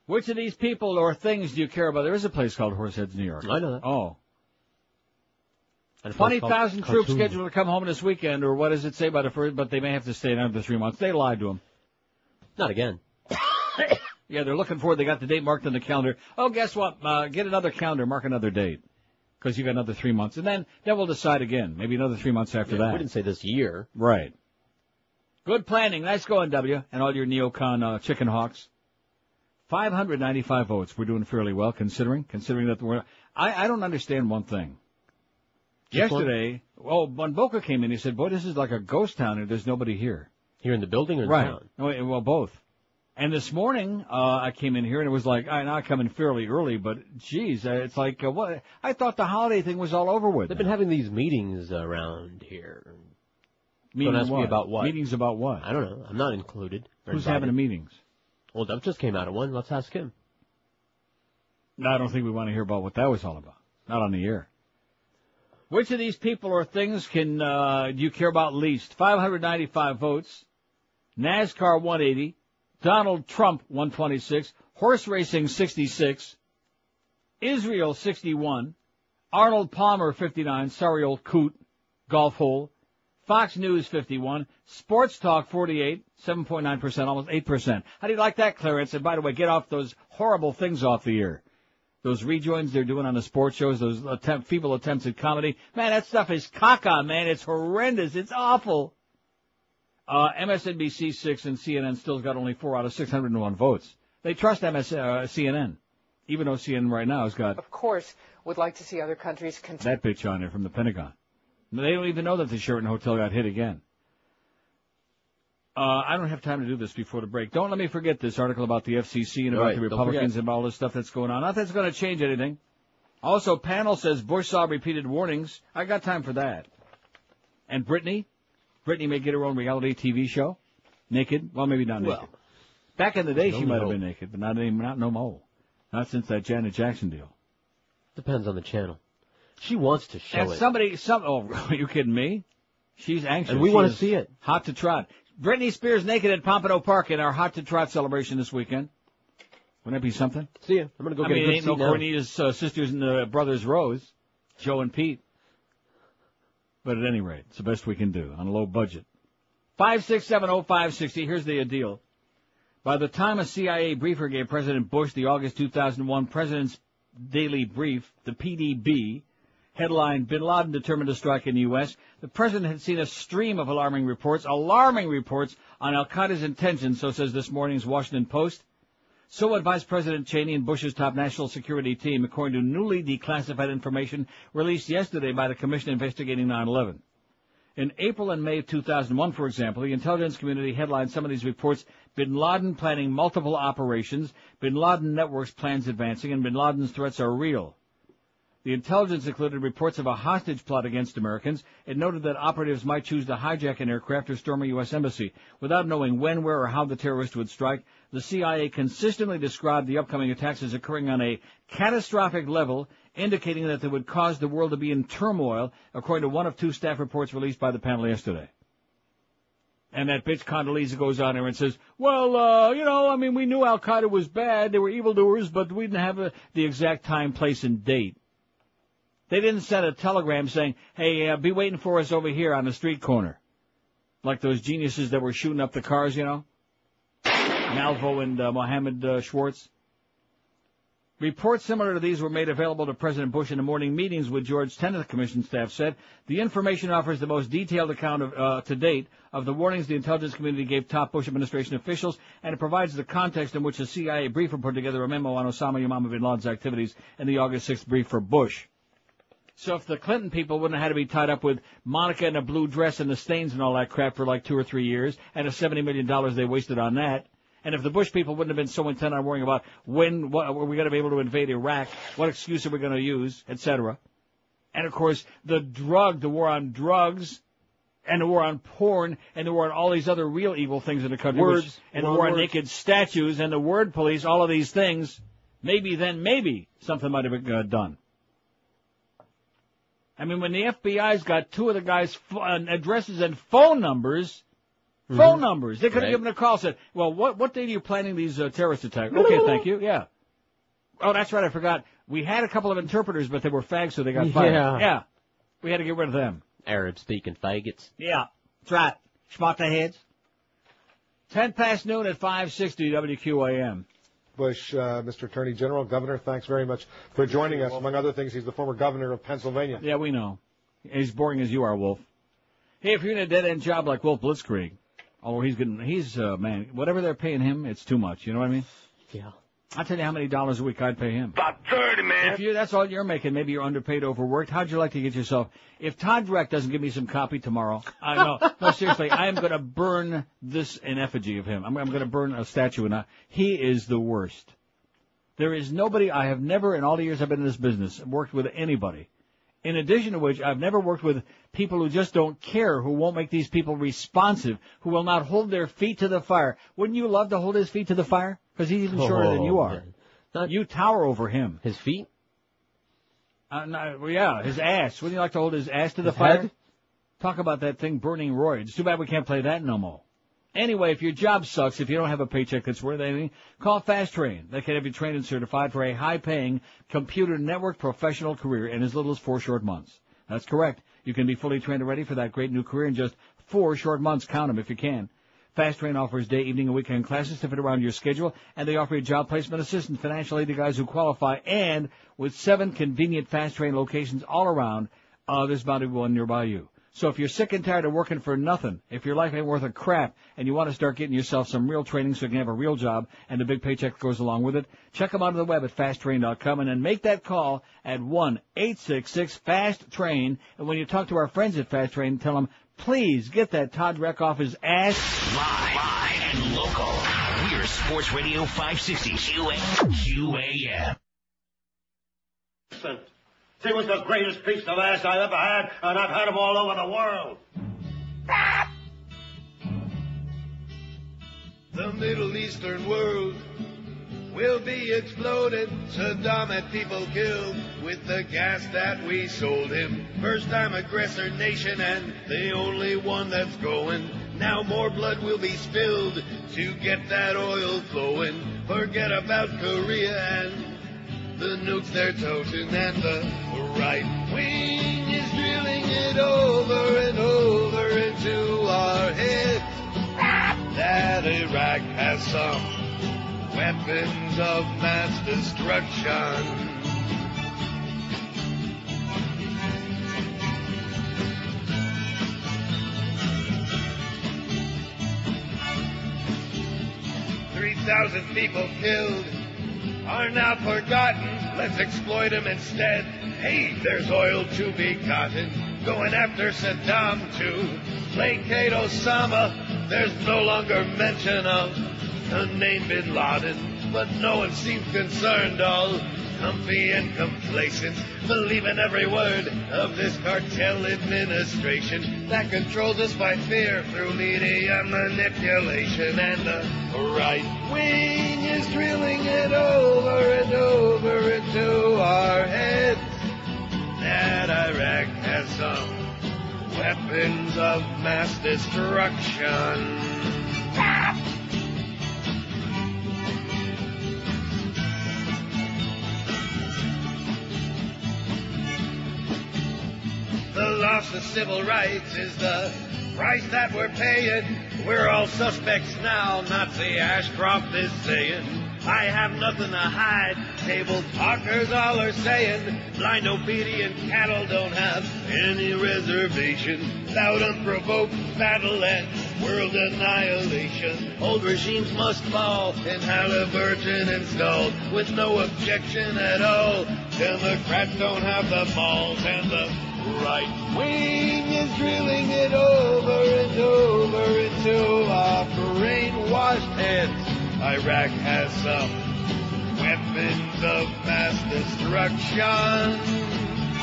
Which of these people or things do you care about? There is a place called Horseheads, New York. I know that. Oh. 20,000 troops scheduled to come home this weekend, or what does it say by the first? But they may have to stay another 3 months. They lied to him. Not again. Yeah, they're looking forward. They got the date marked on the calendar. Oh, guess what? Get another calendar, mark another date. Because you got another 3 months. And then we'll decide again. Maybe another 3 months after that. We didn't say this year. Right. Good planning. Nice going, W. And all your neocon chicken hawks. 595 votes. We're doing fairly well, considering that we're... I don't understand one thing. Yesterday, when Boca came in, he said, boy, this is like a ghost town and there's nobody here. Here in the building or in town? Right. Well, both. And this morning, I came in here and it was like, I come in fairly early, but geez, it's like, what? I thought the holiday thing was all over with. They've been having these meetings around here. Don't ask me about what. Meetings about what? I don't know. I'm not included. Who's having the meetings? Well, Dump just came out of one. Let's ask him. No, I don't think we want to hear about what that was all about. Not on the air. Which of these people or things do you care about least? 595 votes. NASCAR 180. Donald Trump 126. Horse racing 66. Israel 61. Arnold Palmer 59. Sorry, old coot. Golf hole. Fox News 51. Sports Talk 48. 7.9%, almost 8%. How do you like that, Clarence? And by the way, get off those horrible things off the air. Those rejoins they're doing on the sports shows, those feeble attempts at comedy. Man, that stuff is caca, man. It's horrendous. It's awful. MSNBC 6 and CNN still got only 4 out of 601 votes. They trust CNN, even though CNN right now has got... Of course, would like to see other countries continue. That bitch on there from the Pentagon. They don't even know that the Sheraton Hotel got hit again. I don't have time to do this before the break. Don't let me forget this article about the FCC and about the Republicans and all this stuff that's going on. Not that's going to change anything. Also, panel says Bush saw repeated warnings. I got time for that. And Britney may get her own reality TV show. Naked. Well, maybe not naked. Well, back in the day, she might have been naked, but not no more. Not since that Janet Jackson deal. Depends on the channel. She wants to show and it. Oh, are you kidding me? She's anxious. And we want to see it. Hot to trot. Britney Spears naked at Pompano Park in our Hot to Trot celebration this weekend. Wouldn't that be something? See ya. I'm going to go get a good ain't no seat now. Cornelius sisters and brothers Rose, Joe and Pete. But at any rate, it's the best we can do on a low budget. 5670560. Here's the deal. By the time a CIA briefer gave President Bush the August 2001 President's Daily Brief, the PDB, Headline, Bin Laden determined to strike in the U.S. The president had seen a stream of alarming reports on al-Qaeda's intentions, so says this morning's Washington Post. So advised President Cheney and Bush's top national security team, according to newly declassified information released yesterday by the Commission investigating 9/11. In April and May of 2001, for example, the intelligence community headlined some of these reports, Bin Laden planning multiple operations, Bin Laden networks plans advancing, and Bin Laden's threats are real. The intelligence included reports of a hostage plot against Americans. It noted that operatives might choose to hijack an aircraft or storm a U.S. embassy. Without knowing when, where, or how the terrorist would strike, the CIA consistently described the upcoming attacks as occurring on a catastrophic level, indicating that they would cause the world to be in turmoil, according to one of two staff reports released by the panel yesterday. And that bitch Condoleezza goes on there and says, well, we knew al-Qaeda was bad, they were evildoers, but we didn't have the exact time, place, and date. They didn't send a telegram saying, hey, be waiting for us over here on the street corner. Like those geniuses that were shooting up the cars, Malvo and Mohammed Schwartz. Reports similar to these were made available to President Bush in the morning meetings with George Tenet, the commission staff said. The information offers the most detailed account of, to date of the warnings the intelligence community gave top Bush administration officials, and it provides the context in which the CIA briefer put together a memo on Osama bin Laden's activities in the August 6th brief for Bush. So if the Clinton people wouldn't have had to be tied up with Monica in a blue dress and the stains and all that crap for like 2 or 3 years, and the $70 million they wasted on that, and if the Bush people wouldn't have been so intent on worrying about what are we going to be able to invade Iraq, what excuse are we going to use, etc. And of course, the war on drugs, and the war on porn, and the war on all these other real evil things in the country, and the war on naked statues, and the word police, all of these things, maybe something might have been done. I mean, when the FBI's got two of the guys' addresses and phone numbers, they could have given a call and said, well, what day are you planning these terrorist attacks? Okay, thank you, yeah. Oh, that's right, I forgot. We had a couple of interpreters, but they were fags, so they got fired. Yeah. We had to get rid of them. Arab-speaking faggots. Yeah, that's right. Schmata heads. 10 past noon at 560 WQAM. Bush, Mr. Attorney General, Governor, thanks very much for joining us. Among other things, he's the former governor of Pennsylvania. Yeah, we know. As boring as you are, Wolf. Hey, if you're in a dead-end job like Wolf Blitzkrieg, man, whatever they're paying him, it's too much. You know what I mean? Yeah. I'll tell you how many dollars a week I'd pay him. About 30, man. If that's all you're making, maybe you're underpaid, overworked. How'd you like to get yourself? If Todd Dreck doesn't give me some copy tomorrow, no, seriously, I am going to burn this in effigy of him. I'm going to burn a statue, and he is the worst. There is nobody, I have never, in all the years I've been in this business, worked with anybody. In addition to which, I've never worked with people who just don't care, who won't make these people responsive, who will not hold their feet to the fire. Wouldn't you love to hold his feet to the fire? Because he's even shorter than you are. You tower over him. His feet? His ass. Wouldn't you like to hold his ass to the fire? Head? Talk about that thing burning roids. Too bad we can't play that no more. Anyway, if your job sucks, if you don't have a paycheck that's worth anything, call Fast Train. They can have you trained and certified for a high-paying computer network professional career in as little as 4 short months. That's correct. You can be fully trained and ready for that great new career in just 4 short months. Count them if you can. Fast Train offers day, evening, and weekend classes to fit around your schedule, and they offer you job placement assistance, financial aid to guys who qualify, and with 7 convenient Fast Train locations all around, there's bound to be one nearby you. So if you're sick and tired of working for nothing, if your life ain't worth a crap, and you want to start getting yourself some real training so you can have a real job and the big paycheck that goes along with it, check them out on the web at fasttrain.com and then make that call at 1-866-FAST-TRAIN. And when you talk to our friends at Fast Train, tell them, please get that Todd Dreck off his ass. Live and local. We're Sports Radio 560 QAM. He was the greatest piece of ass I ever had, and I've had him all over the world. The Middle Eastern world will be exploded. Saddam had people killed with the gas that we sold him. First-time aggressor nation and the only one that's going. Now more blood will be spilled to get that oil flowing. Forget about Korea and the nukes they're toting, and the right wing is drilling it over and over into our heads that Iraq has some weapons of mass destruction. 3,000 people killed are now forgotten. Let's exploit them instead. Hey, there's oil to be gotten. Going after Saddam to placate Osama. There's no longer mention of the name Bin Laden, but no one seems concerned. All comfy and complacent, believing every word of this cartel administration that controls us by fear through media manipulation. And the right wing is drilling it over and over into our heads that Iraq has some weapons of mass destruction. The loss of civil rights is the price that we're paying. We're all suspects now, Nazi Ashcroft is saying. I have nothing to hide, table talkers all are saying. Blind obedient cattle don't have any reservation. Loud unprovoked battle and world annihilation. Old regimes must fall and Halliburton installed with no objection at all. Democrats don't have the balls and the right wing is drilling it over and over into our brainwashed heads. Iraq has some weapons of mass destruction.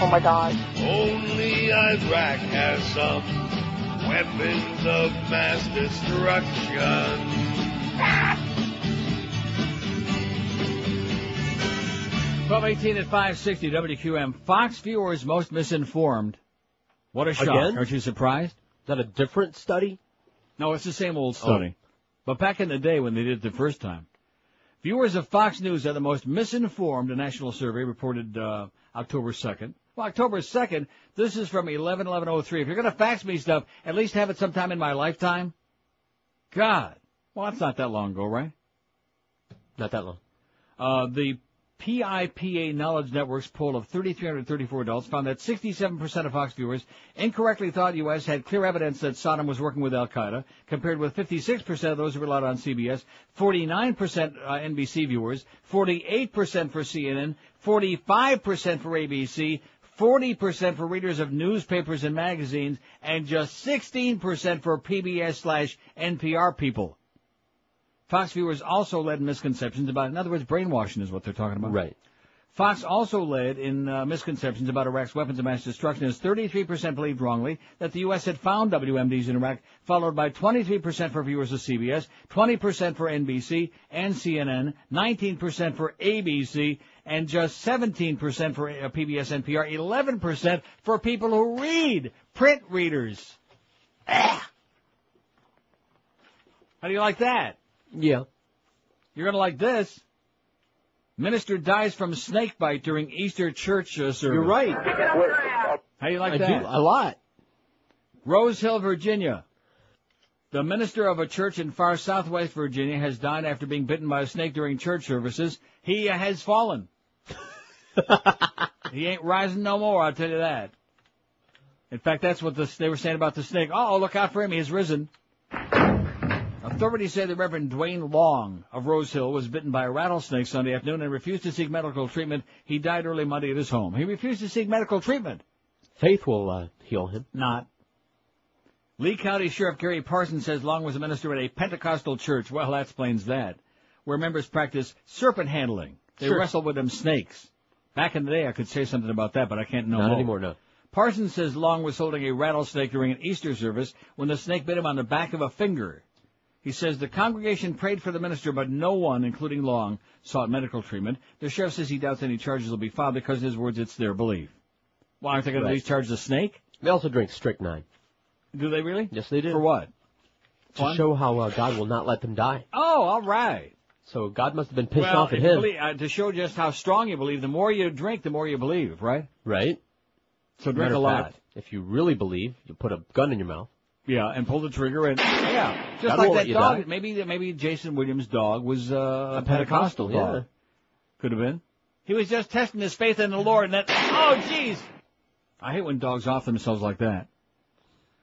Oh my God. Only Iraq has some weapons of mass destruction. 12:18 at 560 WQM. Fox viewers most misinformed. What a shock. Again? Aren't you surprised? Is that a different study? No, it's the same old study. But back in the day when they did it the first time, viewers of Fox News are the most misinformed, a national survey reported October 2nd. Well, October 2nd, this is from 11/11/03. If you're going to fax me stuff, at least have it sometime in my lifetime. God. Well, that's not that long ago, right? Not that long. The PIPA Knowledge Network's poll of 3,334 adults found that 67% of Fox viewers incorrectly thought U.S. had clear evidence that Saddam was working with Al-Qaeda, compared with 56% of those who relied on CBS, 49% NBC viewers, 48% for CNN, 45% for ABC, 40% for readers of newspapers and magazines, and just 16% for PBS/NPR people. Fox viewers also led in misconceptions about, in other words, brainwashing is what they're talking about. Right. Fox also led in misconceptions about Iraq's weapons of mass destruction, as 33% believed wrongly that the U.S. had found WMDs in Iraq, followed by 23% for viewers of CBS, 20% for NBC and CNN, 19% for ABC, and just 17% for PBS, NPR, 11% for people who read, print readers. How do you like that? Yeah. You're going to like this. Minister dies from snake bite during Easter church service. You're right. How do you like I that? do, a lot. Rose Hill, Virginia. The minister of a church in far southwest Virginia has died after being bitten by a snake during church services. He has fallen. He ain't rising no more, I'll tell you that. In fact, that's what they were saying about the snake. Oh, look out for him. He has risen. Authorities say the Reverend Dwayne Long of Rose Hill was bitten by a rattlesnake Sunday afternoon and refused to seek medical treatment. He died early Monday at his home. He refused to seek medical treatment. Faith will heal him. Not. Lee County Sheriff Gary Parsons says Long was a minister at a Pentecostal church. Well, that explains that. Where members practice serpent handling. They wrestle with them snakes. Back in the day, I could say something about that, but I can't know more. Not anymore, no. Parsons says Long was holding a rattlesnake during an Easter service when the snake bit him on the back of a finger. He says the congregation prayed for the minister, but no one, including Long, sought medical treatment. The sheriff says he doubts any charges will be filed because, in his words, it's their belief. Well, aren't they going to at least charge the snake? They also drink strychnine. Do they really? Yes, they do. For what? To show how God will not let them die. Oh, all right. So God must have been pissed off at him. To show just how strong you believe, the more you drink, the more you believe, right? Right. So drink a lot. If you really believe, you put a gun in your mouth. Yeah, and pull the trigger and, just God like won't that let dog. you die. Maybe Jason Williams' dog was a Pentecostal dog. Yeah. Could have been. He was just testing his faith in the Lord, and then, oh, jeez. I hate when dogs off themselves like that.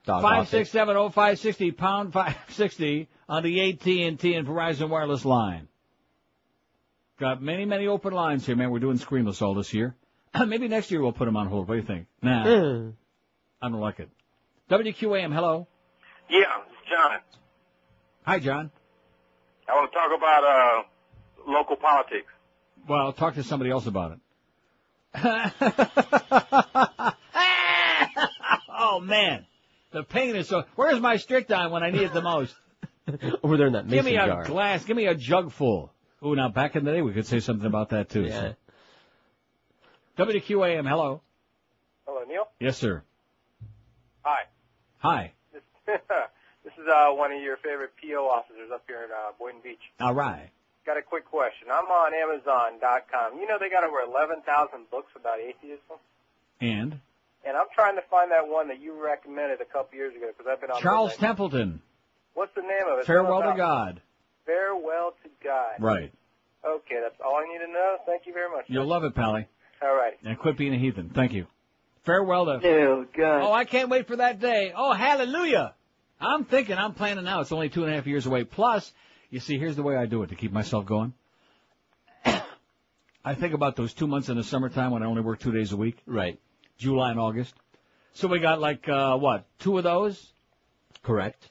5670560, pound 560 on the AT&T and Verizon wireless line. Got many, many open lines here, man. We're doing screenless all this year. Maybe next year we'll put them on hold. What do you think? Nah. I don't like it. WQAM, hello. Yeah, it's John. Hi, John. I want to talk about local politics. Well, talk to somebody else about it. Oh, man. The pain is so... Where's my strychnine when I need it the most? Over there in that mason jar. Give me a jar. glass. Give me a jug full. Ooh, now, back in the day, we could say something about that, too. Yeah. So. WQAM, hello. Hello, Neil. Yes, sir. Hi. Hi. This is one of your favorite PO officers up here in Boynton Beach. All right. Got a quick question. I'm on Amazon.com. You know they got over 11,000 books about atheism? And I'm trying to find that one that you recommended a couple years ago because I've been on Charles Templeton. What's the name of it? Farewell to God. Farewell to God. Right. Okay, that's all I need to know. Thank you very much. You'll love it, Pally. All right. And quit being a heathen. Thank you. Farewell to... Oh, God. Oh, I can't wait for that day. Oh, hallelujah. I'm planning now. It's only 2.5 years away. Plus, you see, here's the way I do it to keep myself going. I think about those 2 months in the summertime when I only work 2 days a week. Right. July and August. So we got like, 2 of those? Correct.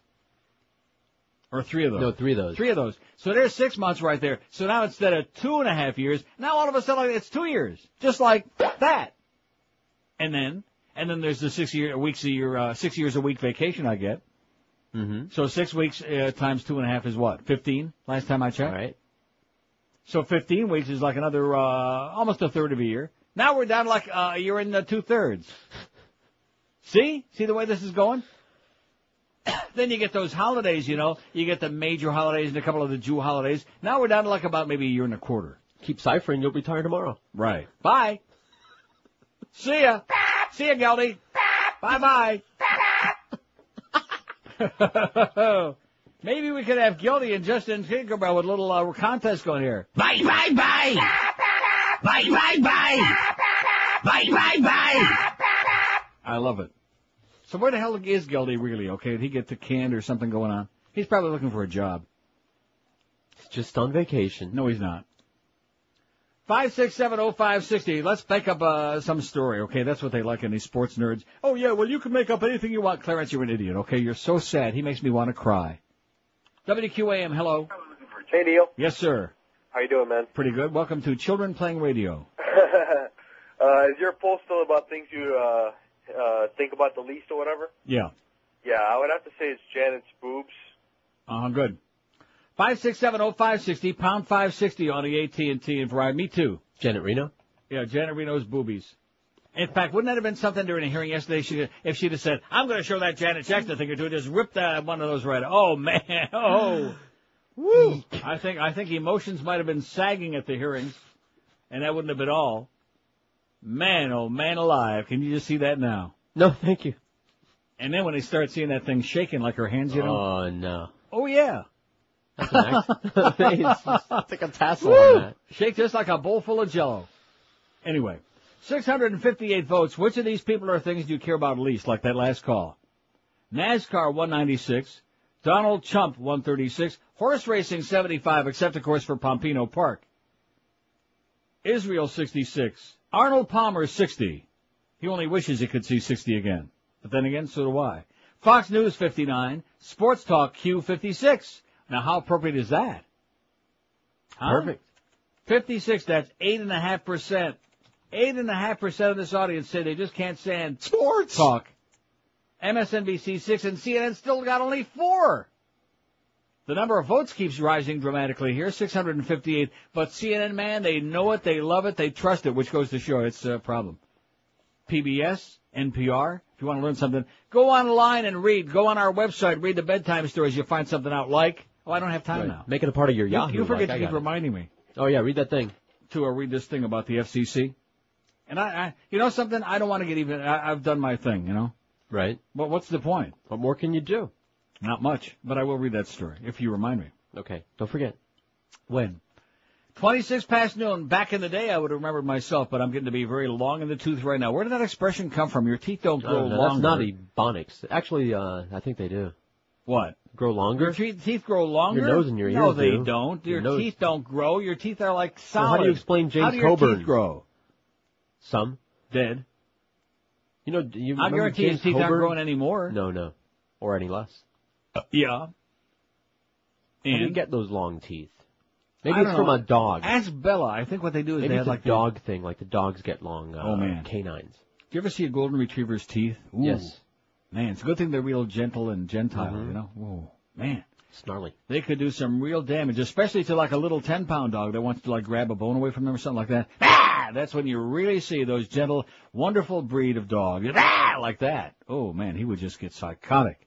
Or 3 of those? No, 3 of those. 3 of those. So there's 6 months right there. So now instead of 2.5 years, now all of a sudden it's 2 years. Just like that. And then there's the 6 years a week vacation I get. Mm-hmm. So 6 weeks times 2.5 is what? 15? Last time I checked. All right. So 15 weeks is like another almost a third of a year. Now we're down like a year in the 2/3. See the way this is going. Then you get those holidays, you know. You get the major holidays and a couple of the Jew holidays. Now we're down to like about maybe a year and a quarter. Keep ciphering, you'll retire tomorrow. Right. Bye. See ya. See ya, Geldy. Bye-bye. Maybe we could have Gildy and Justin Tinkerbell with a little contest going here. Bye, bye, bye. Bye, bye, bye. Bye, bye, bye. I love it. So where the hell is Gildy really, okay? Did he get the canned or something going on? He's probably looking for a job. He's just on vacation. No, he's not. 5670560. Let's make up some story, okay? That's what they like in these sports nerds. Oh, yeah, well, you can make up anything you want. Clarence, you're an idiot, okay? You're so sad. He makes me want to cry. WQAM, hello. Hey, Neil. Yes, sir. How you doing, man? Pretty good. Welcome to Children Playing Radio. Is your poll still about things you think about the least or whatever? Yeah. Yeah, I would have to say it's Janet's boobs. Good. 5670560, pound 560 on the AT&T and Verizon. Me too. Janet Reno? Yeah, Janet Reno's boobies. In fact, wouldn't that have been something during a hearing yesterday if she'd have said, I'm going to show that Janet Jackson thing or two, just rip that one of those right out. Oh, man. Oh. Woo. I think emotions might have been sagging at the hearings, and that wouldn't have been all. Man, oh, man alive. Can you just see that now? No, thank you. And then when they start seeing that thing shaking like her hands, you know. Oh, no. Oh, yeah. That's an I'll take a tassel on that. Shake just like a bowl full of Jell-O. Anyway, 658 votes. Which of these people or things do you care about least, like that last call? NASCAR, 196. Donald Trump, 136. Horse racing, 75, except, of course, for Pompano Park. Israel, 66. Arnold Palmer, 60. He only wishes he could see 60 again. But then again, so do I. Fox News, 59. Sports Talk, Q, 56. Now, how appropriate is that? Huh? Perfect. 56, that's 8.5%. 8.5% of this audience say they just can't stand sports talk. MSNBC 6 and CNN still got only 4. The number of votes keeps rising dramatically here, 658. But CNN, man, they know it, they love it, they trust it, which goes to show it's a problem. PBS, NPR, if you want to learn something, go online and read. Go on our website, read the bedtime stories. You'll find something out like, oh, I don't have time now. Make it a part of your Yahoo. You forget to keep reminding me. Oh, yeah, read that thing. To read this thing about the FCC. And I you know something? I don't want to get even, I've done my thing, you know? Right. But what's the point? What more can you do? Not much, but I will read that story, if you remind me. Okay, don't forget. When? 26 past noon. Back in the day, I would have remembered myself, but I'm getting to be very long in the tooth right now. Where did that expression come from? Your teeth don't grow longer. That's not Ebonics. Actually, I think they do. What? Grow longer? Your teeth grow longer? Your nose and your ears No, they do. don't. Your teeth don't grow. Your teeth are like solid. Well, how do you explain James Coburn? How do your teeth grow? Some. Dead. You know, I guarantee his teeth aren't growing anymore. No. Or any less. Yeah. And how do you get those long teeth? Maybe it's from a dog. Ask Bella. I think what they do is maybe they it's have like a dog thing, like the dogs get long canines. Do you ever see a golden retriever's teeth? Ooh. Yes. Man, it's a good thing they're real gentle and gentile, you know? Ooh, man. Snarly. They could do some real damage, especially to like a little 10-pound dog that wants to like grab a bone away from them or something like that. Ah! That's when you really see those gentle, wonderful breed of dog. Ah! Like that. Oh, man, he would just get psychotic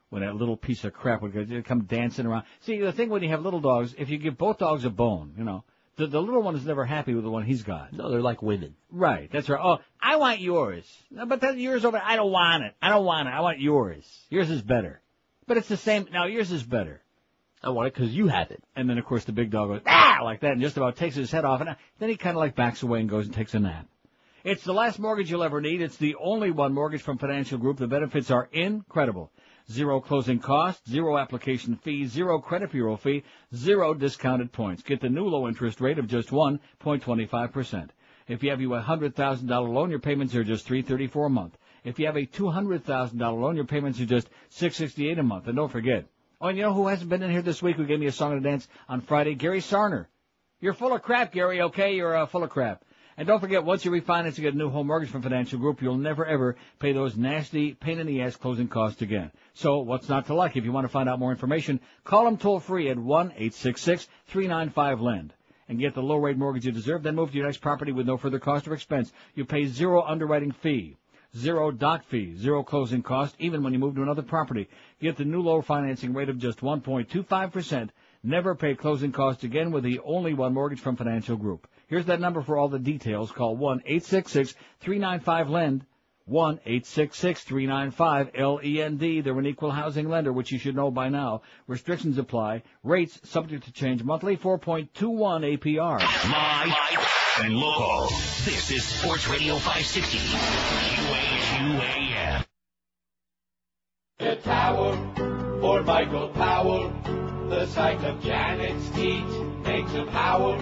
when that little piece of crap would come dancing around. See, the thing when you have little dogs, if you give both dogs a bone, you know, the little one is never happy with the one he's got. No, they're like women. Right, that's right. Oh, I want yours. No, but that's yours over. I don't want it. I want yours. Yours is better. But it's the same. Now, yours is better. I want it because you have it. And then, of course, the big dog goes, ah, like that, and just about takes his head off. And then he kind of like backs away and goes and takes a nap. It's the last mortgage you'll ever need. It's the only one mortgage from Financial Group. The benefits are incredible. 0 closing costs, 0 application fee, 0 credit bureau fee, 0 discounted points. Get the new low interest rate of just 1.25%. If you have a $100,000 loan, your payments are just $334 a month. If you have a $200,000 loan, your payments are just $668 a month. And don't forget. Oh, and you know who hasn't been in here this week who gave me a song and a dance on Friday? Gary Sarner. You're full of crap, Gary, okay? You're full of crap. And don't forget, once you refinance and get a new home mortgage from Financial Group, you'll never, ever pay those nasty, pain-in-the-ass closing costs again. So what's not to like? If you want to find out more information, call them toll-free at 1-866-395-LEND. And get the low-rate mortgage you deserve, then move to your next property with no further cost or expense. You pay 0 underwriting fee, 0 doc fee, 0 closing cost, even when you move to another property. Get the new low financing rate of just 1.25%. Never pay closing costs again with the only one mortgage from Financial Group. Here's that number for all the details. Call 1-866-395-LEND, 1-866-395-LEND. They're an equal housing lender, which you should know by now. Restrictions apply. Rates subject to change monthly, 4.21 APR. Live and local. This is Sports Radio 560. UAM. The tower for Michael Powell. The sight of Janet's teeth makes him howl.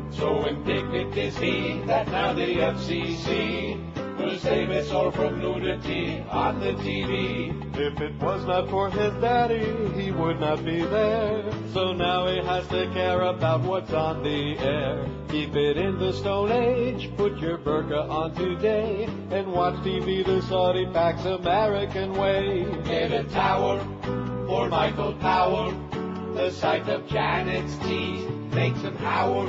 So indignant is he that now the FCC will save us all from nudity on the TV. If it was not for his daddy, he would not be there. So now he has to care about what's on the air. Keep it in the Stone Age, put your burqa on today, and watch TV the Saudi Pax American way. Get a tower for Michael Powell. The sight of Janet's teeth makes him howl.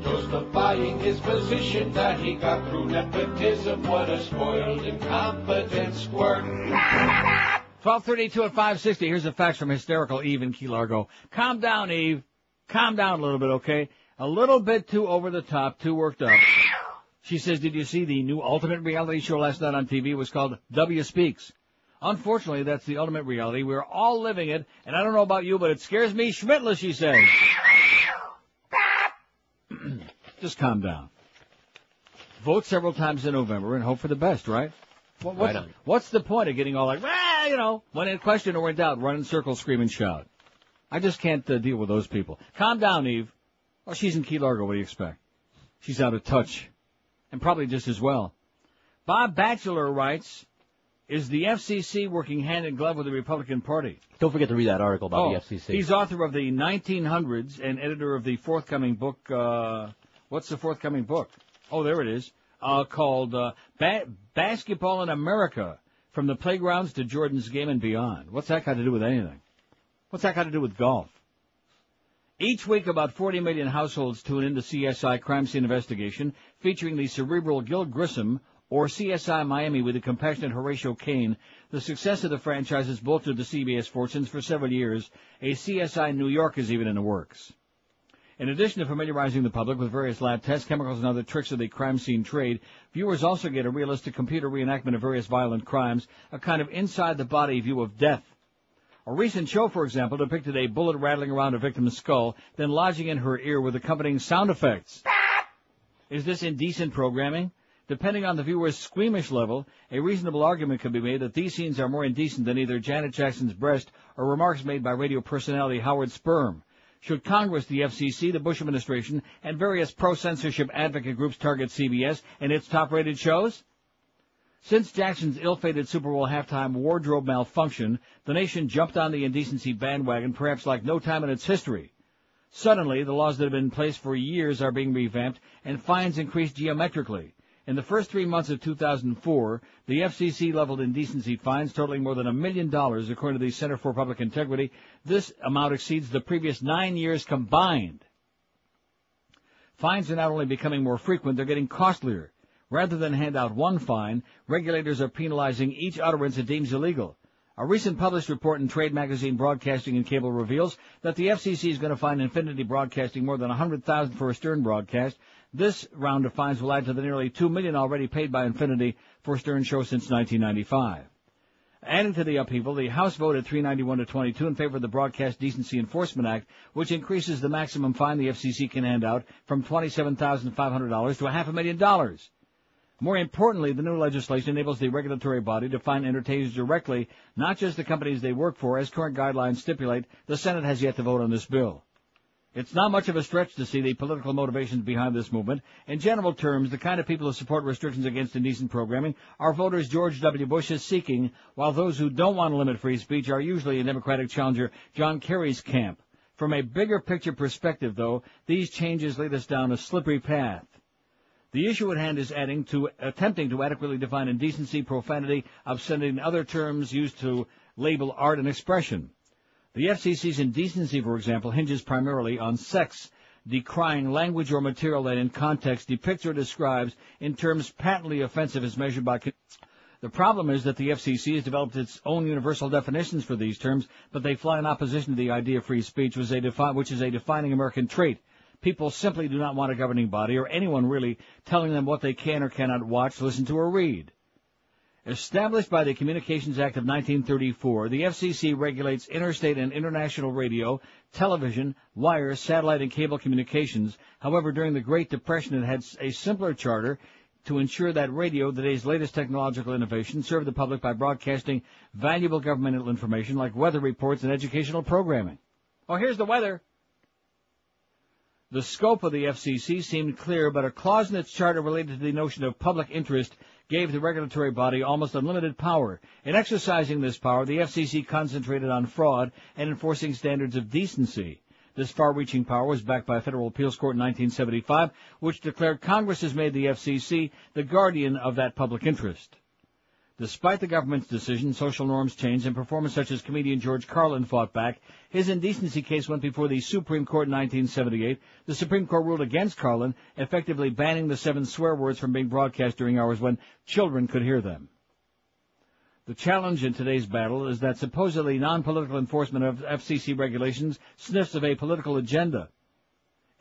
Justifying his position that he got through nepotism. What a spoiled, incompetent squirt. 12:32 at 560. Here's the facts from hysterical Eve in Key Largo. Calm down, Eve. Calm down a little bit, okay? A little bit too over the top, too worked up. She says, did you see the new ultimate reality show last night on TV? It was called W Speaks. Unfortunately, that's the ultimate reality. We're all living it, and I don't know about you, but it scares me schmittless, she says. Just calm down. Vote several times in November and hope for the best, right? What's the point of getting all like, when in question or in doubt, run in circles, scream and shout? I just can't deal with those people. Calm down, Eve. Well, she's in Key Largo. What do you expect? She's out of touch. And probably just as well. Bob Batchelor writes, is the FCC working hand in glove with the Republican Party? Don't forget to read that article about the FCC. He's author of the 1900s and editor of the forthcoming book. What's the forthcoming book? Oh, there it is. Called Basketball in America, From the Playgrounds to Jordan's Game and Beyond. What's that got to do with anything? What's that got to do with golf? Each week, about 40 million households tune into CSI Crime Scene Investigation, featuring the cerebral Gil Grissom, or CSI Miami with the compassionate Horatio Kane. The success of the franchise has bolstered the CBS fortunes for several years. A CSI New York is even in the works. In addition to familiarizing the public with various lab tests, chemicals, and other tricks of the crime scene trade, viewers also get a realistic computer reenactment of various violent crimes, a kind of inside-the-body view of death. A recent show, for example, depicted a bullet rattling around a victim's skull, then lodging in her ear with accompanying sound effects. Is this indecent programming? Depending on the viewer's squeamish level, a reasonable argument could be made that these scenes are more indecent than either Janet Jackson's breast or remarks made by radio personality Howard Sperm. Should Congress, the FCC, the Bush administration, and various pro-censorship advocate groups target CBS and its top-rated shows? Since Jackson's ill-fated Super Bowl halftime wardrobe malfunction, the nation jumped on the indecency bandwagon perhaps like no time in its history. Suddenly, the laws that have been in place for years are being revamped, and fines increased geometrically. In the first 3 months of 2004, the FCC leveled indecency fines totaling more than $1 million, according to the Center for Public Integrity. This amount exceeds the previous 9 years combined. Fines are not only becoming more frequent, they're getting costlier. Rather than hand out one fine, regulators are penalizing each utterance it deems illegal. A recent published report in trade magazine Broadcasting and Cable reveals that the FCC is going to fine Infinity Broadcasting more than $100,000 for a Stern broadcast. This round of fines will add to the nearly $2 million already paid by Infinity for Stern show since 1995. Adding to the upheaval, the House voted 391-22 in favor of the Broadcast Decency Enforcement Act, which increases the maximum fine the FCC can hand out from $27,500 to $500,000. More importantly, the new legislation enables the regulatory body to fine entertainers directly, not just the companies they work for, as current guidelines stipulate. The Senate has yet to vote on this bill. It's not much of a stretch to see the political motivations behind this movement. In general terms, the kind of people who support restrictions against indecent programming are voters George W. Bush is seeking, while those who don't want to limit free speech are usually in Democratic challenger John Kerry's camp. From a bigger picture perspective, though, these changes lead us down a slippery path. The issue at hand is attempting to adequately define indecency, profanity, obscenity, and other terms used to label art and expression. The FCC's indecency, for example, hinges primarily on sex, decrying language or material that in context depicts or describes in terms patently offensive as measured by... The problem is that the FCC has developed its own universal definitions for these terms, but they fly in opposition to the idea of free speech, which is a defining American trait. People simply do not want a governing body, or anyone really, telling them what they can or cannot watch, listen to, or read. Established by the Communications Act of 1934, the FCC regulates interstate and international radio, television, wire, satellite, and cable communications. However, during the Great Depression, it had a simpler charter to ensure that radio, the day's latest technological innovation, served the public by broadcasting valuable governmental information like weather reports and educational programming. Oh, here's the weather. The scope of the FCC seemed clear, but a clause in its charter related to the notion of public interest gave the regulatory body almost unlimited power. In exercising this power, the FCC concentrated on fraud and enforcing standards of decency. This far-reaching power was backed by a federal appeals court in 1975, which declared Congress has made the FCC the guardian of that public interest. Despite the government's decision, social norms changed, and performers such as comedian George Carlin fought back. His indecency case went before the Supreme Court in 1978. The Supreme Court ruled against Carlin, effectively banning the 7 swear words from being broadcast during hours when children could hear them. The challenge in today's battle is that supposedly non-political enforcement of FCC regulations sniffs of a political agenda.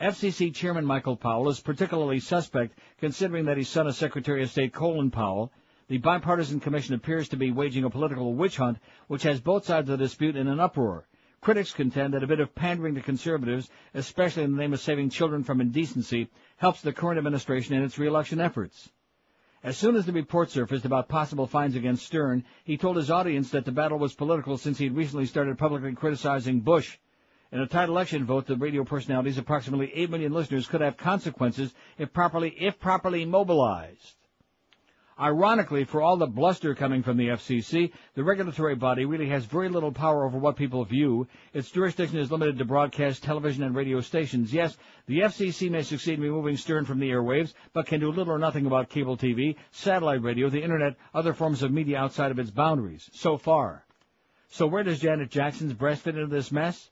FCC Chairman Michael Powell is particularly suspect, considering that his son is Secretary of State Colin Powell. The bipartisan commission appears to be waging a political witch hunt, which has both sides of the dispute in an uproar. Critics contend that a bit of pandering to conservatives, especially in the name of saving children from indecency, helps the current administration in its re-election efforts. As soon as the report surfaced about possible fines against Stern, he told his audience that the battle was political since he had recently started publicly criticizing Bush. In a tight election vote, the radio personality's approximately 8 million listeners could have consequences if properly mobilized. Ironically, for all the bluster coming from the FCC, the regulatory body really has very little power over what people view. Its jurisdiction is limited to broadcast television and radio stations. Yes, the FCC may succeed in removing Stern from the airwaves, but can do little or nothing about cable TV, satellite radio, the Internet, other forms of media outside of its boundaries, so far. So where does Janet Jackson's breast fit into this mess?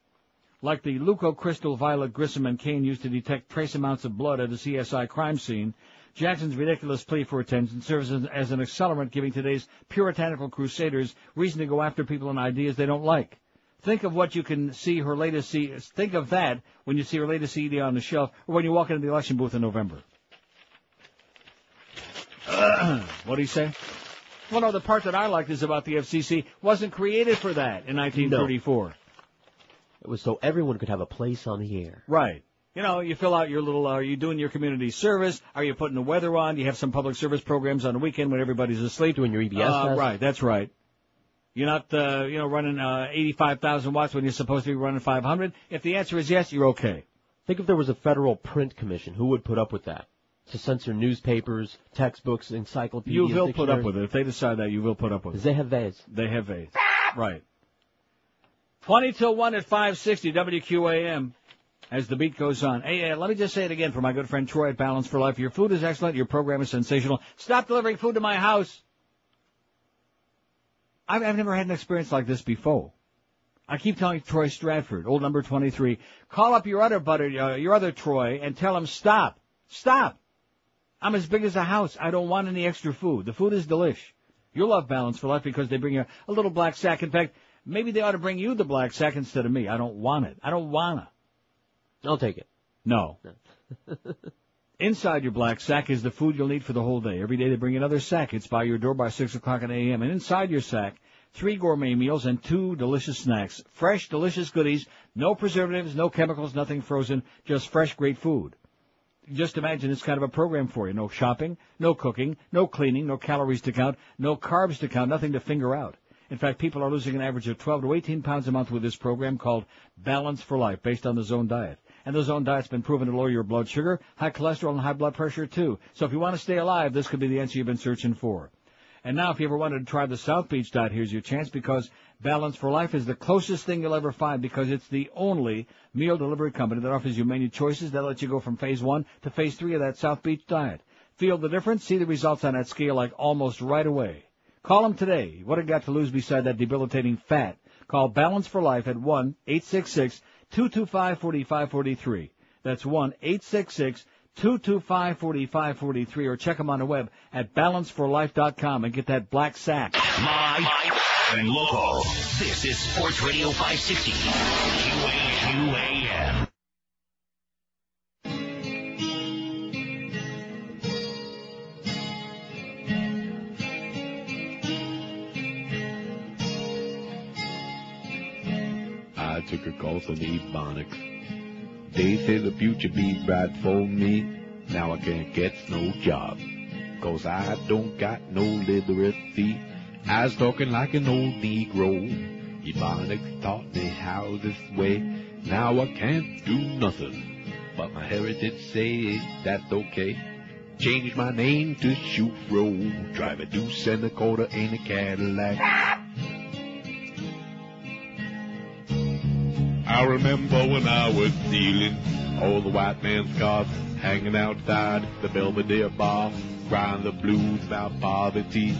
Like the leucocrystal violet Grissom and Kane used to detect trace amounts of blood at a CSI crime scene, Jackson's ridiculous plea for attention serves as an accelerant, giving today's puritanical crusaders reason to go after people and ideas they don't like. Think of what you can see her latest think of that when you see her latest CD on the shelf, or when you walk into the election booth in November. What do you say? Well, no, the part that I liked is about the FCC wasn't created for that in 1934. No. It was so everyone could have a place on the air. Right. You know, you fill out your little, are you doing your community service? Are you putting the weather on? You have some public service programs on the weekend when everybody's asleep. Doing your EBS test? Right, that's right. You're not, running 85,000 watts when you're supposed to be running 500. If the answer is yes, you're okay. Think if there was a federal print commission, who would put up with that? To censor newspapers, textbooks, encyclopedias, You will dictionaries? put up with it. If they decide that, you will put up with it. They have vase. They have vase. Right. 20 till 1 at 560 WQAM. As the beat goes on. Hey, let me just say it again for my good friend Troy at Balance for Life. Your food is excellent. Your program is sensational. Stop delivering food to my house. I've never had an experience like this before. I keep telling Troy Stratford, old number 23, call up your other Troy, and tell him stop. Stop. I'm as big as a house. I don't want any extra food. The food is delish. You'll love Balance for Life because they bring you a little black sack. In fact, maybe they ought to bring you the black sack instead of me. I don't want it. I don't wanna. I'll take it. No. Inside your black sack is the food you'll need for the whole day. Every day they bring another sack. It's by your door by 6 o'clock a.m. And inside your sack, 3 gourmet meals and 2 delicious snacks. Fresh, delicious goodies. No preservatives, no chemicals, nothing frozen. Just fresh, great food. Just imagine it's kind of a program for you. No shopping, no cooking, no cleaning, no calories to count, no carbs to count, nothing to finger out. In fact, people are losing an average of 12 to 18 pounds a month with this program called Balance for Life, based on the Zone Diet. And the Zone Diet's been proven to lower your blood sugar, high cholesterol, and high blood pressure, too. So if you want to stay alive, this could be the answer you've been searching for. And now, if you ever wanted to try the South Beach diet, here's your chance, because Balance for Life is the closest thing you'll ever find, because it's the only meal delivery company that offers you menu choices that let you go from phase 1 to phase 3 of that South Beach diet. Feel the difference? See the results on that scale like almost right away. Call them today. What have you got to lose beside that debilitating fat? Call Balance for Life at 1-866-225-4543. That's 1-866-225-4543, or check them on the web at balanceforlife.com and get that black sack. Live and local. This is Sports Radio 560. QAM. I took a course on Ebonics. They say the future be bright for me. Now I can't get no job, 'cause I don't got no literacy. I was talking like an old Negro. Ebonics taught me how this way. Now I can't do nothing, but my heritage say that's okay. Changed my name to Shufro. Drive a deuce and a quarter in a Cadillac. I remember when I was stealing all the white man's cars, hanging outside the Belvedere bar, crying the blues about poverty.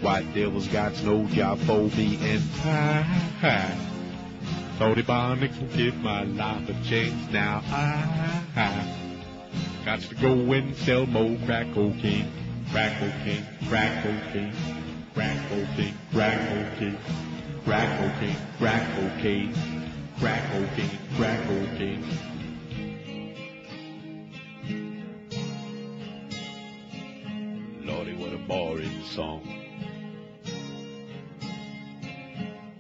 White devils got no job for me, and I thought Ebonics would give my life a chance. Now I got to go and sell more crack cocaine, crack cocaine, crack cocaine, crack cocaine, crack cocaine, crack cocaine, crack cocaine. Crack cocaine, crack cocaine. Lordy, what a boring song.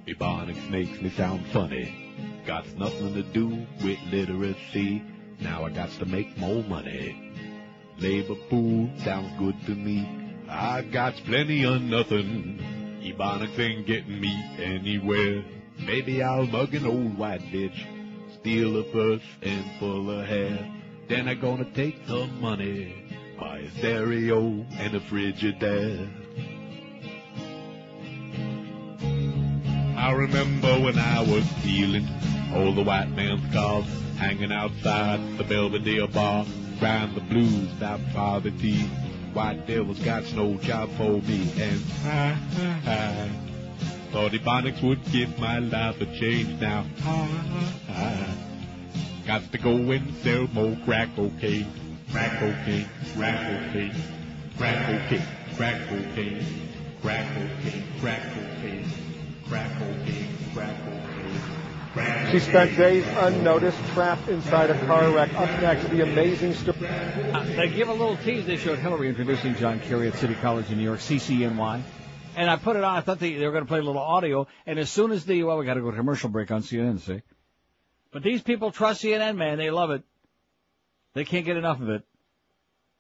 Ebonics makes me sound funny. Got nothing to do with literacy. Now I got to make more money. Labor pool sounds good to me. I got plenty of nothing. Ebonics ain't getting me anywhere. Maybe I'll mug an old white bitch, steal a purse and full of hair. Then I'm gonna take the money, buy a stereo and a Frigidaire. I remember when I was stealing all the white man's cars, hanging outside the Belvedere bar, crying the blues about poverty. White devils got no job for me, and I thought Ebonics would give my life a change. Now I got to go and sell more crack cocaine, crack cocaine, crack cocaine, crack cocaine, crack cocaine, crack cocaine, crack cocaine, crack cocaine, crack cocaine. She spent days unnoticed, trapped inside a car wreck. Up next, the amazing story. They give a little tease. They showed Hillary introducing John Kerry at City College in New York, CCNY. And I put it on. I thought they were going to play a little audio. And as soon as we got to go to commercial break on CNN, see? But these people trust CNN, man. They love it. They can't get enough of it.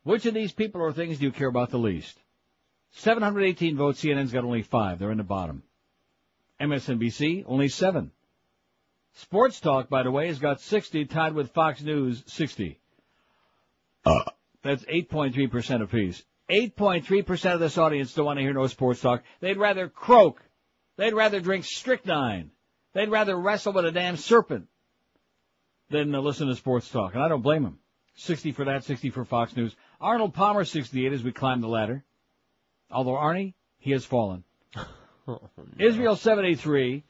Which of these people or things do you care about the least? 718 votes. CNN's got only 5. They're in the bottom. MSNBC, only 7. Sports Talk, by the way, has got 60, tied with Fox News, 60. That's 8.3% apiece. 8.3% of this audience don't want to hear no sports talk. They'd rather croak. They'd rather drink strychnine. They'd rather wrestle with a damn serpent than listen to sports talk. And I don't blame them. 60 for that, 60 for Fox News. Arnold Palmer, 68, as we climb the ladder. Although Arnie, he has fallen. Oh, no. Israel, 73.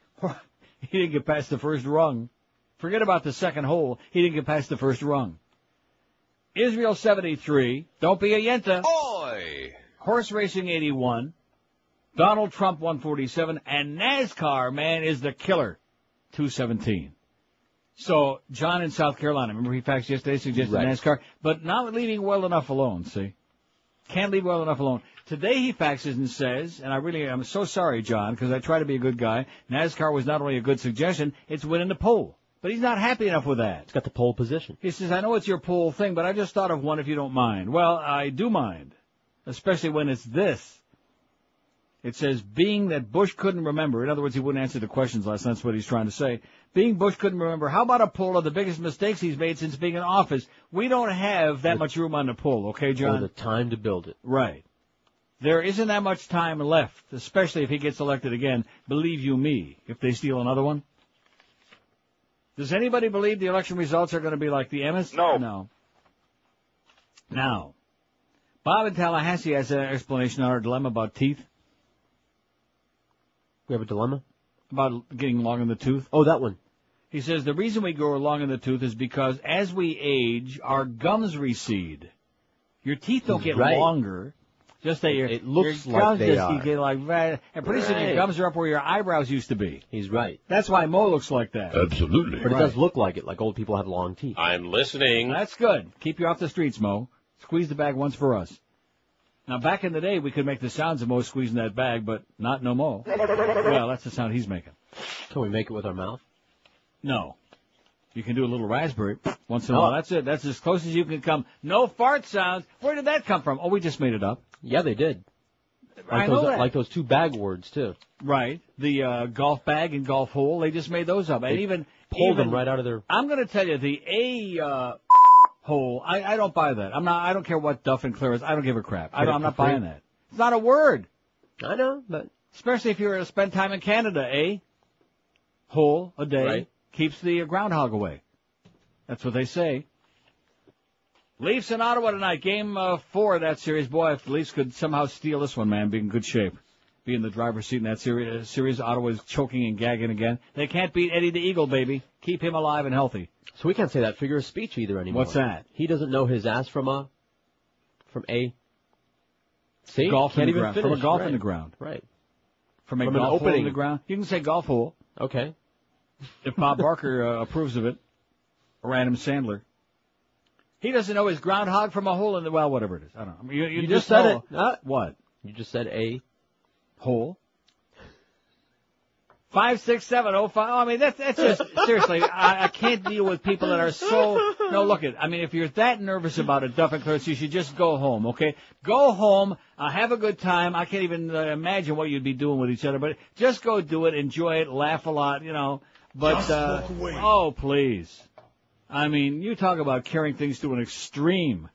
He didn't get past the first rung. Forget about the second hole. He didn't get past the first rung. Israel, 73. Don't be a yenta. Oi! Horse racing, 81. Donald Trump, 147. And NASCAR, man, is the killer, 217. So, John in South Carolina, remember he faxed yesterday, suggested NASCAR, but not leaving well enough alone, see? Can't leave well enough alone. Today he faxes and says, and I'm so sorry, John, because I try to be a good guy, NASCAR was not only a good suggestion, it's winning the poll. But he's not happy enough with that. It's got the pole position. He says, I know it's your poll thing, but I just thought of one if you don't mind. Well, I do mind, especially when it's this. It says, being that Bush couldn't remember, in other words, he wouldn't answer the questions last night, that's what he's trying to say. Being Bush couldn't remember, how about a poll of the biggest mistakes he's made since being in office? We don't have that much room on the poll, okay, John? Or the time to build it. Right. There isn't that much time left, especially if he gets elected again, believe you me, if they steal another one. Does anybody believe the election results are going to be like the Emmys? No. Now, Bob in Tallahassee has an explanation on our dilemma about teeth. We have a dilemma? About getting long in the tooth. Oh, that one. He says the reason we grow long in the tooth is because as we age, our gums recede. Your teeth don't get longer. Just that it looks like they are. Get like that, and pretty soon your gums are up where your eyebrows used to be. He's right. That's why Mo looks like that. Absolutely. But it does look like it, like old people have long teeth. I'm listening. That's good. Keep you off the streets, Mo. Squeeze the bag once for us. Now, back in the day, we could make the sounds of Mo squeezing that bag, but not no Mo. Well, that's the sound he's making. Can we make it with our mouth? No. You can do a little raspberry once in a while. That's it. That's as close as you can come. No fart sounds. Where did that come from? Oh, we just made it up. Yeah, they did. I know that. Like those two bag words, too. Right. The golf bag and golf hole, they just made those up. They and even pulled them right out of their... I'm going to tell you, the hole, I don't buy that. I don't care what Duff and Clear is. I don't give a crap. I'm not buying that. It's not a word. I know, but... Especially if you're to spend time in Canada, eh? Hole a day keeps the groundhog away. That's what they say. Leafs in Ottawa tonight, game 4 of that series. Boy, if the Leafs could somehow steal this one, man, be in good shape. Be in the driver's seat in that series. Ottawa's choking and gagging again. They can't beat Eddie the Eagle, baby. Keep him alive and healthy. So we can't say that figure of speech either anymore. What's that? He doesn't know his ass from A. See? Golf can't in the even ground. finish. From a golf in the ground. Right. From a an golf hole opening in the ground. You can say golf hole. Okay. If Bob Barker approves of it. Or Adam Sandler. He doesn't know his groundhog from a hole in the, well, whatever it is. I don't know. You just said it. What? You just said a hole. 56705. I mean, that's just, seriously, I can't deal with people that are so, no, look it. I mean, if you're that nervous about it, Duff and Clarence, you should just go home, okay? Go home, have a good time. I can't even imagine what you'd be doing with each other, but just go do it, enjoy it, laugh a lot, you know. But, oh, please. I mean, you talk about carrying things to an extreme.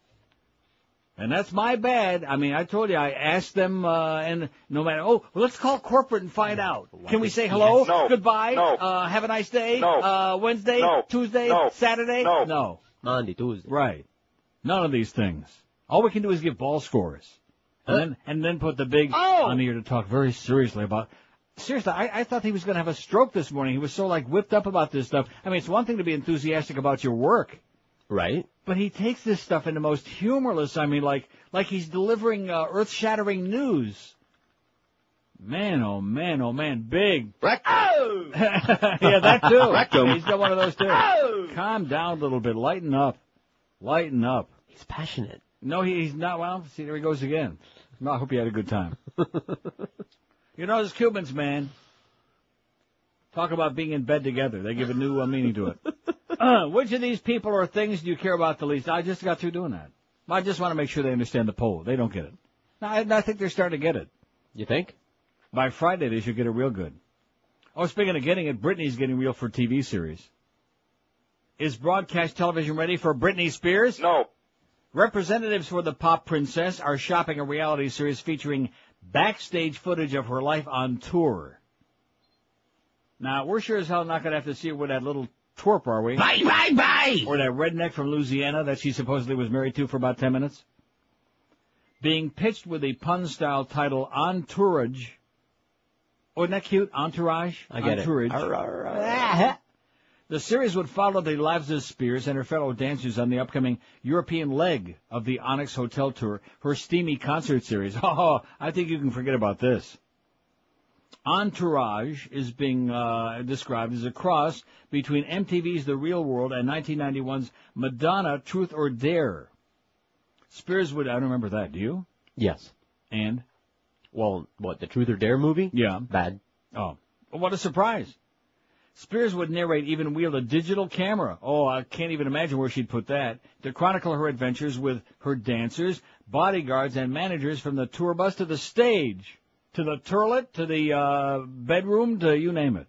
And that's my bad. I mean, I told you, I asked them, and no matter, well, let's call corporate and find out. Can we say hello? No. Goodbye? No. Have a nice day? No. Wednesday? No. Tuesday? No. Saturday? No. Monday, Tuesday. Right. None of these things. All we can do is give ball scores. And then put the big on the ear to talk very seriously about. Seriously, I thought he was going to have a stroke this morning. He was so, whipped up about this stuff. I mean, it's one thing to be enthusiastic about your work. Right. But he takes this stuff in the most humorless, I mean, like he's delivering earth-shattering news. Man, oh man, big. Oh! Yeah, that too. Rectum. He's got one of those too. Oh! Calm down a little bit. Lighten up. He's passionate. No, he's not. Well, see, there he goes again. No, I hope you had a good time. You know, those Cubans, man, talk about being in bed together. They give a new meaning to it. Which of these people or things do you care about the least? I just got through doing that. I just want to make sure they understand the poll. They don't get it. I think they're starting to get it. You think? By Friday, they should get it real good. Oh, speaking of getting it, Britney's getting real for TV series. Is broadcast television ready for Britney Spears? No. Representatives for the pop princess are shopping a reality series featuring backstage footage of her life on tour. Now, we're sure as hell not going to have to see her with that little twerp, are we? Bye, bye, bye! Or that redneck from Louisiana that she supposedly was married to for about 10 minutes. Being pitched with a pun-style title, Entourage. Oh, isn't that cute? Entourage? I get Entourage. it. The series would follow the lives of Spears and her fellow dancers on the upcoming European leg of the Onyx Hotel Tour, her steamy concert series. Oh, I think you can forget about this. Entourage is being described as a cross between MTV's The Real World and 1991's Madonna Truth or Dare. Spears would, I don't remember that, do you? Yes. And? Well, what, the Truth or Dare movie? Yeah. Bad. Oh. Well, what a surprise. Spears would narrate, even wield a digital camera. Oh, I can't even imagine where she'd put that. To chronicle her adventures with her dancers, bodyguards, and managers from the tour bus to the stage, to the toilet, to the bedroom, to you name it.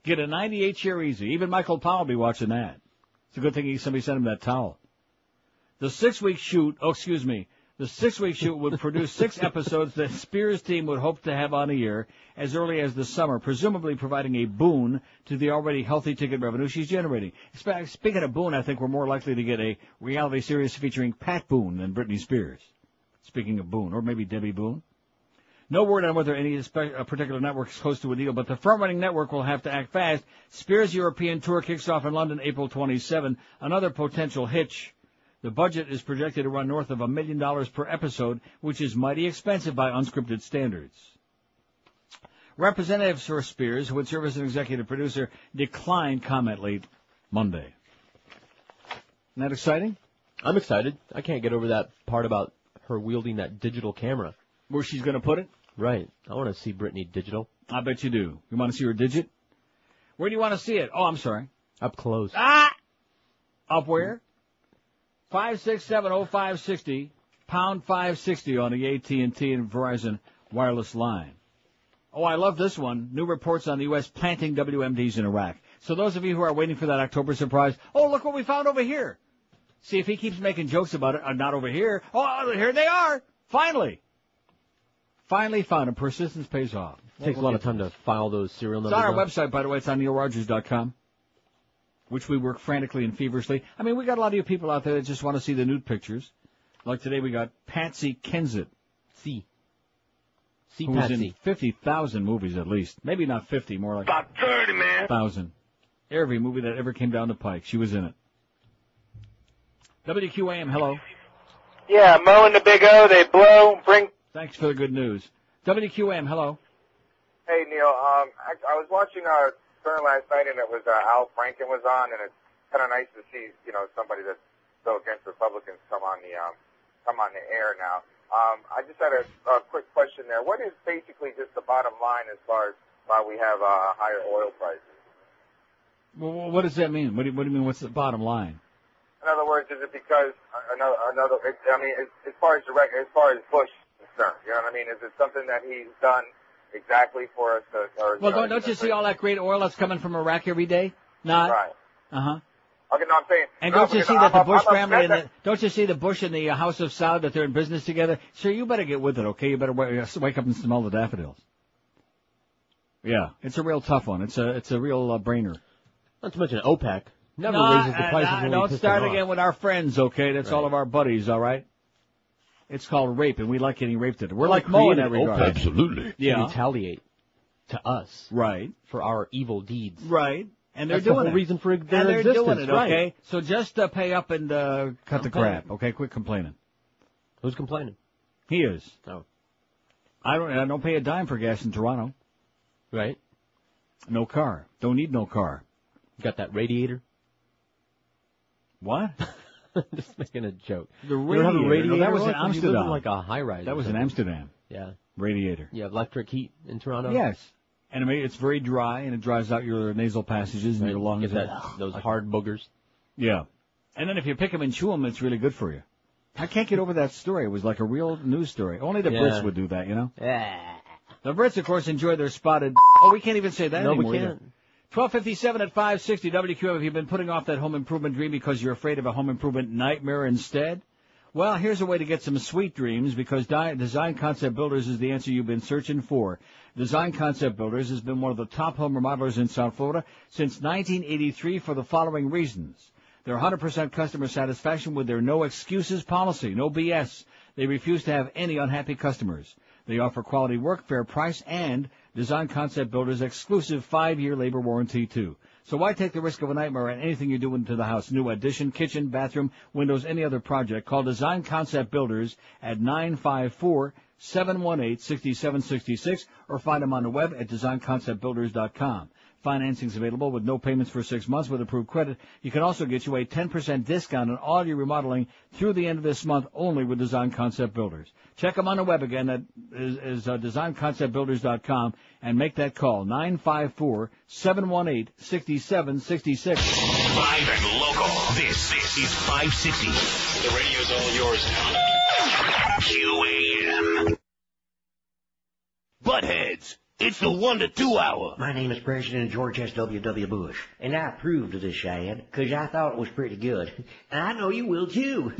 Get a 98 share easy. Even Michael Powell will be watching that. It's a good thing somebody sent him that towel. The 6-week shoot, the 6-week shoot would produce 6 episodes that Spears' team would hope to have on the air as early as the summer, presumably providing a boon to the already healthy ticket revenue she's generating. Speaking of boon, I think we're more likely to get a reality series featuring Pat Boone than Britney Spears. Speaking of Boone, or maybe Debbie Boone. No word on whether any particular network is close to a deal, but the front-running network will have to act fast. Spears' European tour kicks off in London April 27. Another potential hitch. The budget is projected to run north of $1 million per episode, which is mighty expensive by unscripted standards. Representatives for Spears, who would serve as an executive producer, declined comment late Monday. Isn't that exciting? I'm excited. I can't get over that part about her wielding that digital camera. Where she's going to put it? Right. I want to see Britney digital. I bet you do. You want to see her digit? Where do you want to see it? Oh, I'm sorry. Up close. Ah! Up where? 5670560, pound 560 on the AT&T and Verizon wireless line. Oh, I love this one. New reports on the U.S. planting WMDs in Iraq. So those of you who are waiting for that October surprise, oh, look what we found over here. See, if he keeps making jokes about it, not over here. Oh, here they are. Finally. Finally found them. Persistence pays off. Takes a lot of time to file those serial numbers. It's on our website, by the way. It's on neilrogers.com. Which we work frantically and feverishly. I mean, we got a lot of you people out there that just want to see the nude pictures. Like today we got Patsy Kensit. See who's Patsy. in 50,000 movies at least. Maybe not 50, more like About 30, man. 1,000. Every movie that ever came down the pike, she was in it. WQAM, hello. Yeah, Mo and the Big O, they blow, bring... Thanks for the good news. WQAM, hello. Hey, Neil, I was watching Stern last night, and it was Al Franken was on, and it's kind of nice to see, somebody that's so against Republicans come on the air now. I just had a quick question there. What is basically just the bottom line as far as why we have higher oil prices? Well, what does that mean? What do you mean? What's the bottom line? In other words, is it because as far as Bush is concerned, you know what I mean? Is it something that he's done exactly for us? Well, don't you see all that great oil that's coming from Iraq every day? Not? Right. Uh-huh. Okay, no, I'm saying. And don't you see that the Bush family don't you see the Bush and the House of Saud that they're in business together? Sir, you better get with it, okay? You better wake up and smell the daffodils. Yeah, it's a real tough one. It's a real brainer. Not to mention OPEC never raises the prices. Don't start again with our friends, okay? That's all of our buddies, all right? It's called rape, and we like getting raped at it. We're like Mo in that regard. Absolutely. Yeah. To retaliate to us. Right. For our evil deeds. Right. And they're That's doing the whole reason for their and they're existence. doing it, right. okay? So just pay up and cut the crap, okay? Quit complaining. Who's complaining? He is. Oh. I don't pay a dime for gas in Toronto. Right. No car. Don't need no car. Got that radiator? What? Just making a joke. The radiator. You don't have a radiator? No, that was in You live Amsterdam. in like a high-rise. That was in Amsterdam. Yeah. radiator. You have electric heat in Toronto? Yes. And I mean, it's very dry, and it dries out your nasal passages and your lungs. Get those hard boogers. Yeah. And then if you pick them and chew them, it's really good for you. I can't get over that story. It was like a real news story. Only the Brits would do that, you know? Yeah. The Brits, of course, enjoy their spotted... Oh, we can't even say that anymore. No, we can't. 12:57 at 560 WQM. Have you been putting off that home improvement dream because you're afraid of a home improvement nightmare instead? Well, here's a way to get some sweet dreams, because Design Concept Builders is the answer you've been searching for. Design Concept Builders has been one of the top home remodelers in South Florida since 1983 for the following reasons. Their 100% customer satisfaction with their no excuses policy, no BS. They refuse to have any unhappy customers. They offer quality work, fair price, and Design Concept Builders exclusive 5-year labor warranty, too. So why take the risk of a nightmare on anything you're doing to the house? New addition, kitchen, bathroom, windows, any other project. Call Design Concept Builders at 954-718-6766 or find them on the web at designconceptbuilders.com. Financing's available with no payments for 6 months with approved credit. You can also get you a 10% discount on all your remodeling through the end of this month only with Design Concept Builders. Check them on the web again. That is designconceptbuilders.com, and make that call, 954-718-6766. Live and local. This is 560. The radio's all yours now. QAM. Buttheads. It's the 1 to 2 hour. My name is President George S.W.W. Bush, and I approved of this shad because I thought it was pretty good. And I know you will, too.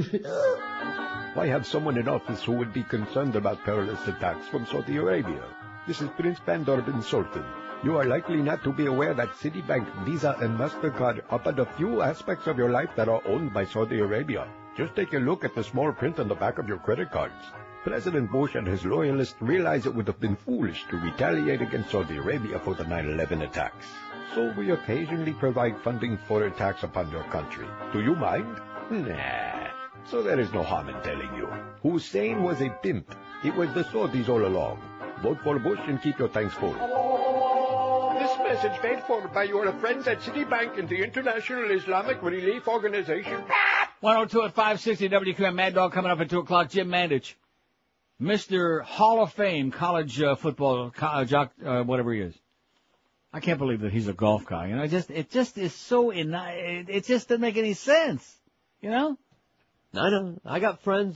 I have someone in office who would be concerned about terrorist attacks from Saudi Arabia. This is Prince Bandar bin Sultan. You are likely not to be aware that Citibank, Visa, and MasterCard are but a few aspects of your life that are owned by Saudi Arabia. Just take a look at the small print on the back of your credit cards. President Bush and his loyalists realized it would have been foolish to retaliate against Saudi Arabia for the 9/11 attacks. So we occasionally provide funding for attacks upon your country. Do you mind? Nah. So there is no harm in telling you. Hussein was a pimp. It was the Saudis all along. Vote for Bush and keep your tanks full. This message paid for by your friends at Citibank and the International Islamic Relief Organization. 102 at 560 WQM. Mad Dog coming up at 2 o'clock. Jim Mandich. Mr. Hall of Fame, college football, jock, whatever he is. I can't believe that he's a golf guy. You know, it just is so it just doesn't make any sense. You know? I know. I got friends.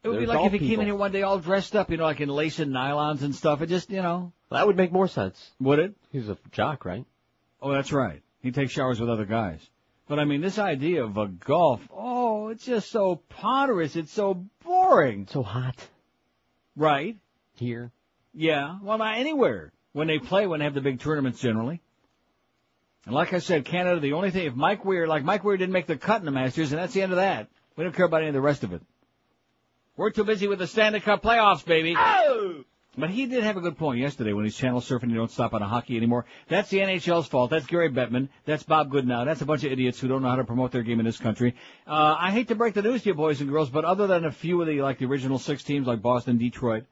It would be like if he came in here one day all dressed up, you know, like in lace and nylons and stuff. It just, you know. That would make more sense. Would it? He's a jock, right? Oh, that's right. He takes showers with other guys. But I mean, this idea of a golf, it's just so ponderous. It's so boring. So hot. Right. Here. Yeah. Well, not anywhere. When they have the big tournaments generally. And like I said, Canada, the only thing, if Mike Weir didn't make the cut in the Masters, and that's the end of that. We don't care about any of the rest of it. We're too busy with the Stanley Cup playoffs, baby. Oh! But he did have a good point yesterday when he's channel surfing. You don't stop on a hockey anymore. That's the NHL's fault. That's Gary Bettman. That's Bob Goodenow. That's a bunch of idiots who don't know how to promote their game in this country. I hate to break the news to you, boys and girls, but other than a few of the original 6 teams like Boston, Detroit,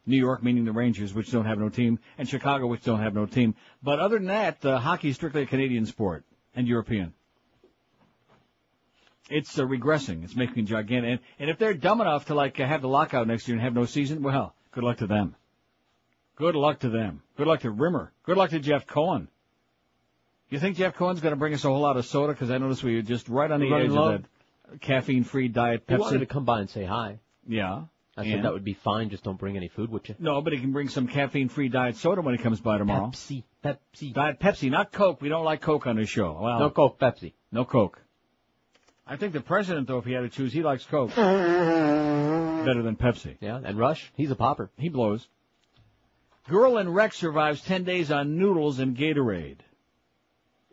New York, meaning the Rangers, which don't have no team, and Chicago, which don't have no team. But other than that, hockey is strictly a Canadian sport and European. It's regressing. It's making gigantic. And if they're dumb enough to have the lockout next year and have no season, well, good luck to them. Good luck to them. Good luck to Rimmer. Good luck to Jeff Cohen. You think Jeff Cohen's going to bring us a whole lot of soda? Because I noticed we were just right on the edge of that caffeine-free Diet Pepsi. He wanted to come by and say hi. Yeah. I said that would be fine. Just don't bring any food, would you? No, but he can bring some caffeine-free Diet soda when he comes by tomorrow. Pepsi. Diet Pepsi, not Coke. We don't like Coke on this show. Well, no Coke, Pepsi. No Coke. I think the president, though, if he had to choose, he likes Coke. Better than Pepsi. Yeah, and Rush, he's a popper. He blows. Girl in wreck survives 10 days on noodles and Gatorade.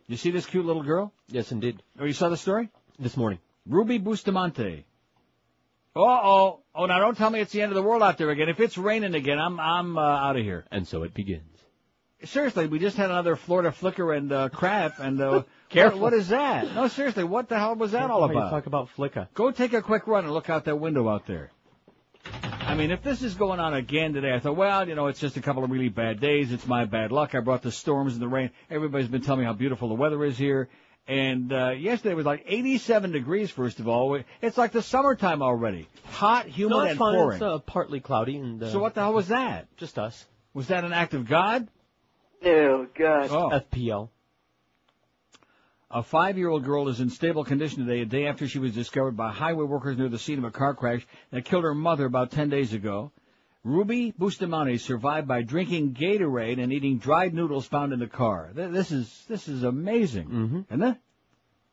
You see this cute little girl? Yes, indeed. Oh, you saw the story? This morning. Ruby Bustamante. Oh, now don't tell me it's the end of the world out there again. If it's raining again, I'm out of here. And so it begins. Seriously, we just had another Florida flicker and crap, and Careful. What is that? No, seriously, what the hell was that all about? You talk about flicker. Go take a quick run and look out that window out there. I mean, if this is going on again today, I thought, well, it's just a couple of really bad days. It's my bad luck. I brought the storms and the rain. Everybody's been telling me how beautiful the weather is here. And yesterday was like 87 degrees, first of all. It's like the summertime already. Hot, humid, and fine. pouring. It's partly cloudy. And so what the hell was that? Just us. Was that an act of God? Oh, God. Oh. FPL. A 5-year-old girl is in stable condition today, a day after she was discovered by highway workers near the scene of a car crash that killed her mother about 10 days ago. Ruby Bustamante survived by drinking Gatorade and eating dried noodles found in the car. This is amazing, isn't it?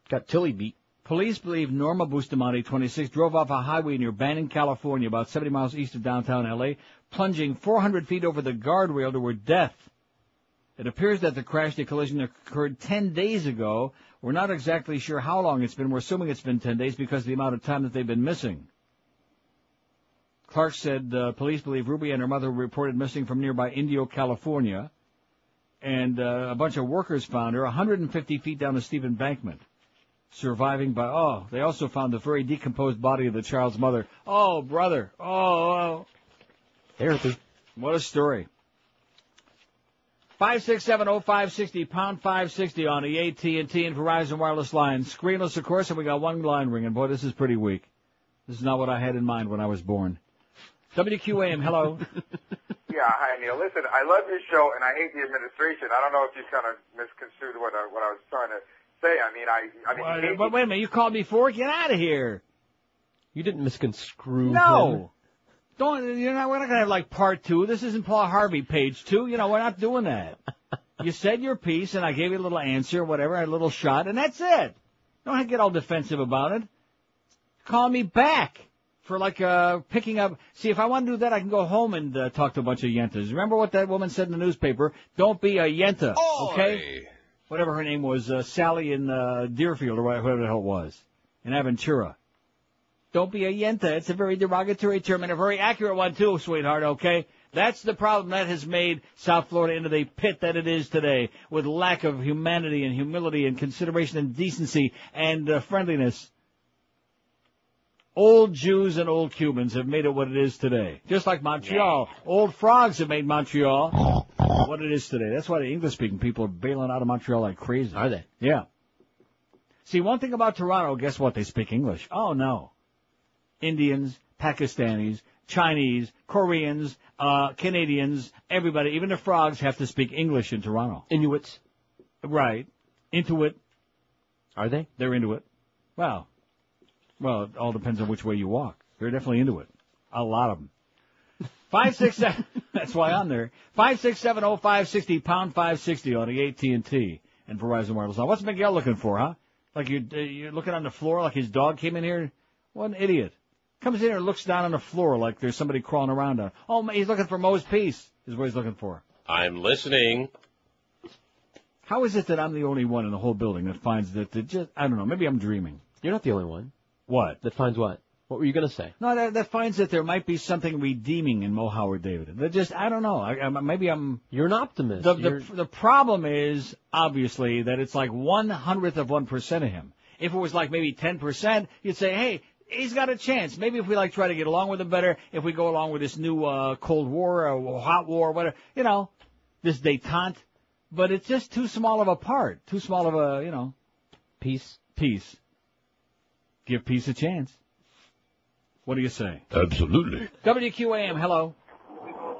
Got Tilly beat. Police believe Norma Bustamante, 26, drove off a highway near Banning, California, about 70 miles east of downtown L.A., plunging 400 feet over the guardrail to her death. It appears that the crash, the collision, occurred 10 days ago. We're not exactly sure how long it's been. We're assuming it's been 10 days because of the amount of time that they've been missing. Clark said police believe Ruby and her mother were reported missing from nearby Indio, California. And a bunch of workers found her 150 feet down a steep embankment, surviving by, they also found the very decomposed body of the child's mother. Oh, brother. Oh. Therapy. What a story. 5670560, pound 560 on the AT&T and Verizon wireless line. Screenless, of course, and we got one line ringing. Boy, this is pretty weak. This is not what I had in mind when I was born. WQAM, hello. Yeah, hi, Neil. Listen, I love your show, and I hate the administration. I don't know if you kind of misconstrued what I was trying to say. Wait a minute, you called me for it? Get out of here. You didn't misconstrue. No. We're not going to have like part 2. This isn't Paul Harvey, page 2. We're not doing that. You said your piece, and I gave you a little answer, whatever, a little shot, and that's it. Don't get all defensive about it. Call me back for picking up. See, if I want to do that, I can go home and talk to a bunch of yentas. Remember what that woman said in the newspaper? Don't be a yenta, okay? Whatever her name was, Sally in Deerfield or whatever the hell it was, in Aventura. Don't be a yenta. It's a very derogatory term and a very accurate one, too, sweetheart, okay? That's the problem that has made South Florida into the pit that it is today, with lack of humanity and humility and consideration and decency and friendliness. Old Jews and old Cubans have made it what it is today. Just like Montreal. Old frogs have made Montreal what it is today. That's why the English-speaking people are bailing out of Montreal like crazy. Are they? Yeah. See, one thing about Toronto, guess what? They speak English. Oh, no. Indians, Pakistanis, Chinese, Koreans, Canadians, everybody, even the frogs have to speak English in Toronto. Inuits. Right. Intuit. Are they? They're into it. Well, it all depends on which way you walk. They're definitely into it. A lot of them. 567, that's why I'm there. 5670560, pound 560 on the AT&T and Verizon Wireless line. What's Miguel looking for, huh? Like you're looking on the floor like his dog came in here? What an idiot. Comes in here and looks down on the floor like there's somebody crawling around on it. Oh, he's looking for Moe's Peace, is what he's looking for. I'm listening. How is it that I'm the only one in the whole building that finds that I don't know, maybe I'm dreaming. You're not the only one. What? That finds what? What were you going to say? No, that finds that there might be something redeeming in Mo Howard David. That I don't know. Maybe I'm... You're an optimist. The problem is, obviously, that it's like 1/100th of 1% of him. If it was like maybe 10%, you'd say, hey, he's got a chance. Maybe if we try to get along with him better, if we go along with this new Cold War or hot war, whatever, this détente. But it's just too small of a part, too small of a, Peace. Give peace a chance. What do you say? Absolutely. WQAM, hello.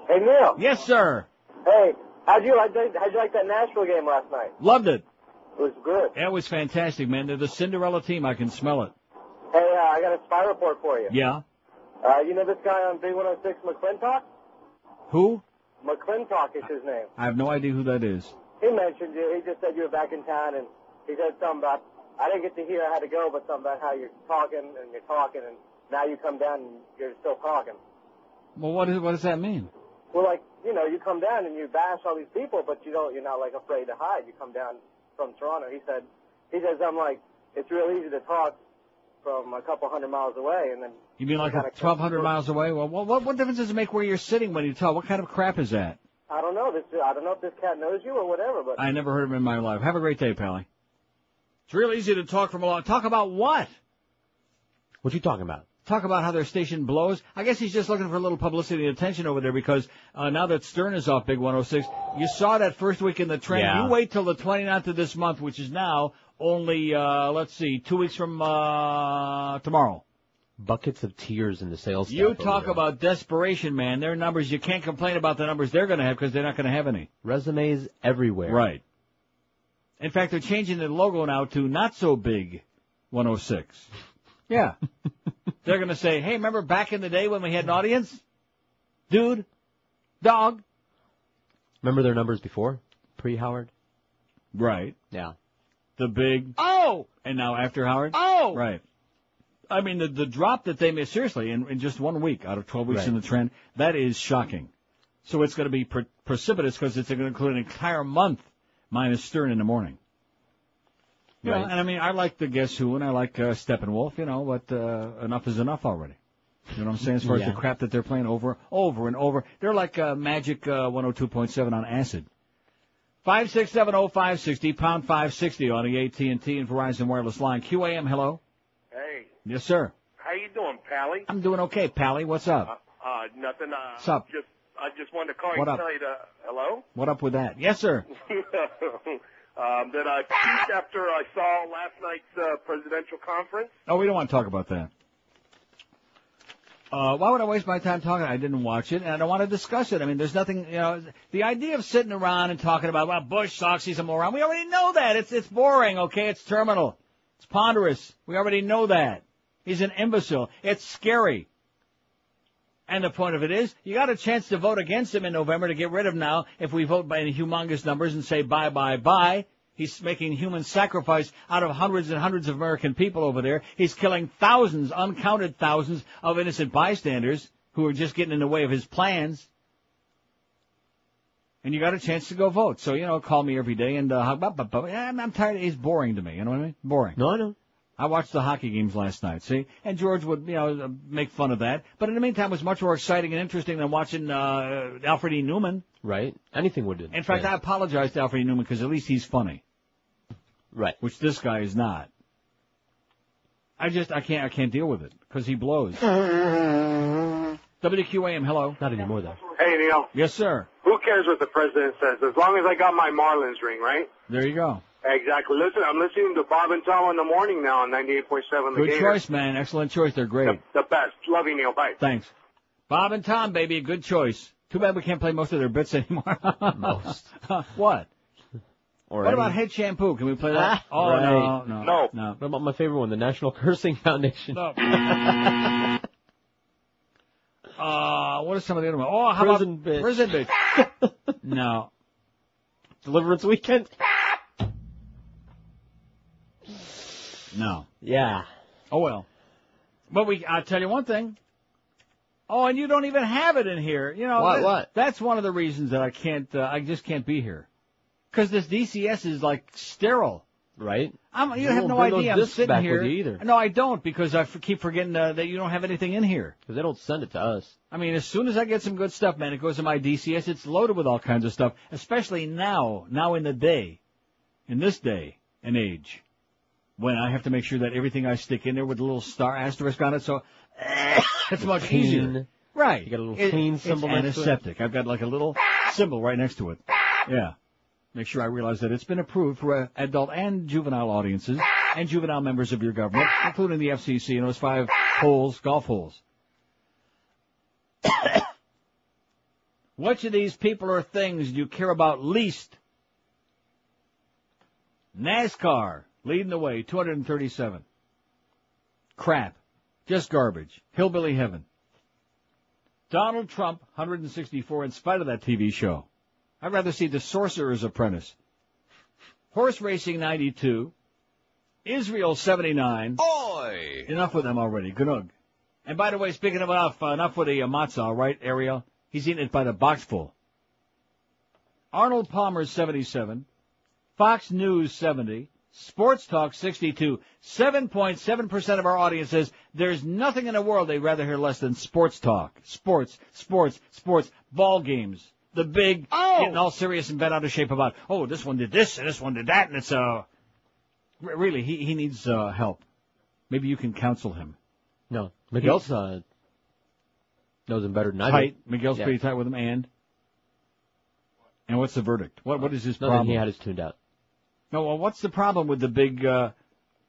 Hey, Neil. Yes, sir. Hey, how'd you like that Nashville game last night? Loved it. It was good. It was fantastic, man. They're the Cinderella team. I can smell it. Hey, I got a spy report for you. Yeah. You know this guy on Big 106, McClintock? Who? McClintock is his name. I have no idea who that is. He mentioned you. He just said you were back in town, and he said something about, I didn't get to hear I had to go, but something about how you're talking, and now you come down and you're still talking. Well, what does that mean? Well, you come down and you bash all these people, but you're not afraid to hide. You come down from Toronto. He says, I'm like, it's real easy to talk from a couple hundred miles away, and then... You mean like 1,200 miles away? Well, what difference does it make where you're sitting when you talk? What kind of crap is that? I don't know. I don't know if this cat knows you or whatever, but... I never heard of him in my life. Have a great day, Pally. It's real easy to talk from a long... Talk about what? What you talking about? Talk about how their station blows. I guess he's just looking for a little publicity and attention over there because now that Stern is off Big 106, you saw that first week in the trend. Yeah. You wait till the 29th of this month, which is now, only, let's see, 2 weeks from tomorrow. Buckets of tears in the sales You staff talk over about desperation, man. Their numbers, you can't complain about the numbers they're going to have because they're not going to have any. Resumes everywhere. Right. In fact, they're changing the logo now to Not So Big 106. Yeah. They're going to say, hey, remember back in the day when we had an audience? Dude, dog. Remember their numbers before? Pre-Howard? Right. Yeah. The big. Oh! And now after Howard? Oh! Right. I mean, the drop that they made, seriously, in just 1 week out of 12 weeks Right. in the trend, that is shocking. So it's going to be precipitous because it's going to include an entire month minus Stern in the morning. You know, Right. and I mean, I like the Guess Who and I like Steppenwolf, you know, but enough is enough already. You know what I'm saying? As far as the crap that they're playing over and over. They're like Magic 102.7 on acid. 5670560, pound 560 on the AT&T and Verizon wireless line. QAM, hello. Hey, Yes, sir. how you doing, Pally? I'm doing okay, Pally. What's up? Nothing. What's up? I just wanted to call you What and up? tell you hello? What up with that? Yes, sir. That I peaked after I saw last night's presidential conference. Oh, we don't want to talk about that. Why would I waste my time talking? I didn't watch it, and I don't want to discuss it. I mean, there's nothing, you know, the idea of sitting around and talking about, well, Bush sucks, he's a moron. We already know that. It's boring, okay? It's terminal. It's ponderous. We already know that. He's an imbecile. It's scary. And the point of it is, you got a chance to vote against him in November to get rid of him now if we vote by humongous numbers and say bye, bye, bye. He's making human sacrifice out of hundreds and hundreds of American people over there. He's killing thousands, uncounted thousands of innocent bystanders who are just getting in the way of his plans. And you got a chance to go vote. So, you know, call me every day and I'm tired. He's boring to me. You know what I mean? Boring. No, I know. I watched the hockey games last night, see? And George would, you know, make fun of that. But in the meantime, it was much more exciting and interesting than watching Alfred E. Newman. Right. Anything would do. In fact, I apologize to Alfred E. Newman because at least he's funny. Right. Which this guy is not. I can't deal with it because he blows. WQAM, hello. Not anymore, though. Hey, Neil. Yes, sir. Who cares what the president says? As long as I got my Marlins ring, right? There you go. Exactly. Listen, I'm listening to Bob and Tom in the morning now on 98.7 The Good Gator. choice, man. Excellent choice. They're great. The best. Love you, Neil. Bye. Thanks. Bob and Tom, baby. Good choice. Too bad we can't play most of their bits anymore. Most. What? Or what any- about Head Shampoo? Can we play that? Oh, right. no. What about my favorite one, the National Cursing Foundation? No. What are some of the other ones? Oh, how Prison about Bitch. Prison Bitch? No. Deliverance Weekend? No. Yeah. Oh, well. But I'll tell you one thing. Oh, and you don't even have it in here. You know, What? That's one of the reasons that I just can't be here. Because this DCS is like sterile. Right. You have no bring those idea. I'm discs sitting back here. with you either. No, I don't, because I keep forgetting that you don't have anything in here. Because they don't send it to us. I mean, as soon as I get some good stuff, man, it goes to my DCS. It's loaded with all kinds of stuff, especially now in this day and age, when I have to make sure that everything I stick in there with a little star asterisk on it, so it's much Clean. easier. Right. You got a little clean symbol it's next to it? antiseptic. I've got like a little symbol right next to it. Yeah. Make sure I realize that it's been approved for adult and juvenile audiences and juvenile members of your government, including the FCC and those 5 golf holes. Which of these people or things do you care about least? NASCAR, leading the way, 237. Crap. Just garbage. Hillbilly heaven. Donald Trump, 164, in spite of that TV show. I'd rather see The Sorcerer's Apprentice. Horse racing, 92. Israel, 79. Oi! Enough with them already. Gnug. And by the way, speaking of enough with the matzah, all right, Ariel? He's eating it by the boxful. Arnold Palmer, 77. Fox News, 70. Sports Talk, 62. 7.7% of our audience says there's nothing in the world they'd rather hear less than sports talk. Sports. Ball games. The big, getting all serious and bent out of shape about, this one did this and this one did that, and it's, really, he needs, help. Maybe you can counsel him. No. Miguel's, knows him better than I do. Tight. Miguel's pretty tight with him, and what's the verdict? What is his problem? He had his tuned out. No, well, what's the problem with the big,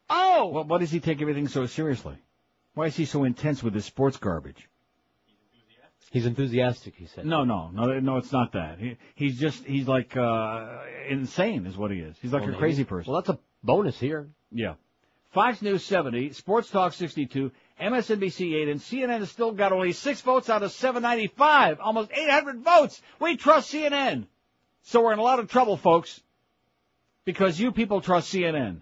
what does he take everything so seriously? Why is he so intense with his sports garbage? He's enthusiastic, he said. No, it's not that. He's like, insane is what he is. He's like a crazy person. Well, that's a bonus here. Yeah. Fox News 70, Sports Talk 62, MSNBC 8, and CNN has still got only 6 votes out of 795. Almost 800 votes. We trust CNN. So we're in a lot of trouble, folks, because you people trust CNN.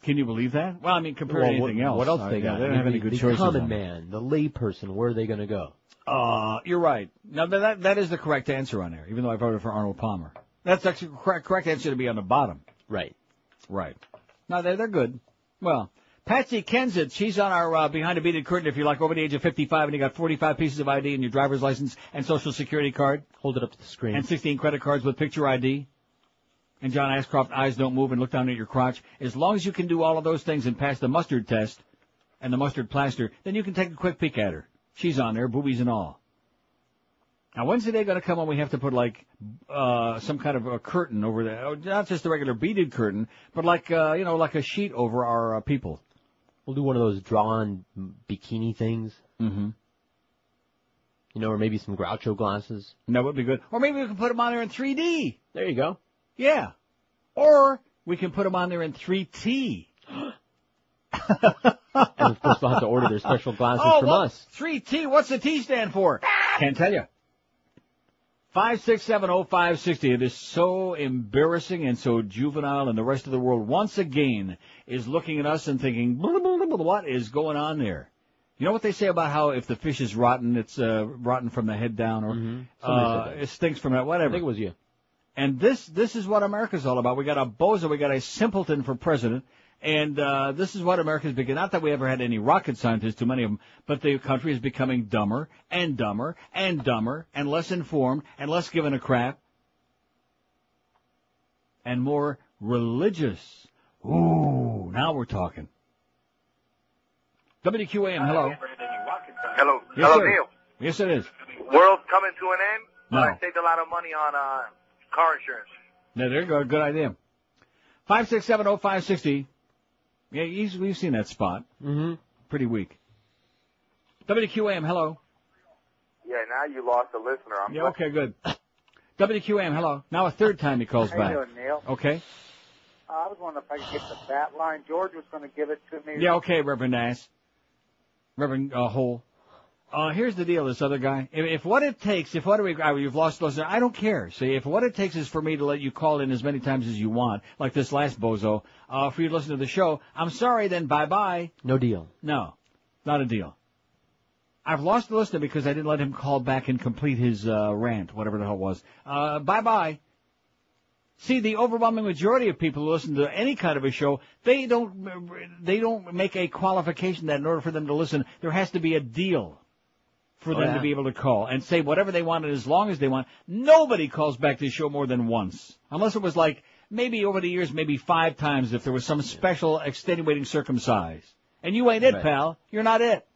Can you believe that? Well, I mean, compared to anything else. What else they got? They don't have any good choices. The common man, the lay person, where are they going to go? You're right. Now, that is the correct answer on there, even though I voted for Arnold Palmer. That's actually the correct answer to be on the bottom. Right. No, they're good. Well, Patsy Kensett, she's on our Behind a Beaded Curtain if you're like over the age of 55 and you got 45 pieces of ID and your driver's license and social security card. Hold it up to the screen. And 16 credit cards with picture ID. And John Ashcroft, eyes don't move and look down at your crotch. As long as you can do all of those things and pass the mustard test and the mustard plaster, then you can take a quick peek at her. She's on there, boobies and all. Now, when's the day going to come when we have to put, like, some kind of a curtain over there? Not just a regular beaded curtain, but like, like a sheet over our people. We'll do one of those drawn bikini things. Mm-hmm. Or maybe some Groucho glasses. That would be good. Or maybe we can put them on there in 3D. There you go. Yeah. Or we can put them on there in 3T. And of course they'll have to order their special glasses from us. 3T, what's the T stand for? Can't tell you. 5670560. It is so embarrassing and so juvenile, and the rest of the world once again is looking at us and thinking, blah, blah, blah, blah, what is going on there? You know what they say about how if the fish is rotten, it's rotten from the head down, or it stinks from that, whatever. I think it was you. And this is what America's all about. We got a bozo, we got a simpleton for president, and this is what America's becoming. Not that we ever had any rocket scientists, too many of them, but the country is becoming dumber and dumber and dumber and less informed and less given a crap and more religious. Ooh, now we're talking. WQAM, hello. Hello. Yes, Hello, sir. Neil. Yes, it is. World's coming to an end. No. I saved a lot of money on car insurance. Yeah, there you go. Good idea. 5670560. Yeah, we've seen that spot. Mm-hmm. Pretty weak. WQAM, hello. Yeah, now you lost a listener. Yeah, okay, good. WQAM, hello. Now a third time he calls How back. you doing, Neil? Okay. I was wondering if I could get the bat line. George was going to give it to me. Yeah, okay, Reverend Ass. Reverend Hole. Here's the deal, this other guy. If what it takes, you've lost listener, I don't care. See, if what it takes is for me to let you call in as many times as you want, like this last bozo, for you to listen to the show, I'm sorry, then bye-bye. No deal. No, not a deal. I've lost the listener because I didn't let him call back and complete his rant, whatever the hell it was. Bye-bye. See, the overwhelming majority of people who listen to any kind of a show, they don't make a qualification that in order for them to listen, there has to be a deal for them to be able to call and say whatever they want and as long as they want. Nobody calls back this show more than once. Unless it was like, maybe over the years, maybe 5 times if there was some special extenuating circumcise. And you ain't it, pal. You're not it.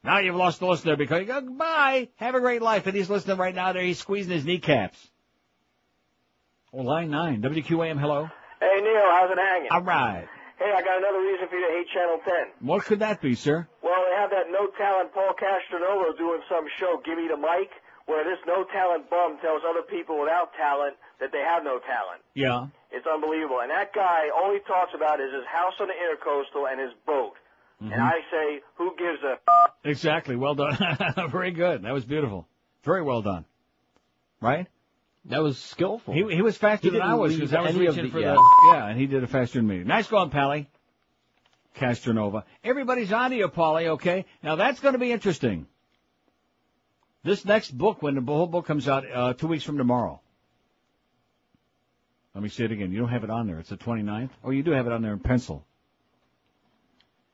Now you've lost the listener because you go, bye, have a great life. And he's listening right now there, he's squeezing his kneecaps. Oh, line 9, WQAM, hello. Hey, Neil, how's it hanging? All right. Hey, I got another reason for you to hate Channel 10. What could that be, sir? Well, they have that no-talent Paul Castronova doing some show, Gimme the Mic, where this no-talent bum tells other people without talent that they have no talent. Yeah. It's unbelievable. And that guy, all he talks about is his house on the Intercoastal and his boat. Mm-hmm. And I say, who gives a... Exactly. Well done. Very good. That was beautiful. Very well done. Right? That was skillful. He was faster than I was because I was reaching for the... Yeah, and he did it faster than me. Nice going, Pally. Castronova. Everybody's on to you, Paulie, okay? Now, that's going to be interesting. This next book, when the whole book comes out 2 weeks from tomorrow. Let me say it again. You don't have it on there. It's the 29th? Oh, you do have it on there in pencil.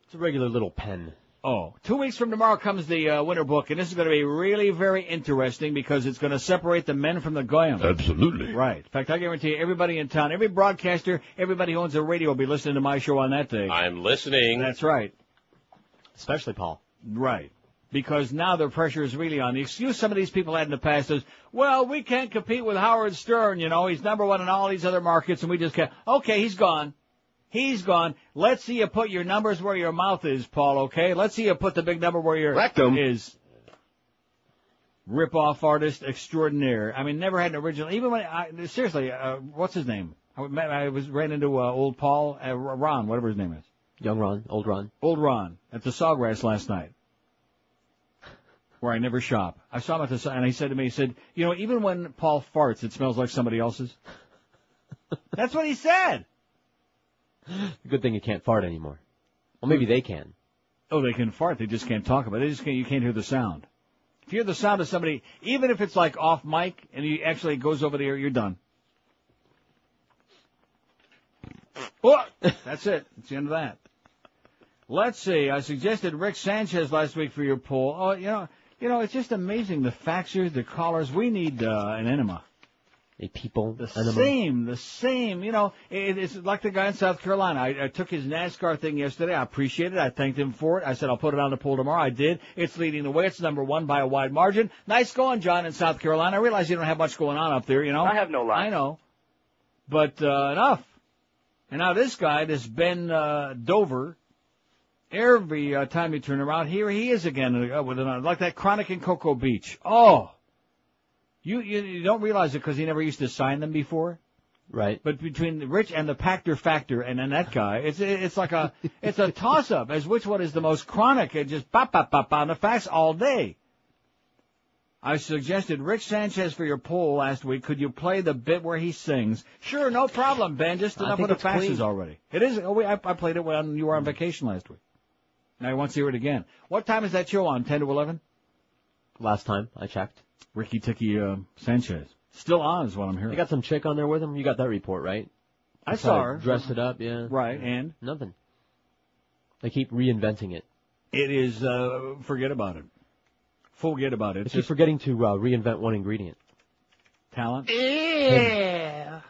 It's a regular little pen. Oh, 2 weeks from tomorrow comes the winter book, and this is going to be really very interesting because it's going to separate the men from the goyim. Absolutely. Right. In fact, I guarantee you, everybody in town, every broadcaster, everybody who owns a radio will be listening to my show on that day. I'm listening. That's right. Especially Paul. Right. because now the pressure is really on. The excuse some of these people had in the past is, well, we can't compete with Howard Stern, he's number one in all these other markets, and we just can't. Okay, he's gone. He's gone. Let's see you put your numbers where your mouth is, Paul, okay? Let's see you put the big number where your rectum is. Rip-off artist extraordinaire. I mean, never had an original. Even when, seriously, what's his name? I ran into old Paul, Ron, whatever his name is. Young Ron, old Ron. Old Ron at the Sawgrass last night, where I never shop. I saw him at the, and he said to me, even when Paul farts, it smells like somebody else's. That's what he said. Good thing you can't fart anymore. Well, maybe they can. Oh, they can fart. They just can't talk about it. You can't hear the sound. If you hear the sound of somebody, even if it's like off mic and he actually goes over the air, you're done. Oh, that's it. That's the end of that. Let's see. I suggested Rick Sanchez last week for your poll. Oh, it's just amazing. The faxers, the callers. We need an enema. A people. The same. It's like the guy in South Carolina. I took his NASCAR thing yesterday. I appreciate it. I thanked him for it. I said I'll put it on the poll tomorrow. I did. It's leading the way. It's number one by a wide margin. Nice going, John, in South Carolina. I realize you don't have much going on up there, I have no lie. I know. But enough. And now this guy, this Ben Dover, every time you turn around, here he is again, like that Chronic in Cocoa Beach. Oh! You don't realize it because he never used to sign them before. Right. But between the Rich and the Pactor Factor and then that guy, it's like it's a toss-up as which one is the most chronic. It just pop on the fax all day. I suggested Rick Sanchez for your poll last week. Could you play the bit where he sings? Sure, no problem, Ben. Just enough with the faxes already. It is. I played it when you were on vacation last week. Now he wants to hear it again. What time is that show on? 10 to 11? Last time I checked. Ricky Ticky Sanchez. Still on is what I'm hearing. They got some chick on there with him. You got that report, right? I saw her. Dressed it up, yeah. Right, and? Nothing. They keep reinventing it. It is, forget about it. Forget about it. They keep forgetting to reinvent one ingredient. Talent? Yeah.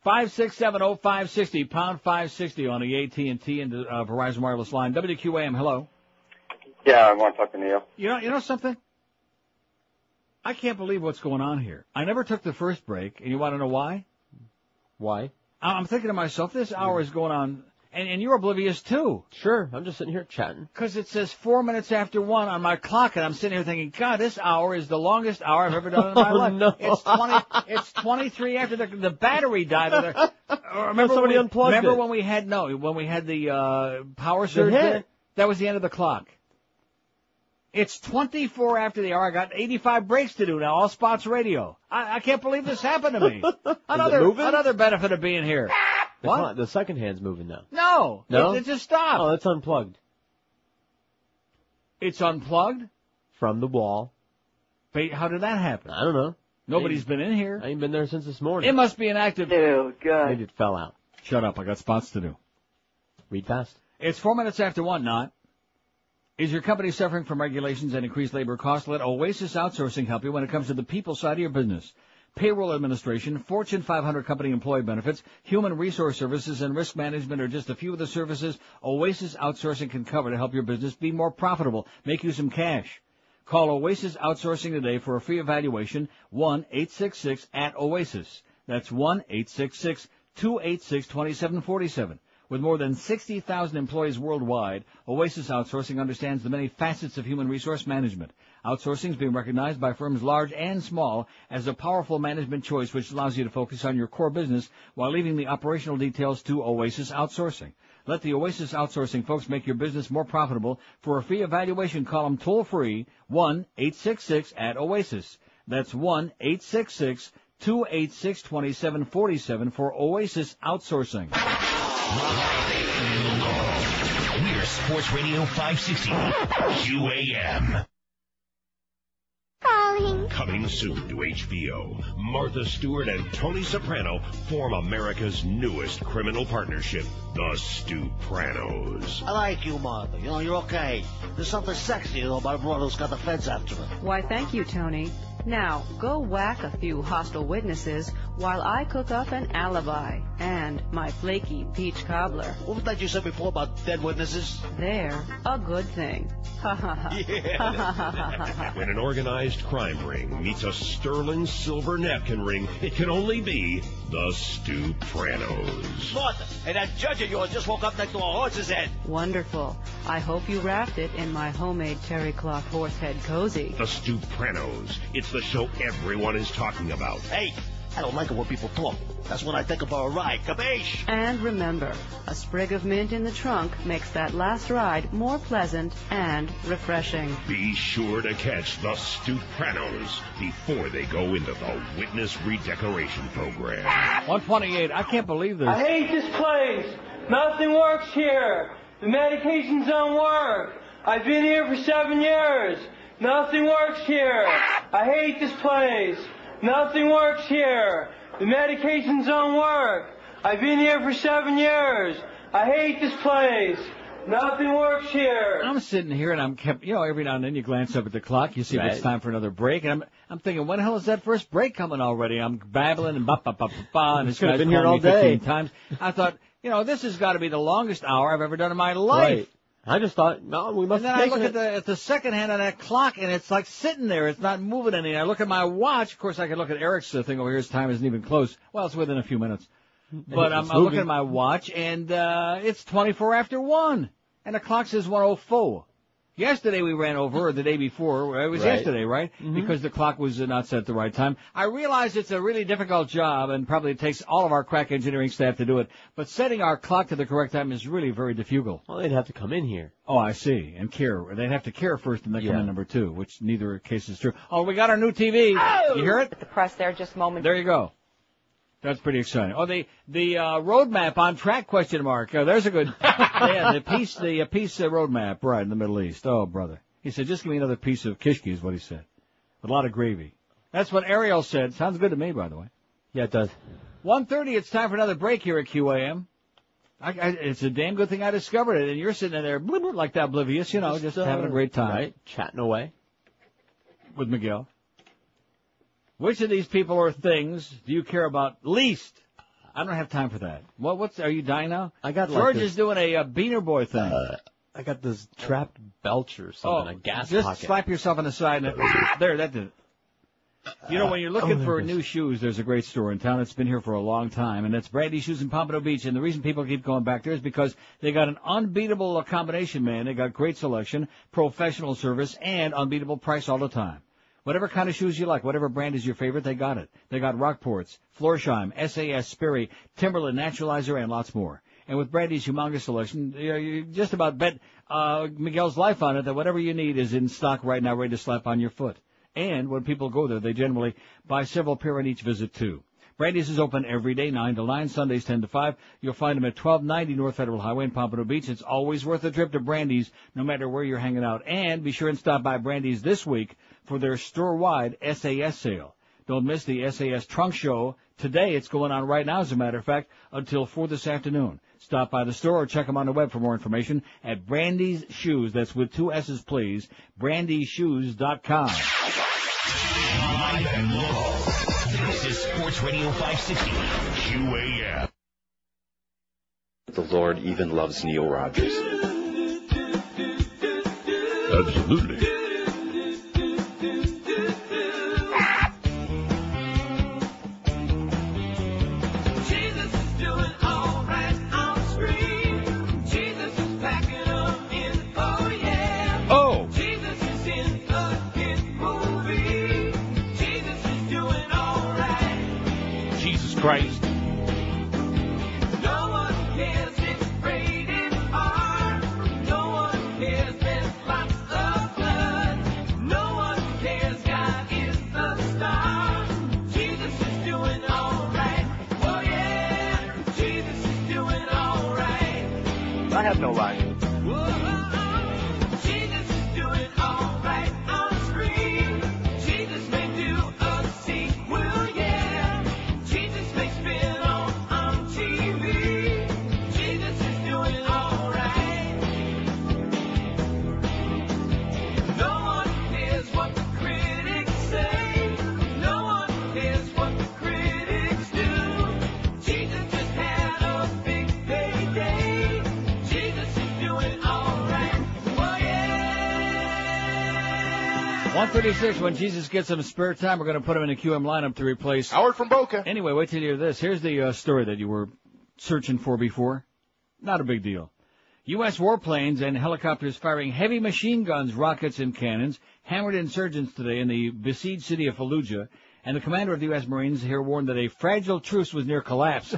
5670560, pound 560 on the AT&T and Verizon Wireless line. WQAM, hello. Yeah, I want to talk to Neil. You know something? I can't believe what's going on here. I never took the first break, and you want to know why? Why? I'm thinking to myself, this hour is going on, and you're oblivious too. Sure, I'm just sitting here chatting. Because it says 4 minutes after 1 on my clock, and I'm sitting here thinking, God, this hour is the longest hour I've ever done in my life. No. It's 23 after the battery died. Remember somebody unplugged Remember it. when we had the power surge there? That was the end of the clock. It's 24 after the hour. I got 85 breaks to do now, all Spots Radio. I can't believe this happened to me. Another benefit of being here. What? The second hand's moving now. No? It just stopped. Oh, it's unplugged. It's unplugged? From the wall. But how did that happen? I don't know. Nobody's been in here. I ain't been there since this morning. It must be an active... Oh, God. Maybe it fell out. Shut up. I got spots to do. Read fast. It's 4 minutes after 1, not. Is your company suffering from regulations and increased labor costs? Let Oasis Outsourcing help you when it comes to the people side of your business. Payroll administration, Fortune 500 company employee benefits, human resource services, and risk management are just a few of the services Oasis Outsourcing can cover to help your business be more profitable, make you some cash. Call Oasis Outsourcing today for a free evaluation, 1-866-OASIS. That's 1-866-286-2747. With more than 60,000 employees worldwide, Oasis Outsourcing understands the many facets of human resource management. Outsourcing is being recognized by firms large and small as a powerful management choice which allows you to focus on your core business while leaving the operational details to Oasis Outsourcing. Let the Oasis Outsourcing folks make your business more profitable. For a free evaluation, call them toll-free, 1-866-OASIS. That's 1-866-286-2747 for Oasis Outsourcing. We're Sports Radio 560 QAM. Calling Coming soon to HBO, Martha Stewart and Tony Soprano form America's newest criminal partnership, the Stupranos. I like you, Martha. You're okay. There's something sexy, about a brother who's got the feds after him. Why, thank you, Tony. Now, go whack a few hostile witnesses while I cook up an alibi and my flaky peach cobbler. What was that you said before about dead witnesses? They're a good thing. Ha ha ha. Yeah. When an organized crime ring meets a sterling silver napkin ring, it can only be the Stupranos. Martha, hey, that judge of yours just woke up next to a horse's head. Wonderful. I hope you wrapped it in my homemade terry cloth horse head cozy. The Stupranos. It's the show everyone is talking about. Hey, I don't like it when people talk. That's when I think about a ride. Capiche? And remember, a sprig of mint in the trunk makes that last ride more pleasant and refreshing. Be sure to catch the Stupranos before they go into the witness redecoration program. 128. I can't believe this. I hate this place. Nothing works here. The medications don't work. I've been here for 7 years. Nothing works here. I hate this place. Nothing works here. The medications don't work. I've been here for 7 years. I hate this place. Nothing works here. I'm sitting here and I'm kept, every now and then you glance up at the clock, you see if it's time for another break, and I'm thinking, when the hell is that first break coming already? I'm babbling and and this guy's been here all calling me 15 day. times. I thought, this has got to be the longest hour I've ever done in my life. Right. I just thought, no, we must. And then I look at the second hand on that clock, and it's like sitting there. It's not moving any. I look at my watch. Of course, I can look at Eric's thing over here. His time isn't even close. Well, it's within a few minutes. But I'm looking at my watch, and it's 24 after 1. And the clock says 1:04. Yesterday we ran over, or the day before. It was yesterday, right? Mm-hmm. Because the clock was not set at the right time. I realize it's a really difficult job, and probably it takes all of our crack engineering staff to do it. But setting our clock to the correct time is really very difficult. Well, they'd have to come in here. Oh, I see. And care. They'd have to care first, and then come in number 2, which neither case is true. Oh, we got our new TV. Oh! You hear it? The press there just a moment. There you go. That's pretty exciting. Oh, the roadmap on track ? There's a good. The peace roadmap right in the Middle East. Oh, brother. He said, just give me another piece of kishki is what he said. With a lot of gravy. That's what Ariel said. Sounds good to me, by the way. Yeah, it does. 1:30, it's time for another break here at QAM. It's a damn good thing I discovered it, and you're sitting in there like that oblivious, just having a great time. Right, chatting away. With Miguel. Which of these people or things do you care about least? I don't have time for that. Are you dying now? George is doing a Beaner Boy thing. I got this trapped belch or something, a gas just pocket. slap yourself on the side. There, that did it. When you're looking for new shoes, there's a great store in town. It's been here for a long time, and that's Brandy Shoes in Pompano Beach. And the reason people keep going back there is because they got an unbeatable combination, man. They got great selection, professional service, and unbeatable price all the time. Whatever kind of shoes you like, whatever brand is your favorite, they got it. They got Rockports, Florsheim, SAS, Sperry, Timberland, Naturalizer, and lots more. And with Brandy's humongous selection, you just about bet Miguel's life on it that whatever you need is in stock right now, ready to slap on your foot. And when people go there, they generally buy several pair on each visit, too. Brandy's is open every day, 9 to 9, Sundays 10 to 5. You'll find them at 1290 North Federal Highway in Pompano Beach. It's always worth a trip to Brandy's, no matter where you're hanging out. And be sure and stop by Brandy's this week for their store-wide SAS sale. Don't miss the SAS Trunk Show. Today, it's going on right now, as a matter of fact, until 4 this afternoon. Stop by the store or check them on the web for more information at Brandy's Shoes. That's with 2 S's, please. BrandyShoes.com. Live and local. This is Sports Radio 560, QAM. The Lord even loves Neil Rogers. Absolutely. Christ. No one cares, it's rated R. No one cares, there's lots of blood. No one cares, God is the star. Jesus is doing alright. Oh yeah, Jesus is doing alright. I have no life. Jesus is doing alright on screen. Jesus may do 1:36, when Jesus gets some spare time, we're going to put him in a QM lineup to replace Howard from Boca. Anyway, wait till you hear this. Here's the story that you were searching for before. Not a big deal. U.S. warplanes and helicopters firing heavy machine guns, rockets, and cannons hammered insurgents today in the besieged city of Fallujah, and the commander of the U.S. Marines here warned that a fragile truce was near collapse.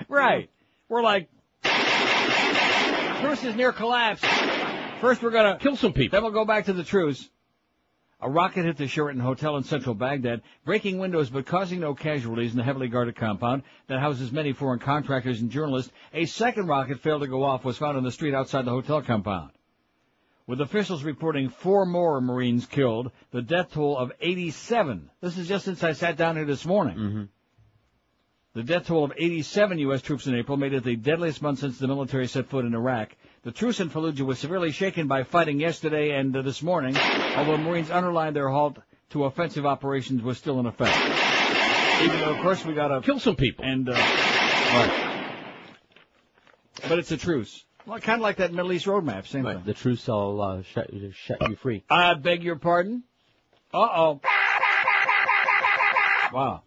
Right. We're like, truce is near collapse. First we're going to kill some people. Then we'll go back to the truce. A rocket hit the Sheraton Hotel in central Baghdad, breaking windows but causing no casualties in the heavily guarded compound that houses many foreign contractors and journalists. A second rocket failed to go off, was found on the street outside the hotel compound. With officials reporting 4 more Marines killed, the death toll of 87. This is just since I sat down here this morning. Mm-hmm. The death toll of 87 U.S. troops in April made it the deadliest month since the military set foot in Iraq. The truce in Fallujah was severely shaken by fighting yesterday and this morning, although Marines underlined their halt to offensive operations was still in effect. Even though, of course, we got to kill some people. And right. But it's a truce. Well, kind of like that Middle East roadmap, same thing. The truce will shut you free. I beg your pardon? Uh-oh. Wow.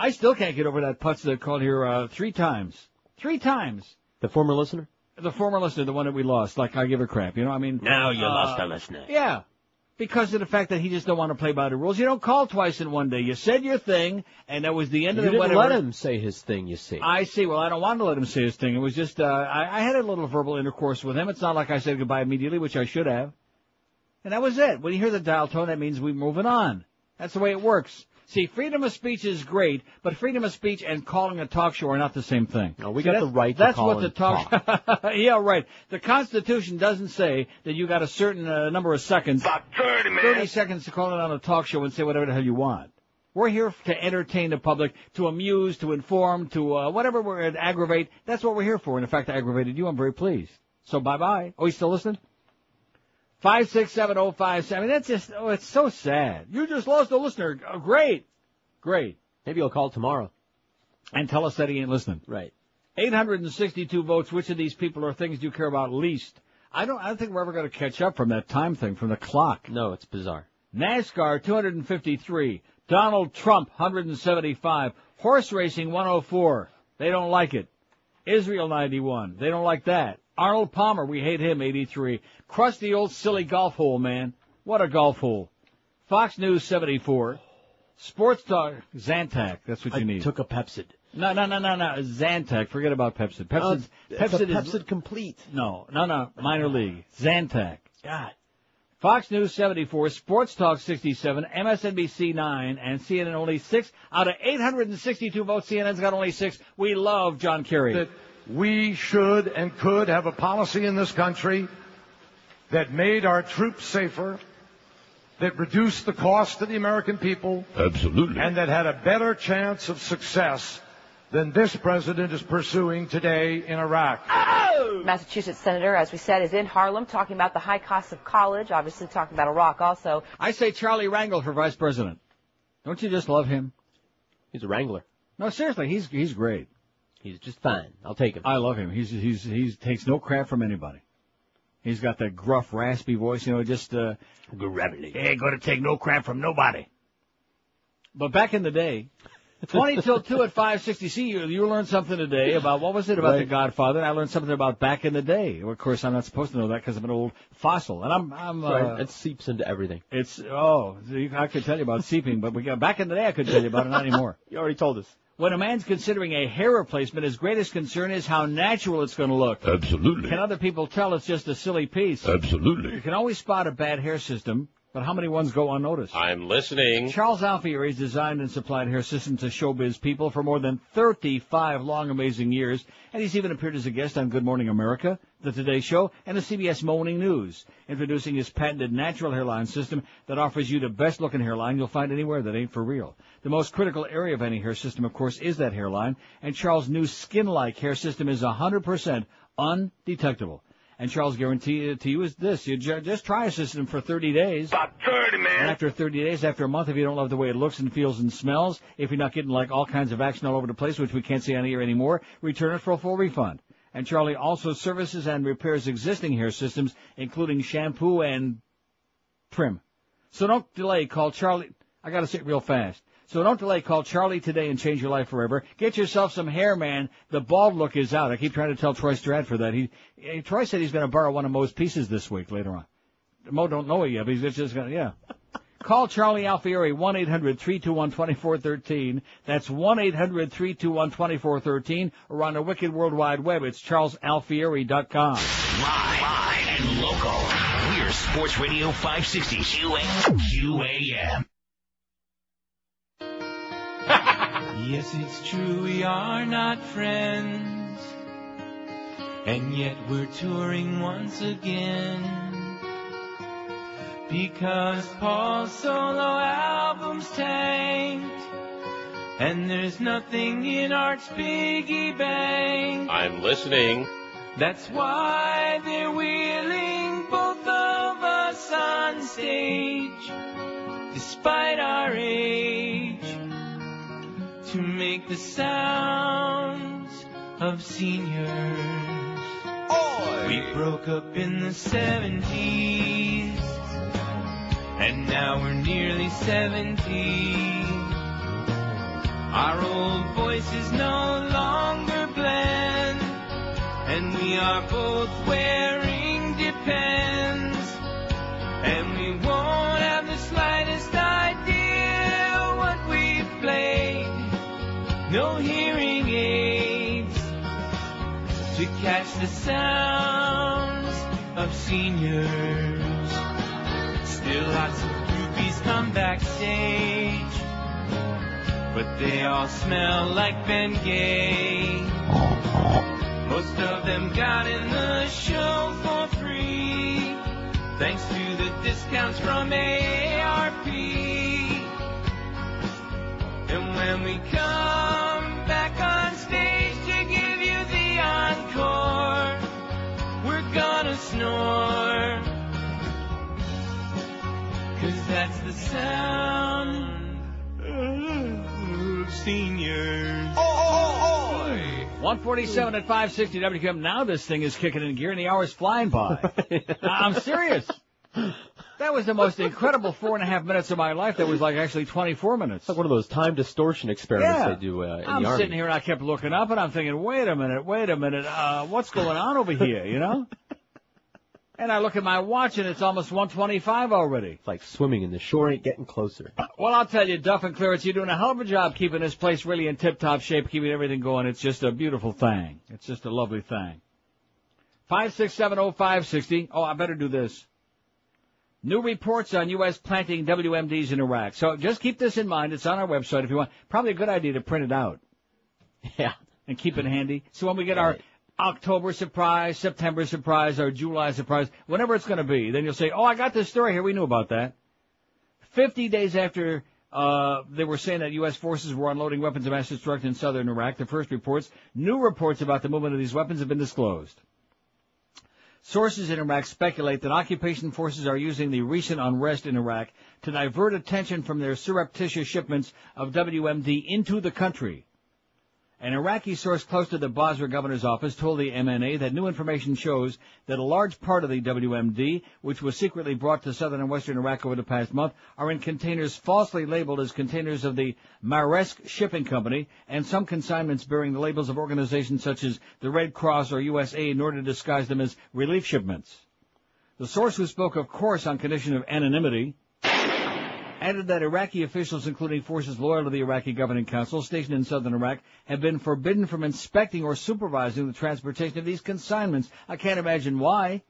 I still can't get over that putz that called here 3 times. 3 times. The former listener? The former listener, the one that we lost. Like, I give a crap. You know, I mean. Now you lost a listener. Yeah. Because of the fact that he just don't want to play by the rules. You don't call twice in one day. You said your thing, and that was the end of it. You didn't let him say his thing, you see. I see. Well, I don't want to let him say his thing. It was just, I had a little verbal intercourse with him. It's not like I said goodbye immediately, which I should have. And that was it. When you hear the dial tone, that means we're moving on. That's the way it works. See, freedom of speech is great, but freedom of speech and calling a talk show are not the same thing. No, we got the right to call and talk. Yeah, right. The Constitution doesn't say that you got a certain number of seconds. About 30, man. 30 seconds to call it on a talk show and say whatever the hell you want. We're here to entertain the public, to amuse, to inform, to whatever we're to aggravate. That's what we're here for. And in fact, I aggravated you. I'm very pleased. So bye-bye. Oh, you still listening? 56705. That's just, it's so sad. You just lost a listener. Oh, great. Great. Maybe he'll call tomorrow. And tell us that he ain't listening. Right. 862 votes. Which of these people or things do you care about least? I don't think we're ever going to catch up from that time thing, from the clock. No, it's bizarre. NASCAR, 253. Donald Trump, 175. Horse racing, 104. They don't like it. Israel, 91. They don't like that. Arnold Palmer, we hate him, 83. Crusty old silly golf hole, man. What a golf hole. Fox News, 74. Sports Talk, Zantac, that's what you need. I took a Pepsid. No, Zantac, forget about Pepsid. Pepsid Pepsid Complete. No, minor league. Zantac. God. Fox News, 74. Sports Talk, 67. MSNBC, 9. And CNN, only 6. Out of 862 votes, CNN's got only 6. We love John Kerry. That we should and could have a policy in this country that made our troops safer, that reduced the cost to the American people. Absolutely. And that had a better chance of success than this president is pursuing today in Iraq. Oh! Massachusetts Senator, as we said, is in Harlem talking about the high cost of college, obviously talking about Iraq also. I say Charlie Rangel for vice president. Don't you just love him? He's a wrangler. No, seriously, he's great. He's just fine. I'll take him. I love him. He takes no crap from anybody. He's got that gruff, raspy voice, just gravelly. He ain't gonna take no crap from nobody. But back in the day, 20 till 2 at 560. See, you learned something today about, what was it about right. The Godfather? I learned something about back in the day. Well, of course, I'm not supposed to know that because I'm an old fossil. And I'm right. It seeps into everything. I could tell you about seeping, but back in the day I could tell you about it, not anymore. You already told us. When a man's considering a hair replacement, his greatest concern is how natural it's going to look. Absolutely. Can other people tell it's just a silly piece? Absolutely. You can always spot a bad hair system, but how many ones go unnoticed? I'm listening. Charles Alfieri's designed and supplied hair systems to showbiz people for more than 35 long, amazing years, and he's even appeared as a guest on Good Morning America, The Today Show, and the CBS Morning News, introducing his patented natural hairline system that offers you the best-looking hairline you'll find anywhere that ain't for real. The most critical area of any hair system, of course, is that hairline, and Charles' new skin-like hair system is 100% undetectable. And Charles' guarantee to you is this. You just try a system for 30 days. About 30, man. And after 30 days, after a month, if you don't love the way it looks and feels and smells, if you're not getting like all kinds of action all over the place, which we can't see on the air anymore, return it for a full refund. And Charlie also services and repairs existing hair systems, including shampoo and trim. So don't delay. Call Charlie. I got to say it real fast. So don't delay. Call Charlie today and change your life forever. Get yourself some hair, man. The bald look is out. I keep trying to tell Troy Stratford that. Troy said he's going to borrow one of Mo's pieces this week later on. Mo don't know it yet, but he's just going to, yeah. Call Charlie Alfieri, 1-800-321-2413. That's 1-800-321-2413. Or on the Wicked World Wide Web, it's charlesalfieri.com. Live and local. We're Sports Radio 560 QAM. Yes, it's true we are not friends, and yet we're touring once again. Because Paul's solo album's tanked, and there's nothing in Art's piggy bank. I'm listening. That's why they're wheeling both of us on stage, despite our age, to make the sounds of seniors. Oy! We broke up in the 70s, and now we're nearly 70. Our old voices no longer blend, and we are both wearing Depends, and we won't have the slightest idea what we've played. No hearing aids to catch the sounds of seniors. Still lots of groupies come backstage, but they all smell like Ben Gay. Most of them got in the show for free, thanks to the discounts from AARP. And when we come back on stage to give you the encore, we're gonna snore, 'cause that's the sound of seniors. 147 at 560 WQM. Now this thing is kicking in gear and the hour's flying by. I'm serious. That was the most incredible 4.5 minutes of my life. That was like actually 24 minutes. It's like one of those time distortion experiments they do in the Army. I'm sitting here and I kept looking up and I'm thinking, wait a minute, what's going on over here, you know? And I look at my watch and it's almost 1:25 already. It's like swimming and the shore ain't getting closer. Well, I'll tell you, Duff and Clarence, you're doing a hell of a job keeping this place really in tip-top shape, keeping everything going. It's just a beautiful thing. It's just a lovely thing. 5670560. Oh, I better do this. New reports on U.S. planting WMDs in Iraq. So just keep this in mind. It's on our website if you want. Probably a good idea to print it out. Yeah. And keep it handy. So when we get our October surprise, September surprise, or July surprise, whenever it's going to be, then you'll say, oh, I got this story here. We knew about that. 50 days after they were saying that U.S. forces were unloading weapons of mass destruction in southern Iraq, the first reports, new reports about the movement of these weapons have been disclosed. Sources in Iraq speculate that occupation forces are using the recent unrest in Iraq to divert attention from their surreptitious shipments of WMD into the country. An Iraqi source close to the Basra governor's office told the MNA that new information shows that a large part of the WMD, which was secretly brought to southern and western Iraq over the past month, are in containers falsely labeled as containers of the Maersk Shipping Company, and some consignments bearing the labels of organizations such as the Red Cross or USAID in order to disguise them as relief shipments. The source, who spoke, of course, on condition of anonymity, added that Iraqi officials, including forces loyal to the Iraqi Governing Council stationed in southern Iraq, have been forbidden from inspecting or supervising the transportation of these consignments. I can't imagine why.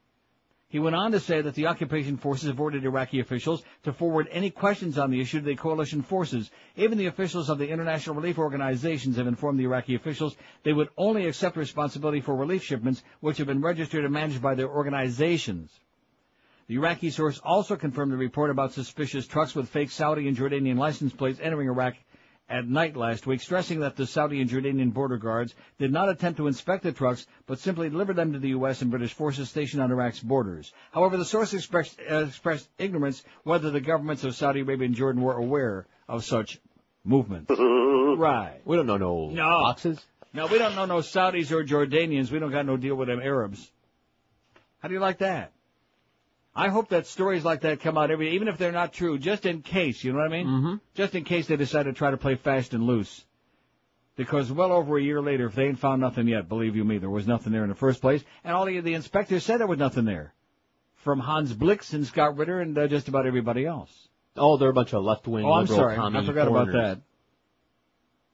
He went on to say that the occupation forces have ordered Iraqi officials to forward any questions on the issue to the coalition forces. Even the officials of the international relief organizations have informed the Iraqi officials they would only accept responsibility for relief shipments which have been registered and managed by their organizations. The Iraqi source also confirmed the report about suspicious trucks with fake Saudi and Jordanian license plates entering Iraq at night last week, stressing that the Saudi and Jordanian border guards did not attempt to inspect the trucks, but simply delivered them to the U.S. and British forces stationed on Iraq's borders. However, the source expressed ignorance whether the governments of Saudi Arabia and Jordan were aware of such movements. Right. We don't know no boxes. No, we don't know no Saudis or Jordanians. We don't got no deal with them Arabs. How do you like that? I hope that stories like that come out even if they're not true, just in case, you know what I mean? Mm-hmm. Just in case they decide to try to play fast and loose. Because well over a year later, if they ain't found nothing yet, believe you me, there was nothing there in the first place. And all the inspectors said there was nothing there. From Hans Blix and Scott Ritter and just about everybody else. Oh, they're a bunch of left-wing liberal I forgot foreigners. about that.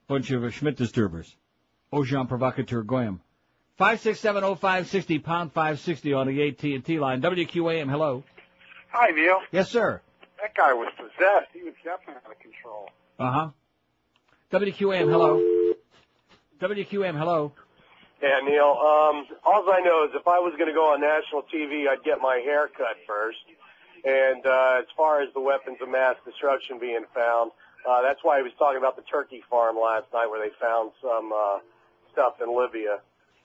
Bunch of Schmidt disturbers. Ojean provocateur Goyam. 5670560, pound 560 on the AT&T line. WQAM, hello. Hi, Neil. Yes, sir. That guy was possessed. He was definitely out of control. Uh-huh. WQAM, hello. WQAM, hello. Yeah, Neil. All I know is if I was going to go on national TV, I'd get my hair cut first. And as far as the weapons of mass destruction being found, that's why he was talking about the turkey farm last night where they found some stuff in Libya.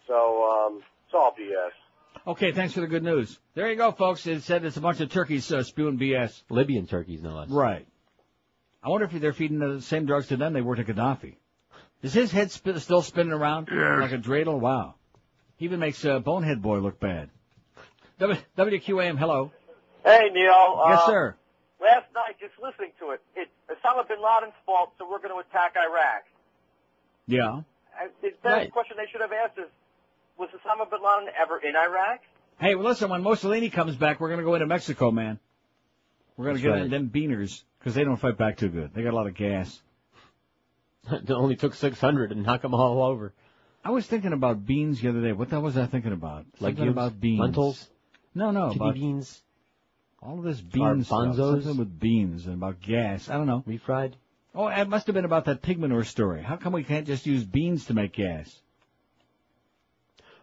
So it's all BS. Okay, thanks for the good news. There you go, folks. It said it's a bunch of turkeys spewing BS. Libyan turkeys, no less. Right. I wonder if they're feeding the same drugs to them they were to Gaddafi. Is his head still spinning around like a dreidel? Wow. He even makes Bonehead Boy look bad. WQAM, hello. Hey, Neil. Yes, sir. Last night, just listening to it, it's Osama bin Laden's fault, so we're going to attack Iraq. Yeah. The question they should have asked is, was Osama bin Laden ever in Iraq? Hey, well, listen, when Mussolini comes back, we're going to go into Mexico, man. We're going to get in them beaners, because they don't fight back too good. They got a lot of gas. It only took 600 and knock them all over. I was thinking about beans the other day. What the hell was I thinking about? Something about beans. Lentils? No, kidney beans? All of this bean stuff. Something with beans and about gas. I don't know. Refried? Oh, it must have been about that pig manure story. How come we can't just use beans to make gas?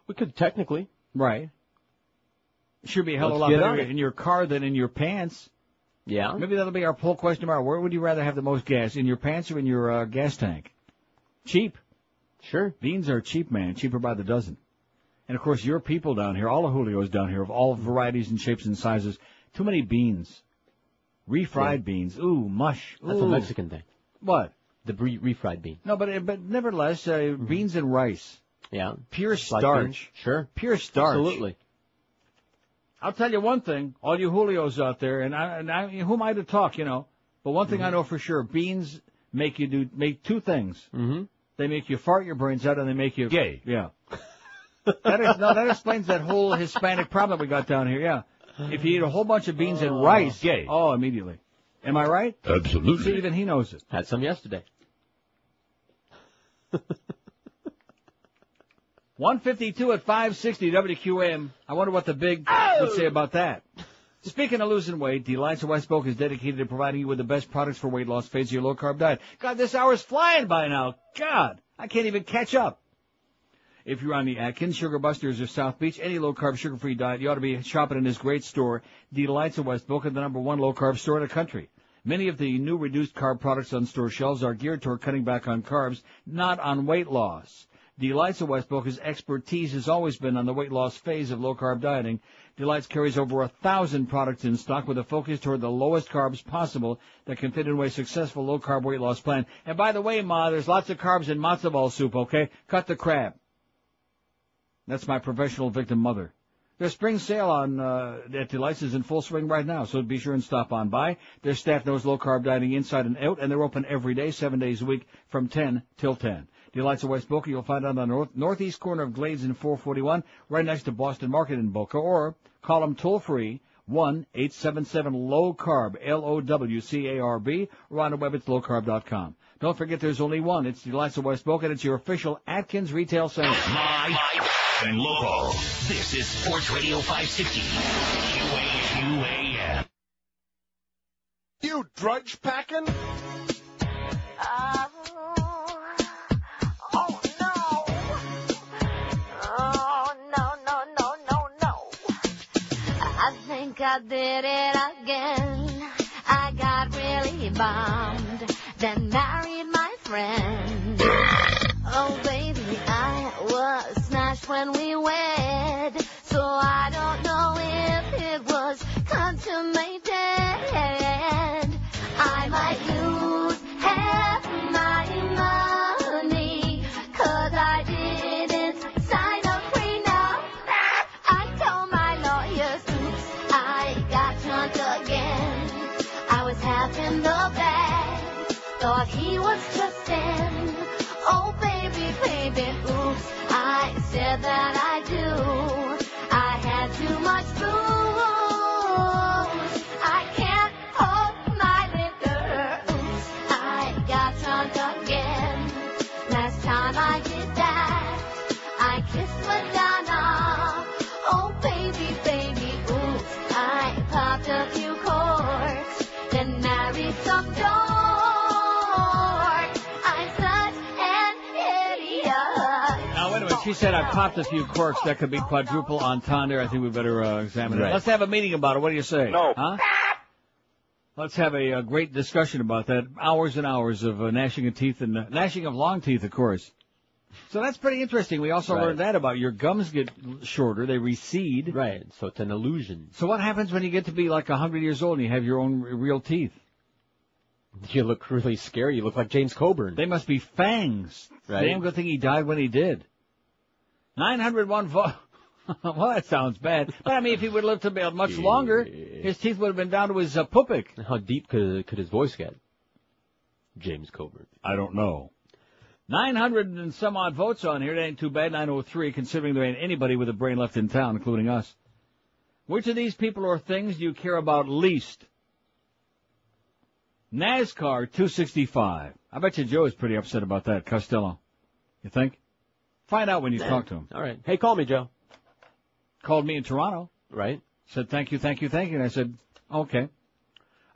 We could technically. Right. It should be a hell of a lot better in your car than in your pants. Yeah. Maybe that'll be our poll question tomorrow. Where would you rather have the most gas, in your pants or in your gas tank? Cheap. Sure. Beans are cheap, man. Cheaper by the dozen. And, of course, your people down here, all the Julios down here of all varieties and shapes and sizes, too many beans. Refried beans. Ooh, mush. That's a Mexican thing. What? The refried bean. No, but nevertheless, beans and rice. Yeah. Pure Like starch. beans. Sure. Pure starch. Absolutely. I'll tell you one thing, all you Julios out there, and I who am I to talk, you know? But one thing I know for sure, beans make two things. Mm-hmm. They make you fart your brains out, and they make you gay. Yeah. That explains that whole Hispanic problem we got down here. Yeah. If you eat a whole bunch of beans and rice, gay. Oh, immediately. Am I right? Absolutely. See, even he knows it. Had some yesterday. 152 at 560 WQAM. I wonder what the big would say about that. Speaking of losing weight, Delights of West Polk is dedicated to providing you with the best products for weight loss. Phase your low-carb diet. God, this hour's flying by now. God, I can't even catch up. If you're on the Atkins, Sugar Busters, or South Beach, any low-carb, sugar-free diet, you ought to be shopping in this great store, Delights of West Polk, the #1 low-carb store in the country. Many of the new reduced-carb products on store shelves are geared toward cutting back on carbs, not on weight loss. Delights of West Polk's expertise has always been on the weight loss phase of low-carb dieting. Delights carries over 1,000 products in stock with a focus toward the lowest carbs possible that can fit into a successful low-carb weight loss plan. And by the way, Ma, there's lots of carbs in matzo ball soup, okay? Cut the crap. That's my professional victim mother. Their spring sale on at Delights is in full swing right now, so be sure and stop on by. Their staff knows low-carb dieting inside and out, and they're open every day, 7 days a week, from 10 till 10. Delights of West Boca, you'll find out on the northeast corner of Glades and 441, right next to Boston Market in Boca, or call them toll-free, 1-877-LOW-CARB, LOWCARB, or on the web it's lowcarb.com. Don't forget there's only one. It's Delights of West Boca, and it's your official Atkins retail center. Live and local. This is Sports Radio 560. QAM. You drudge packing? I did it again. I got really bummed, then married my friend. Oh baby, I was smashed when we wed, so I don't know if it was consummated. I might lose half my money, 'cause I didn't sign a prenup. I told my lawyers, oops, I got but he was just 10. Oh, baby, baby, oops, I said that I do. I had too much booze. I can't hold my liquor. Oops, I got drunk again. Last time I did that, I kissed Madonna. Oh, baby, baby, oops, I popped a few corks, then married some dork. I'm such an idiot. Now, wait a minute. She said I popped a few corks. That could be quadruple entendre. I think we better examine it. Let's have a meeting about it. What do you say? No. Huh? Let's have a great discussion about that. Hours and hours of gnashing of teeth and gnashing of long teeth, of course. So that's pretty interesting. We also learned that about your gums get shorter. They recede. Right. So it's an illusion. So what happens when you get to be like 100 years old and you have your own real teeth? You look really scary. You look like James Coburn. They must be fangs. Right. Damn good thing he died when he did. 901 vote. Well, that sounds bad. But, I mean, if he would have lived to be much longer, his teeth would have been down to his pupik. How deep could his voice get? James Coburn. I don't know. 900 and some odd votes on here. That ain't too bad. 903, considering there ain't anybody with a brain left in town, including us. Which of these people or things do you care about least? NASCAR 265. I bet you Joe is pretty upset about that, Costello. You think? Find out when you talk to him. All right. Hey, call me, Joe. Called me in Toronto. Right. Said, thank you, thank you, thank you. And I said, okay.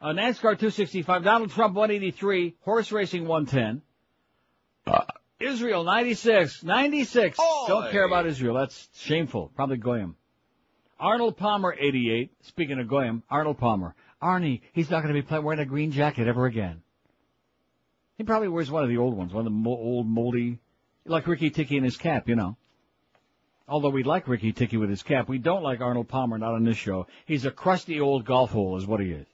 NASCAR 265. Donald Trump 183. Horse racing 110. Israel 96. 96. Oy. Don't care about Israel. That's shameful. Probably Goyim. Arnold Palmer 88. Speaking of Goyim, Arnold Palmer. Arnie, he's not going to be wearing a green jacket ever again. He probably wears one of the old ones, one of the old moldy, like Ricky Ticky in his cap, you know. Although we like Ricky Ticky with his cap, we don't like Arnold Palmer, not on this show. He's a crusty old golf hole is what he is.